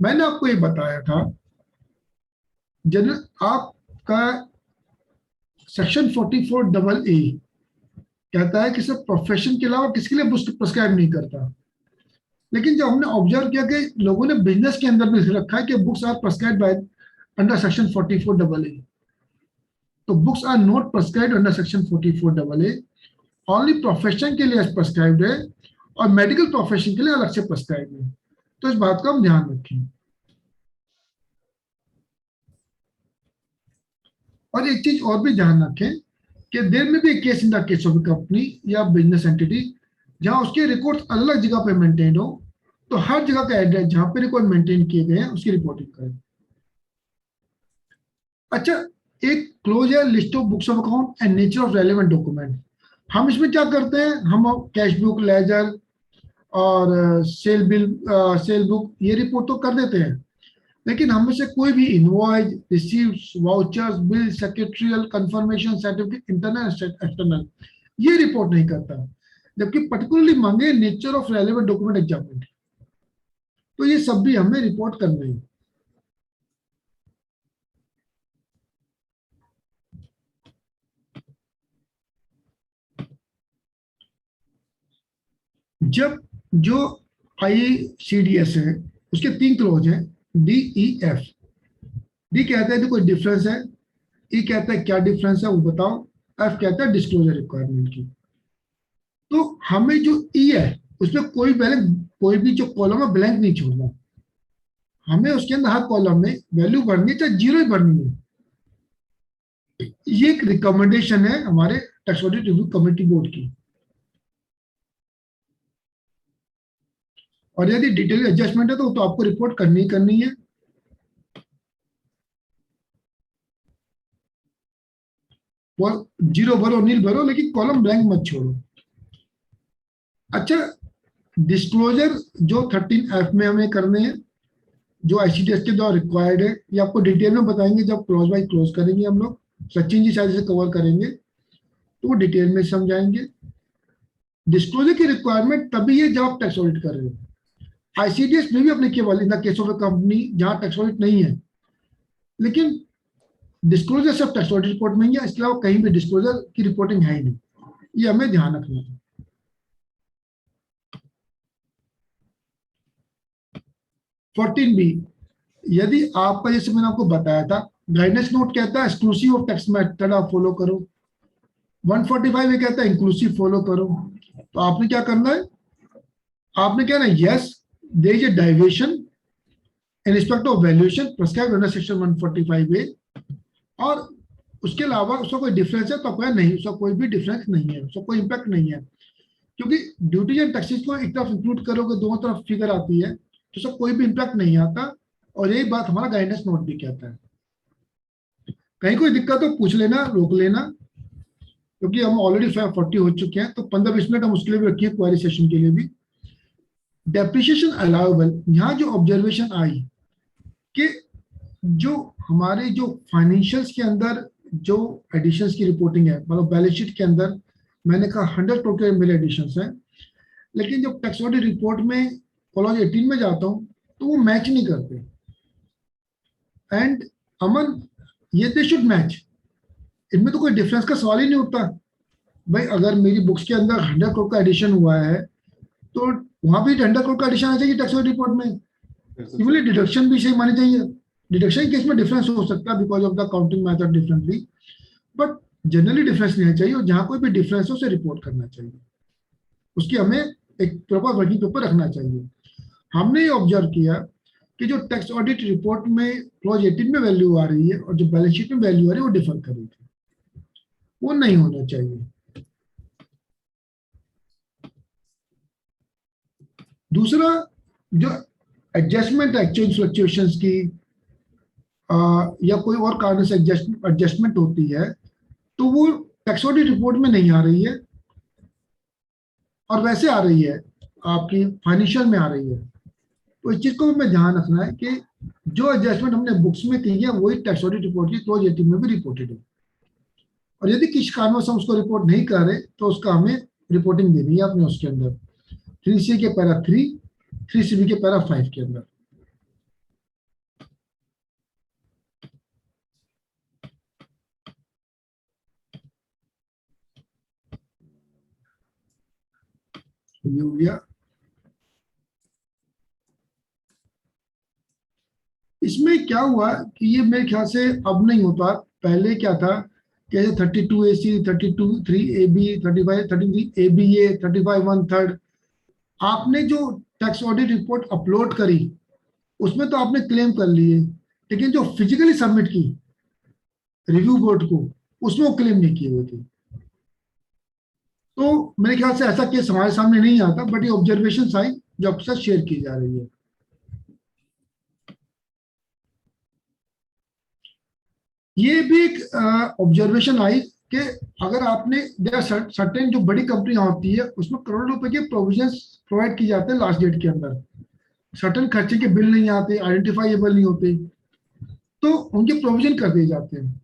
मैंने आपको ये बताया था जनरल आपका सेक्शन 44AA कहता है कि सिर्फ प्रोफेशन के अलावा किसके लिए बुक्स प्रिस्क्राइब नहीं करता। लेकिन जब हमने ऑब्जर्व किया कि लोगों ने बिजनेस के अंदर भी लिख रखा है कि books are prescribe by under section 44AA, तो books are not prescribed under section 44AA, only profession के लिए प्रिस्क्राइब्ड है और मेडिकल प्रोफेशन के लिए अलग से प्रिस्क्राइब है। तो इस बात का हम ध्यान रखें। और एक चीज और भी ध्यान रखें कि देयर में भी case in the case of company या बिजनेस एंटिटी जहां उसके रिकॉर्ड अलग जगह पे मेंटेन हो, तो हर जगह का एड्रेस जहां पे रिकॉर्ड मेंटेन किए गए हैं उसकी रिपोर्टिंग करें। अच्छा, एक क्लोज है list of books of account and nature of relevant document. हम इसमें क्या करते हैं, हम कैश बुक, लेजर और सेल बुक ये रिपोर्ट तो कर देते हैं, लेकिन हम में से कोई भी invoice, receives, vouchers, bill, secretarial, confirmation, certificate, internal external ये रिपोर्ट नहीं करता, जबकि पर्टिकुलरली मांगे नेचर ऑफ रेलेवेंट डॉक्यूमेंट एग्जामिनेंट, तो ये सब भी हमें रिपोर्ट करना है। जब जो ICDS है उसके 3 क्लोज हैं, DEF। डी कहता है कि कोई डिफरेंस है, ई कहता है क्या डिफरेंस है वो बताओ, एफ कहता है डिस्क्लोजर रिक्वायरमेंट की। तो हमें जो ई है उसमें कोई भी जो कॉलम है ब्लैंक नहीं छोड़ना, हमें उसके अंदर हर कॉलम में वैल्यू भरनी है, चाहे जीरो ही भरनी है। ये एक रिकमेंडेशन है हमारे tax audit review committee board की। और यदि डिटेल एडजस्टमेंट है तो आपको रिपोर्ट करनी ही करनी है। वो जीरो भरो, नील भरो, लेकिन कॉलम ब्लैंक मत छोड़ो। अच्छा, डिस्क्लोजर जो 13F में हमें करने हैं, जो ICDS के द्वारा रिक्वायर्ड है, ये आपको डिटेल में बताएंगे जब क्लोज बाय क्लोज करेंगे हम लोग, सचिन जी शायद से कवर करेंगे तो वो डिटेल में समझाएंगे। डिस्क्लोजर की रिक्वायरमेंट तभी है जब आप टैक्स ऑडिट कर रहे हो। ICDS में भी applicable in the case of A company जहां टैक्स ऑडिट नहीं है, लेकिन डिस्क्लोजर सिर्फ टैक्स ऑडिट रिपोर्ट में ही है, इसके अलावा कहीं भी डिस्क्लोजर की रिपोर्टिंग है ही नहीं, ये हमें ध्यान रखना है। 14B, यदि आपका, जैसे मैंने आपको बताया था, गाइडेंस नोट कहता है एक्सक्लूसिव ऑफ टैक्स मेथड आप फॉलो करो, 145 ये कहता है इंक्लूसिव फॉलो करो। तो आपने क्या करना है, आपने क्या ना, yes there is a deviation in respect of valuation prescribed under section 145A, और उसके अलावा उसका कोई डिफरेंस है तो आपको नहीं, उसका कोई भी डिफरेंस नहीं है, उसका कोई इंपैक्ट नहीं है, क्योंकि ड्यूटीज एंड टैक्सेस को एक तरफ इंक्लूड करोगे, दोनों तरफ फिगर आती है, तो उसका कोई भी इंपैक्ट नहीं आता। और यही बात हमारा गाइडेंस नोट भी कहता है। कहीं कोई दिक्कत हो पूछ लेना, रोक लेना, क्योंकि हम ऑलरेडी 540 हो चुके हैं, तो 15-20 मिनट हम उसके लिए भी रखिए, क्वेरी सेशन के लिए भी। डेप्रिसिएशन अलाउबल, यहाँ जो ऑब्जर्वेशन आई कि जो हमारे जो फाइनेंशियल्स के अंदर जो एडिशंस की रिपोर्टिंग है, मतलब बैलेंस शीट के अंदर मैंने कहा 100 करोड़ के मेरे एडिशंस हैं, लेकिन जब टैक्स ऑडिट रिपोर्ट में क्लॉज 18 में जाता हूँ तो वो मैच नहीं करते। एंड अमन, ये दे शुड मैच, इनमें तो कोई डिफरेंस का सवाल ही नहीं उठता। भाई अगर मेरी बुक्स के अंदर 100 करोड़ का एडिशन हुआ है तो वहां भी 100 करोड़ का एडिशन आ चाहिए टैक्स रिपोर्ट में। सिमिलरली डिडक्शन भी सही मानी चाहिए। डिडक्शन केस में डिफरेंस हो सकता है because of the counting method differently, but generally difference नहीं चाहिए, और जहां कोई भी डिफरेंस हो उसे रिपोर्ट करना चाहिए, उसकी हमें एक प्रॉपर वर्किंग पेपर रखना चाहिए। हमने ये ऑब्जर्व किया कि जो टैक्स ऑडिट रिपोर्ट में क्लॉज 18 में वैल्यू आ रही है और जो बैलेंस शीट में वैल्यू आ रही है वो डिफर कर रही थी, वो नहीं होना चाहिए। दूसरा, जो एडजस्टमेंट एक्सचेंज फ्लक्चुएशंस की या कोई और कारण से एडजस्टमेंट होती है, तो वो टैक्स ऑडिट रिपोर्ट में नहीं आ रही है, और वैसे आ रही है आपकी फाइनेंशियल में आ रही है। तो इस चीज को हमें ध्यान रखना है कि जो एडजस्टमेंट हमने बुक्स में की है वही टैक्स ऑडिट रिपोर्ट की क्लोज 18 में भी रिपोर्टेड है, और यदि किसी कारणों से हम उसको रिपोर्ट नहीं कर रहे तो उसका हमें रिपोर्टिंग देनी है अपने उसके अंदर 3C के पैरा 3, 3CB के पैरा 5 के अंदर। ये हो गया। इसमें क्या हुआ कि ये मेरे ख्याल से अब नहीं होता, पहले क्या था कि 32AC, 32(3)AB, 35(33)ABA, 35(1)3 आपने जो टैक्स ऑडिट रिपोर्ट अपलोड करी उसमें तो आपने क्लेम कर लिए, लेकिन जो फिजिकली सबमिट की रिव्यू बोर्ड को, उसमें वो क्लेम नहीं किए हुए थे। तो मेरे ख्याल से ऐसा केस हमारे सामने नहीं आता, बट ये ऑब्जर्वेशन आई जो आपके साथ शेयर की जा रही है। ये भी एक ऑब्जर्वेशन आई कि अगर आपने सर्टेन जो बड़ी कंपनियां होती है उसमें करोड़ों रुपए के प्रोविजंस प्रोवाइड किए जाते हैं लास्ट डेट के अंदर, सर्टेन खर्चे के बिल नहीं आते, आइडेंटिफाइबल नहीं होते, तो उनके प्रोविजन कर दिए जाते हैं।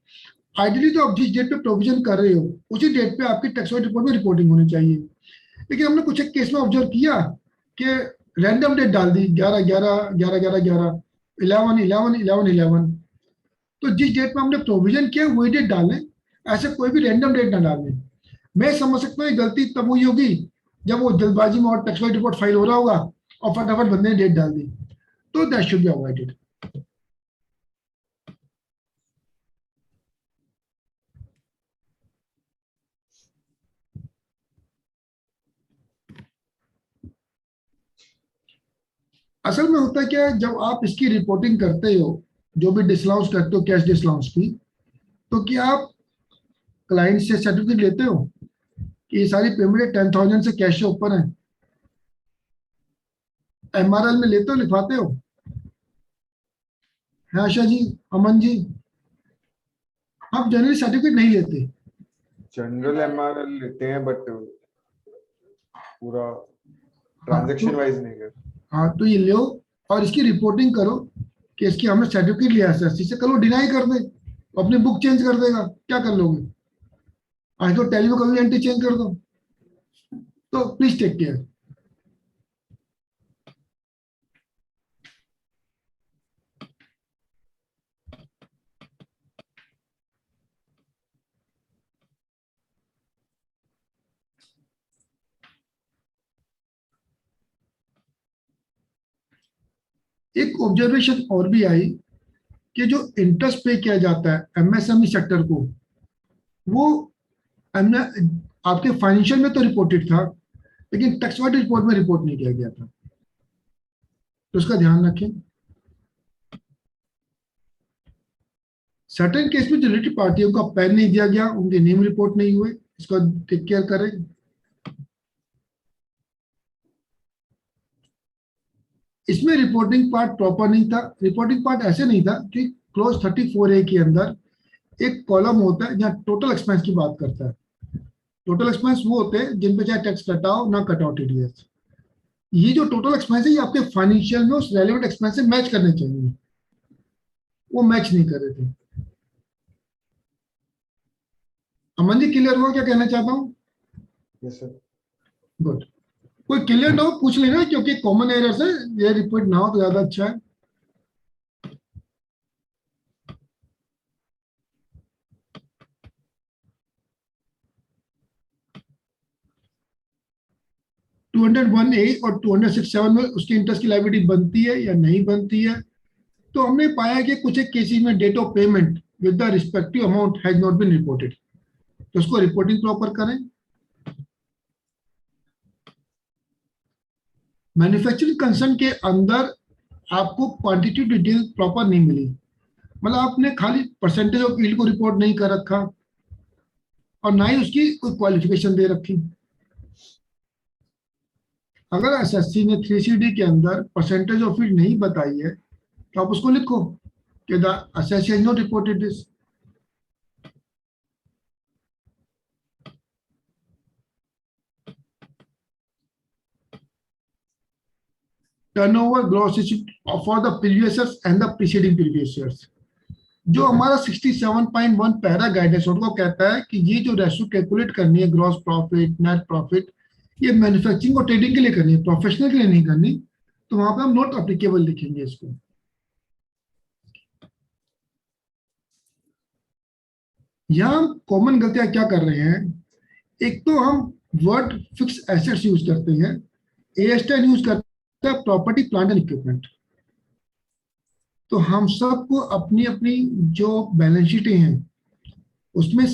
आइडियली तो आप जिस डेट पे प्रोविजन कर रहे हो उसी डेट पे आपकी टैक्स रिपोर्ट में रिपोर्टिंग होनी चाहिए, लेकिन हमने कुछ एक केस में ऑब्जर्व किया कि रैंडम डेट डाल दी 11/11, 11/11, 11/11, तो जिस डेट में हमने प्रोविजन किया वही डेट डालें, ऐसे कोई भी रैंडम डेट ना डालें। मैं समझ सकता हूँ गलती तब हुई होगी जब वो जल्दबाजी में और टैक्स रिपोर्ट फाइल हो रहा होगा और फटाफट बंदे ने डेट डाल दी, तो दैट शुड बी अवॉइडेड। असल में होता क्या है, जब आप इसकी रिपोर्टिंग करते हो, जो भी डिसलाउंस करते हो कैश डिसलाउंस की, तो क्या आप क्लाइंट से सर्टिफिकेट लेते हो कि ये सारी पेमेंट 10,000 से कैश से ऊपर है? MRL में लेते हो, लिखवाते हो? है आशा जी, अमन जी, आप जनरली सर्टिफिकेट नहीं लेते? जनरल MRL लेते हैं बट पूरा हाँ, ट्रांजैक्शन वाइज नहीं कर। हाँ, तो ये लो और इसकी रिपोर्टिंग करो कि इसकी हमने सर्टिफिकेट लिया SSC से, कल वो डिनाई कर दे, अपनी बुक चेंज कर देगा, क्या कर लोगे? आज तो टैली में कभी एंट्री चेंज कर दो, तो प्लीज टेक केयर। एक ऑब्जर्वेशन और भी आई कि जो इंटरेस्ट पे किया जाता है MSME सेक्टर को, वो हमने आपके फाइनेंशियल में तो रिपोर्टेड था, लेकिन टैक्स वाइड रिपोर्ट में रिपोर्ट नहीं किया गया था, तो उसका ध्यान रखें। सर्टेन केस में जो रिलेटेड पार्टियों का पैन नहीं दिया गया, उनके नेम रिपोर्ट नहीं हुए, इसको टेक केयर करें। इसमें रिपोर्टिंग पार्ट प्रॉपर नहीं था। रिपोर्टिंग पार्ट ऐसे नहीं था कि क्लोज 34A के अंदर एक कॉलम होता है जहां टोटल एक्सपेंस की बात करता है। टोटल एक्सपेंस वो होते हैं जिन पे चाहे टैक्स कटाओ ना कटाओ TDS। ये जो टोटल एक्सपेंस है ये आपके फाइनेंशियल में उस रेलेवेंट एक्सपेंस से मैच करने चाहिए, वो मैच नहीं कर रहे थे। अमन जी क्लियर हुआ क्या कहना चाहता हूँ? Yes sir. गुड। कोई क्लियर ना हो पूछ लेना, क्योंकि कॉमन एरर्स है, ये रिपीट ना हो तो ज्यादा अच्छा है। टू 201A और 267 में उसकी इंटरेस्ट की लायबिलिटी बनती है या नहीं बनती है? तो हमने पाया कि कुछ एक केसेस में date of payment with the respective amount has not been reported, तो उसको रिपोर्टिंग प्रॉपर करें। मैन्युफैक्चरिंग कंसर्न के अंदर आपको क्वांटिटी डिटेल प्रॉपर नहीं मिली, मतलब आपने खाली परसेंटेज ऑफ यील्ड को रिपोर्ट नहीं कर रखा और ना ही उसकी कोई क्वालिफिकेशन दे रखी। अगर SSC ने 3CD के अंदर परसेंटेज ऑफ यील्ड नहीं बताई है तो आप उसको लिखो कि the SSC has not reported this. Turnover gross for the previous years and the preceding previous years, जो हमारा 67.1 पैरा गाइडेंस उनको कहता है कि ये जो रेशो कैलकुलेट करनी है ग्रॉस प्रॉफिट नेट प्रॉफिट, ये मैन्युफैक्चरिंग और ट्रेडिंग के लिए करनी है, प्रोफेशनल के लिए नहीं करनी, तो वहां पे हम नॉट अप्लीकेबल लिखेंगे इसको। यहां हम कॉमन गलतियां क्या कर रहे हैं, एक तो हम वर्ड फिक्स एसेट्स यूज करते हैं AS10 यूज करता है प्रॉपर्टी प्लांट एंड इक्विपमेंट। तो हम सबको अपनी अपनी जो बैलेंस शीटें हैं उसमें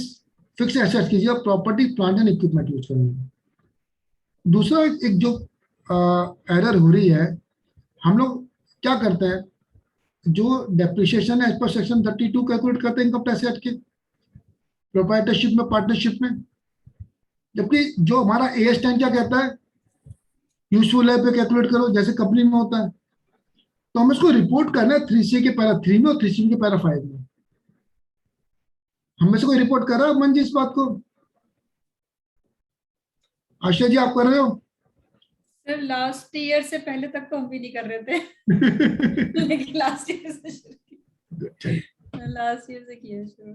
फिक्स एसेट्स की जगह property plant and equipment use करनी है। दूसरा एक जो एरर हो रही है, हम लोग क्या करते हैं, जो डेप्रिसिएशन है एज पर सेक्शन 32 कैलकुलेट करते हैं इनकम टैक्स एक्ट के प्रोप्राइटरशिप में, पार्टनरशिप में, जबकि जो हमारा AS10 क्या कहता है, यूजफुल लाइफ पे कैलकुलेट करो जैसे कंपनी में होता है। तो हम इसको रिपोर्ट करना है 3C के पैरा 3 में और 3C के पैरा 5 में। हम में से कोई रिपोर्ट कर रहा है मन जी इस बात को? आशा जी आप कर रहे हो? सर लास्ट ईयर से पहले तक तो हम भी नहीं कर रहे थे लेकिन लास्ट ईयर से शुरू किया, लास्ट ईयर से किया शुरू।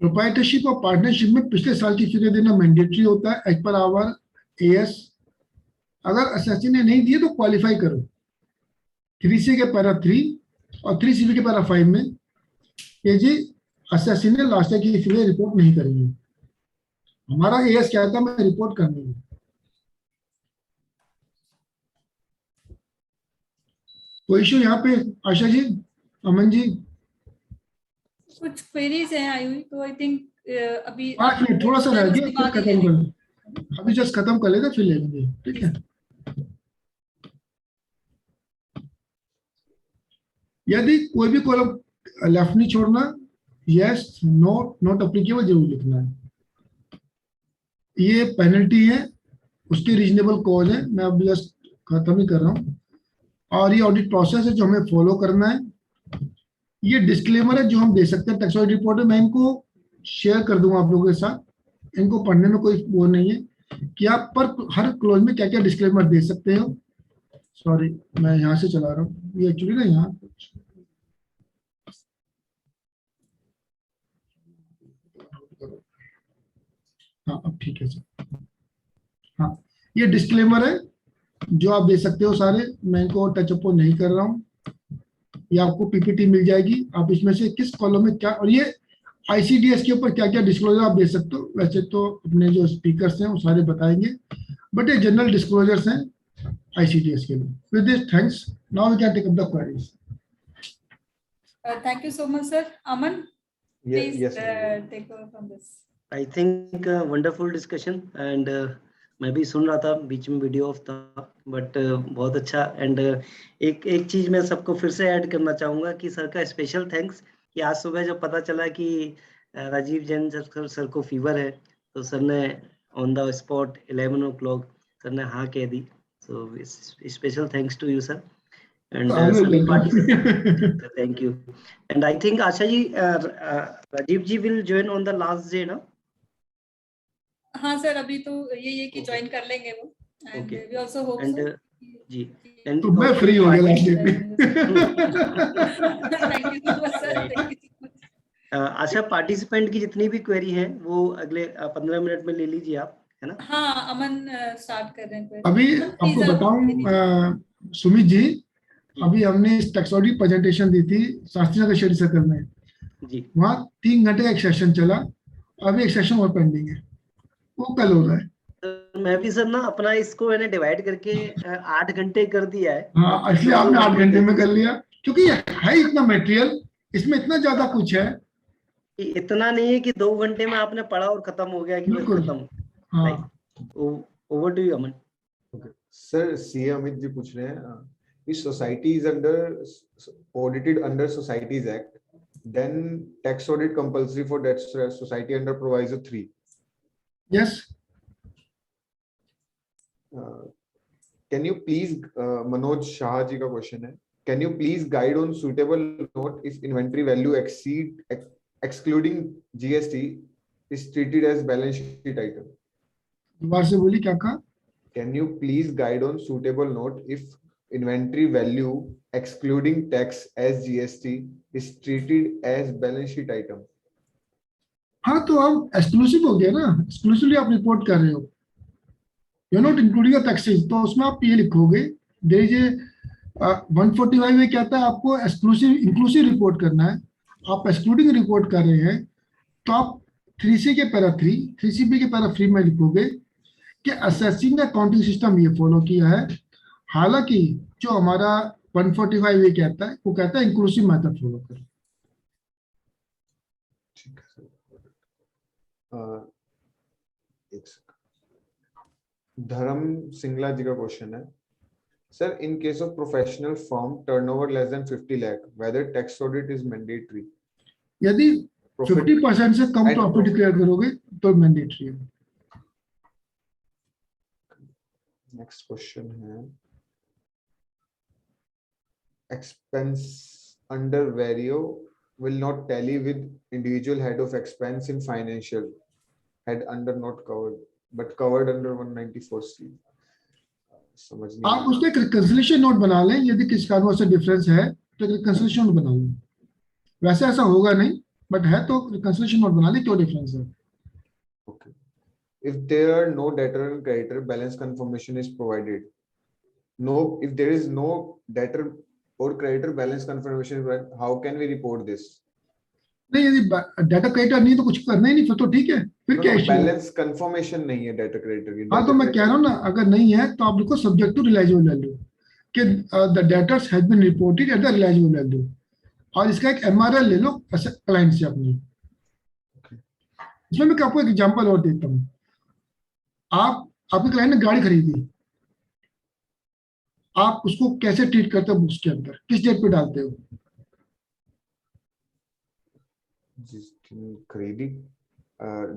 प्रोप्राइटरशिप और पार्टनरशिप में पिछले साल की फिगर देना मैंडेटरी होता है एज पर आवर AS। अगर असेसी ने नहीं दिए तो क्वालिफाई करो 3C के पैरा 3 और 3CB के पैरा 5 में कि जी असेसी ने लास्ट ईयर की फिगर रिपोर्ट नहीं करी है। हमारा AS क्या था, मैं रिपोर्ट करनी है। कोई इशू यहाँ पे आशा जी, अमन जी? कुछ क्वेरीज हैं आई हुई तो आई थिंक अभी 5 मिनट थोड़ा सा रह गया, उसके फिर बाद ही खत्म ले कर लेंगे। लेंगे। अभी जस्ट खत्म कर लेते फिर ले लेंगे, ठीक है? यदि कोई भी कॉलम लेफ्ट नहीं छोड़ना, यस नो नॉट अप्लीकेबल जरूर लिखना है। ये पेनल्टी है, उसके रीजनेबल कॉज है, मैं अब जस्ट खत्म ही कर रहा हूँ। और ये ऑडिट प्रोसेस है जो हमें फॉलो करना है। ये डिस्क्लेमर है जो हम दे सकते हैं टैक्स ऑडिट रिपोर्ट में, मैं इनको शेयर कर दूंगा आप लोगों के साथ। इनको पढ़ने में कोई वो नहीं है कि आप पर हर क्लोज में क्या क्या डिस्क्लेमर दे सकते हो। सॉरी मैं यहाँ से चला रहा हूँ, ये एक्चुअली ना यहाँ हाँ अब ठीक है सर। हाँ ये डिस्क्लेमर है जो आप दे सकते हो सारे, मैं इनको टचअप नहीं कर रहा हूँ। ये आपको PPT मिल जाएगी, आप इसमें से किस कॉलम में क्या, और ये ICDS के ऊपर क्या क्या डिस्क्लोजर आप दे सकते हो। वैसे तो अपने जो स्पीकर्स हैं वो सारे बताएंगे, बट ये जनरल डिस्क्लोजर्स हैं ICDS के लिए। With this thanks, now we can take up the queries. Thank you so much sir. Aman please Yes, ma'am. Take over from this. I think wonderful discussion and मैं भी सुन रहा था, बीच में video of था, but बहुत अच्छा। एंड एक चीज मैं सबको फिर से ऐड करना चाहूंगा कि सर का स्पेशल थैंक्स कि आज सुबह जब पता चला कि राजीव जैन सर को फीवर है तो सर ने on the spot 11 o'clock sir ने हाँ कह दी। So special thanks to you sir and सभी participant, thank you. And I think Asha ji, Rajiv ji will join on the last day ना? हाँ सर अभी तो ये कि Okay. ज्वाइन कर लेंगे वो, and Okay. We also hope And, so जी एंड तो मैं फ्री हो गया लास्ट डे पे। Thank you so much sir, thank you so much. ASHA participant की जितनी भी क्वेरी है वो अगले 15 मिनट में ले लीजिए आप, है ना? हाँ अमन स्टार्ट कर रहे हैं अभी अमन, आपको please, बताऊं सुमित जी, अभी हमने इस टैक्स ऑडिट प्रेजेंटेशन दी थी शास्त्री नगर शेरी सर्कल में जी। वहाँ 3 घंटे का एक सेशन चला, अभी एक सेशन और पेंडिंग है, वो कल हो रहा है। तो मैं भी सर ना अपना इसको मैंने डिवाइड करके 8 घंटे कर दिया है। हाँ इसलिए आपने 8 घंटे में कर लिया, क्योंकि ये है इतना मटेरियल, इसमें इतना ज्यादा कुछ है कि इतना नहीं है कि 2 घंटे में आपने पढ़ा और खत्म हो गया कि बस बिल्कुल। खत्म। हाँ over to you Aman. Okay. Sir, CA Amit ji पूछ रहे हैं if society is audited under Societies Act, then tax audit compulsory for that society under Proviso 3. Yes Can you please, Manoj Shah ji का question है, can you please guide on suitable note if inventory value excluding GST is treated as balance sheet item? दोबारा से बोली क्या कहा? Can you please guide on suitable note if inventory value excluding tax as GST is treated as balance sheet item? हाँ तो हम exclusive हो गया ना, एक्सक्लूसिवली आप रिपोर्ट कर रहे हो, यू नॉट इंक्लूडिंग टैक्सेस, तो उसमें आप ये लिखोगे देयर इज ए 145 में कहता है आपको एक्सक्लूसिव इंक्लूसिव रिपोर्ट करना है, आप एक्सक्लूडिंग रिपोर्ट कर रहे हैं तो आप 3C के पैरा 3, 3CB के पैरा 3 में लिखोगे कि एसएससी ने अकाउंटिंग सिस्टम ये फॉलो किया है, हालांकि जो हमारा 145 ये कहता है, वो कहता है इंक्लूसिव मेथड फॉलो करो। ठीक है सर। एक सेकंड, धर्म सिंगला जी का क्वेश्चन है, sir in case of professional firm turnover less than 50 lakh whether tax audit is mandatory? यदि 50% से कम and प्रॉफिट डिक्लेयर करोगे तो मैंडेटरी है। नेक्स्ट क्वेश्चन है, expense under vario will not tally with individual head of expense in financial head under not covered but covered under 194C. समझ नहीं आप उसमें एक रिकंसिलिएशन नोट बना लें, यदि किसी कारण से डिफरेंस है तो रिकंसिलिएशन नोट बना लें। वैसे ऐसा होगा नहीं, बट है तो रिकंसिलिएशन नोट बना लें क्यों डिफरेंस है। Okay. If there are no debtor and creditor, balance confirmation is provided. No, if there is no debtor or creditor, balance confirmation is provided. How can we report this? नहीं, यदि data creditor नहीं तो कुछ करना ही नहीं, फिर तो ठीक है, फिर क्या इश्यू है। बैलेंस कंफर्मेशन नहीं है डेटा क्रेडिटर की। हाँ तो मैं कह रहा हूँ ना, अगर नहीं है तो आप लिखो सब्जेक्ट टू रियलाइजेबल वैल्यू कि the debtors has been reported at the realisable value, और इसका एक एमआरएल ले लो क्लाइंट से अपनी। इसमें मैं आपको एक एग्जांपल और देता हूँ। आप आपके क्लाइंट ने गाड़ी खरीदी, आप उसको कैसे ट्रीट करते हो बुक्स के अंदर, किस डेट पे डालते हो? जिस दिन खरीदी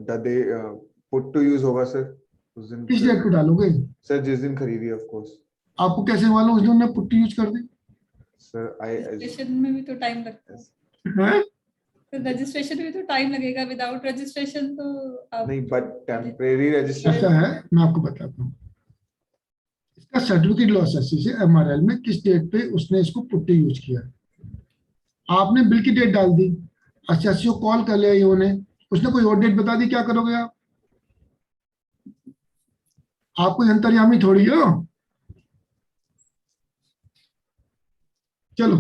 दे पुट टू यूज होगा सर, उस दिन किस डेट पे डालोगे सर? जिस दिन खरीदी ऑफ कोर्स। आपको कैसे मालूम उस दिन उन्होंने पुट्टी यूज कर दी? सर आई रजिस्ट्रेशन में भी तो टाइम लगता है, तो रजिस्ट्रेशन में भी तो टाइम लगेगा। विदाउट रजिस्ट्रेशन तो आप नहीं, बट टेम्परेरी रजिस्ट्रेशन ऐसा है, मैं आपको बताता हूँ। इसका सर्टिफिकेट लॉस से एमआरएल में किस डेट पे उसने इसको पुट्टी यूज किया। आपने बिल की डेट डाल दी, एसएससी को कॉल कर लिया ईओ ने, उसने कोई और डेट बता दी, क्या करोगे आप? कोई अंतर्यामी थोड़ी हो। चलो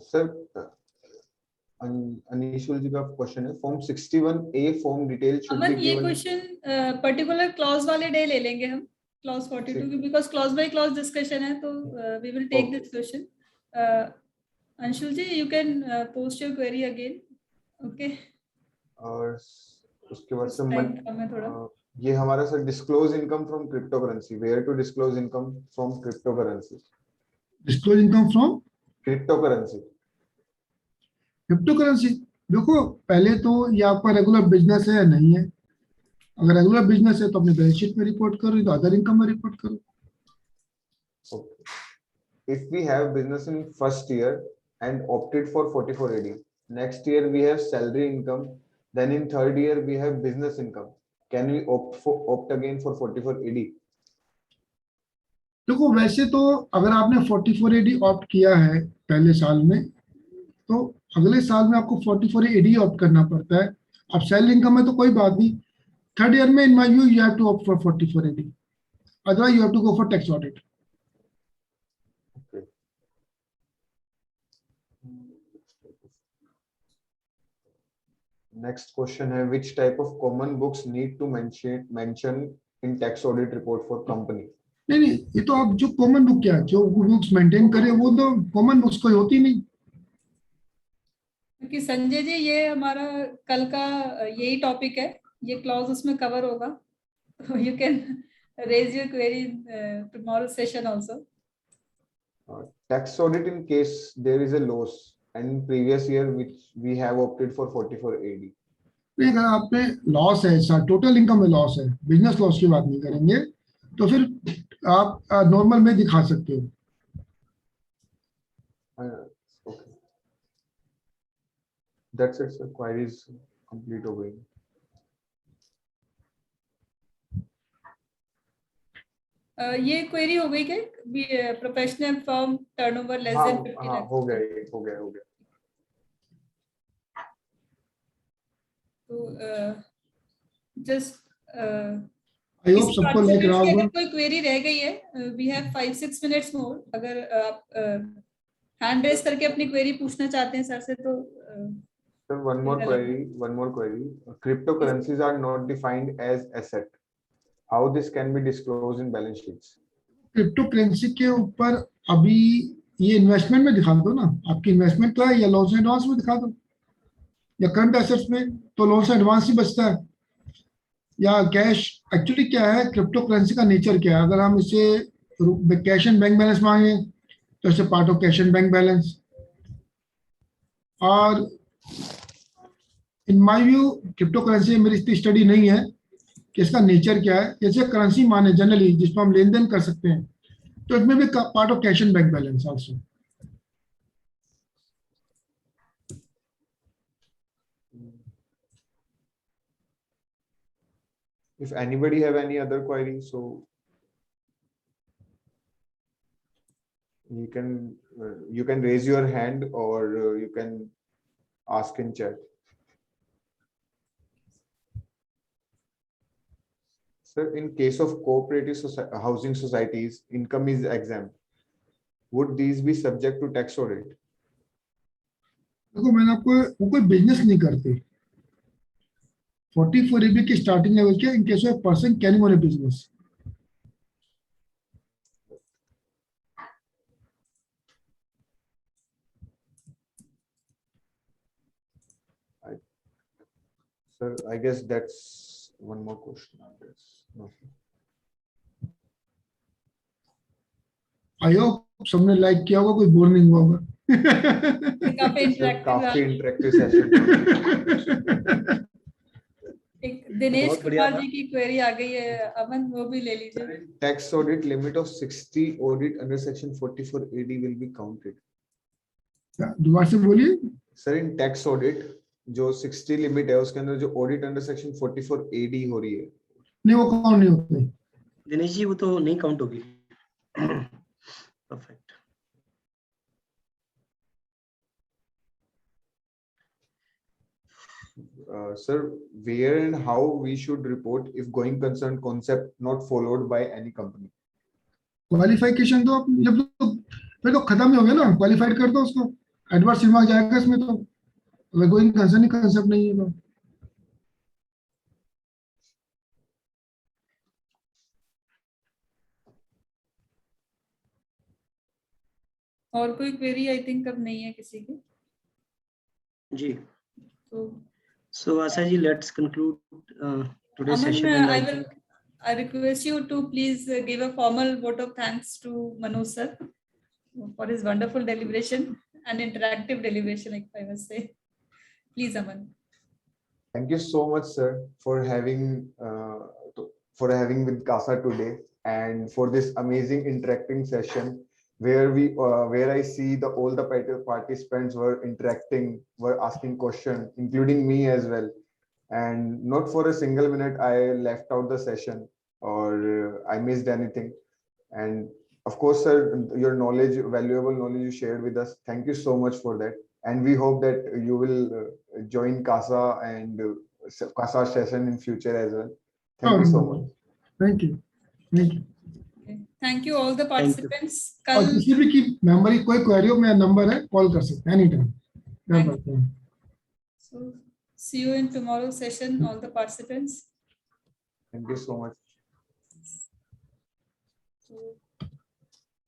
सर अनीशुल जी का क्वेश्चन है, form 61A form detail should be Aman, ये गिवन। क्वेश्चन पर्टिकुलर क्लॉज वाले डे ले लेंगे हम, क्लॉज 42 की, because clause by clause discussion है, तो we will take this question. Anshul ji, you can post your query again, okay. और उसके बाद से टाइम कम है थोड़ा। ये हमारा sir disclose income from cryptocurrency, where to disclose income from cryptocurrency? Disclose income from cryptocurrency. Cryptocurrency, देखो पहले तो ये आपका रेगुलर बिजनेस है या नहीं है। अगर रेगुलर बिजनेस है तो अपने बैलेंस शीट में रिपोर्ट करो, तो अदर इनकम में रिपोर्ट करो। If we have business in first year and opted for 44AD, next year we have salary income, then in third year we have business income, can we opt again for 44AD? देखो वैसे तो अगर आपने 44AD opt किया है पहले साल में, तो अगले साल में आपको 44AD ऑप्ट करना पड़ता है। अब सैलरी इनकम में तो कोई बात नहीं, थर्ड ईयर में in my view you have to opt for 44AD, otherwise you have to go for tax audit. Okay. Next question है, which type of common books need to mention in tax audit report for company? नहीं, ये तो आप जो common book, क्या जो books maintain करे वो तो कॉमन बुक्स कोई होती नहीं। क्योंकि संजय जी, ये हमारा कल का यही टॉपिक है, ये क्लॉज उसमें कवर होगा, तो you can raise your query tomorrow session also. Tax audit in case there is a loss and previous year which we have opted for 44AD. नहीं, अगर आप पे लॉस है, टोटल इनकम में लॉस है, बिजनेस लॉस की बात नहीं करेंगे, तो फिर आप नॉर्मल में दिखा सकते हो। Okay. That's it, sir. Queries complete हो गई। ये क्वेरी हो गई क्या? Professional firm turnover less than 50 lakh. हो गया ये, हो गया। तो जस्ट आई होप सबको लग रहा होगा। कोई क्वेरी रह गई है, वी हैव 5-6 मिनट्स मोर। अगर आप हैंड रेज करके अपनी क्वेरी पूछना चाहते हैं सर से, तो Sir, one more query. Cryptocurrencies are not defined as asset. How this can be disclosed in balance sheets? Crypto currency के ऊपर अभी ये इन्वेस्टमेंट में दिखा दो ना, आपकी इन्वेस्टमेंट तो है, या लॉन्स एडवांस में दिखा दो, या करंट एसेट्स में तो लॉन्स एडवांस ही बचता है, या कैश। एक्चुअली क्या है क्रिप्टो करेंसी का नेचर क्या है, अगर हम इसे कैश एंड बैंक बैलेंस मांगे तो इसे part of cash and bank balance. और in my view crypto currency मेरी इतनी स्टडी नहीं है कि इसका नेचर क्या है। जैसे करेंसी माने जनरली जिसमें हम लेन देन कर सकते हैं, तो इसमें भी part of cash and bank balance also. If anybody have any other query, so you can raise your hand or you can ask in chat. Sir, in case of cooperative housing societies, income is exempt. Would these be subject to tax audit? देखो मैंने आपको, वो कोई business नहीं करते। 44 EB की starting level के इन case of person Canning on A business. Sir, I guess that's one more question. No. I hope सबने लाइक किया होगा, कोई बोर नहीं हुआ होगा। काफी Sir, इंटरेक्टिव काफी interactive session. एक दिनेश बहुत बढ़िया कुमार था। जी की क्वेरी आ गई है, अमन वो भी ले लीजिए। Tax audit limit of 60 audit under section 44 AD will be counted. दोबारा से बोलिए। Sir, in tax audit जो 60 लिमिट है उसके अंदर जो ऑडिट अंडर सेक्शन 44 AD हो रही है, नहीं वो काउंट नहीं होते। दिनेश जी वो तो नहीं काउंट होगी। Perfect. sir, where and how we should report if going concern concept not followed by any company? Qualification तो आप जब तो फिर तो खत्म ही हो गया ना, क्वालिफाइड कर दो उसको, एडवर्स रिमार्क जाएगा इसमें। तो अगर गोइंग कंसर्न ही कंसेप्ट नहीं है तो और कोई क्वेरी आई थिंक अब नहीं है किसी की। जी। तो So Asa ji, let's conclude today's Aman, session. And I request you to please give a formal vote of thanks to Manu sir for his wonderful deliberation and interactive deliberation, if I must say. Please, Aman. Thank you so much, sir, for having with CASA today and for this amazing interacting session where I see all the participants were interacting, were asking questions, including me as well. And not for a single minute I left out the session or I missed anything. And of course, sir, your knowledge, valuable knowledge you shared with us. Thank you so much for that. And we hope that you will join CASA and CASA session in future as well. Thank you so much. Thank you. Thank you. Okay. Thank you all the participants. और Kal, किसी भी की memory कोई query हो, मेरा number है, call कर सकते हैं any time. so see you in tomorrow's session, all the participants. Thank you so much. So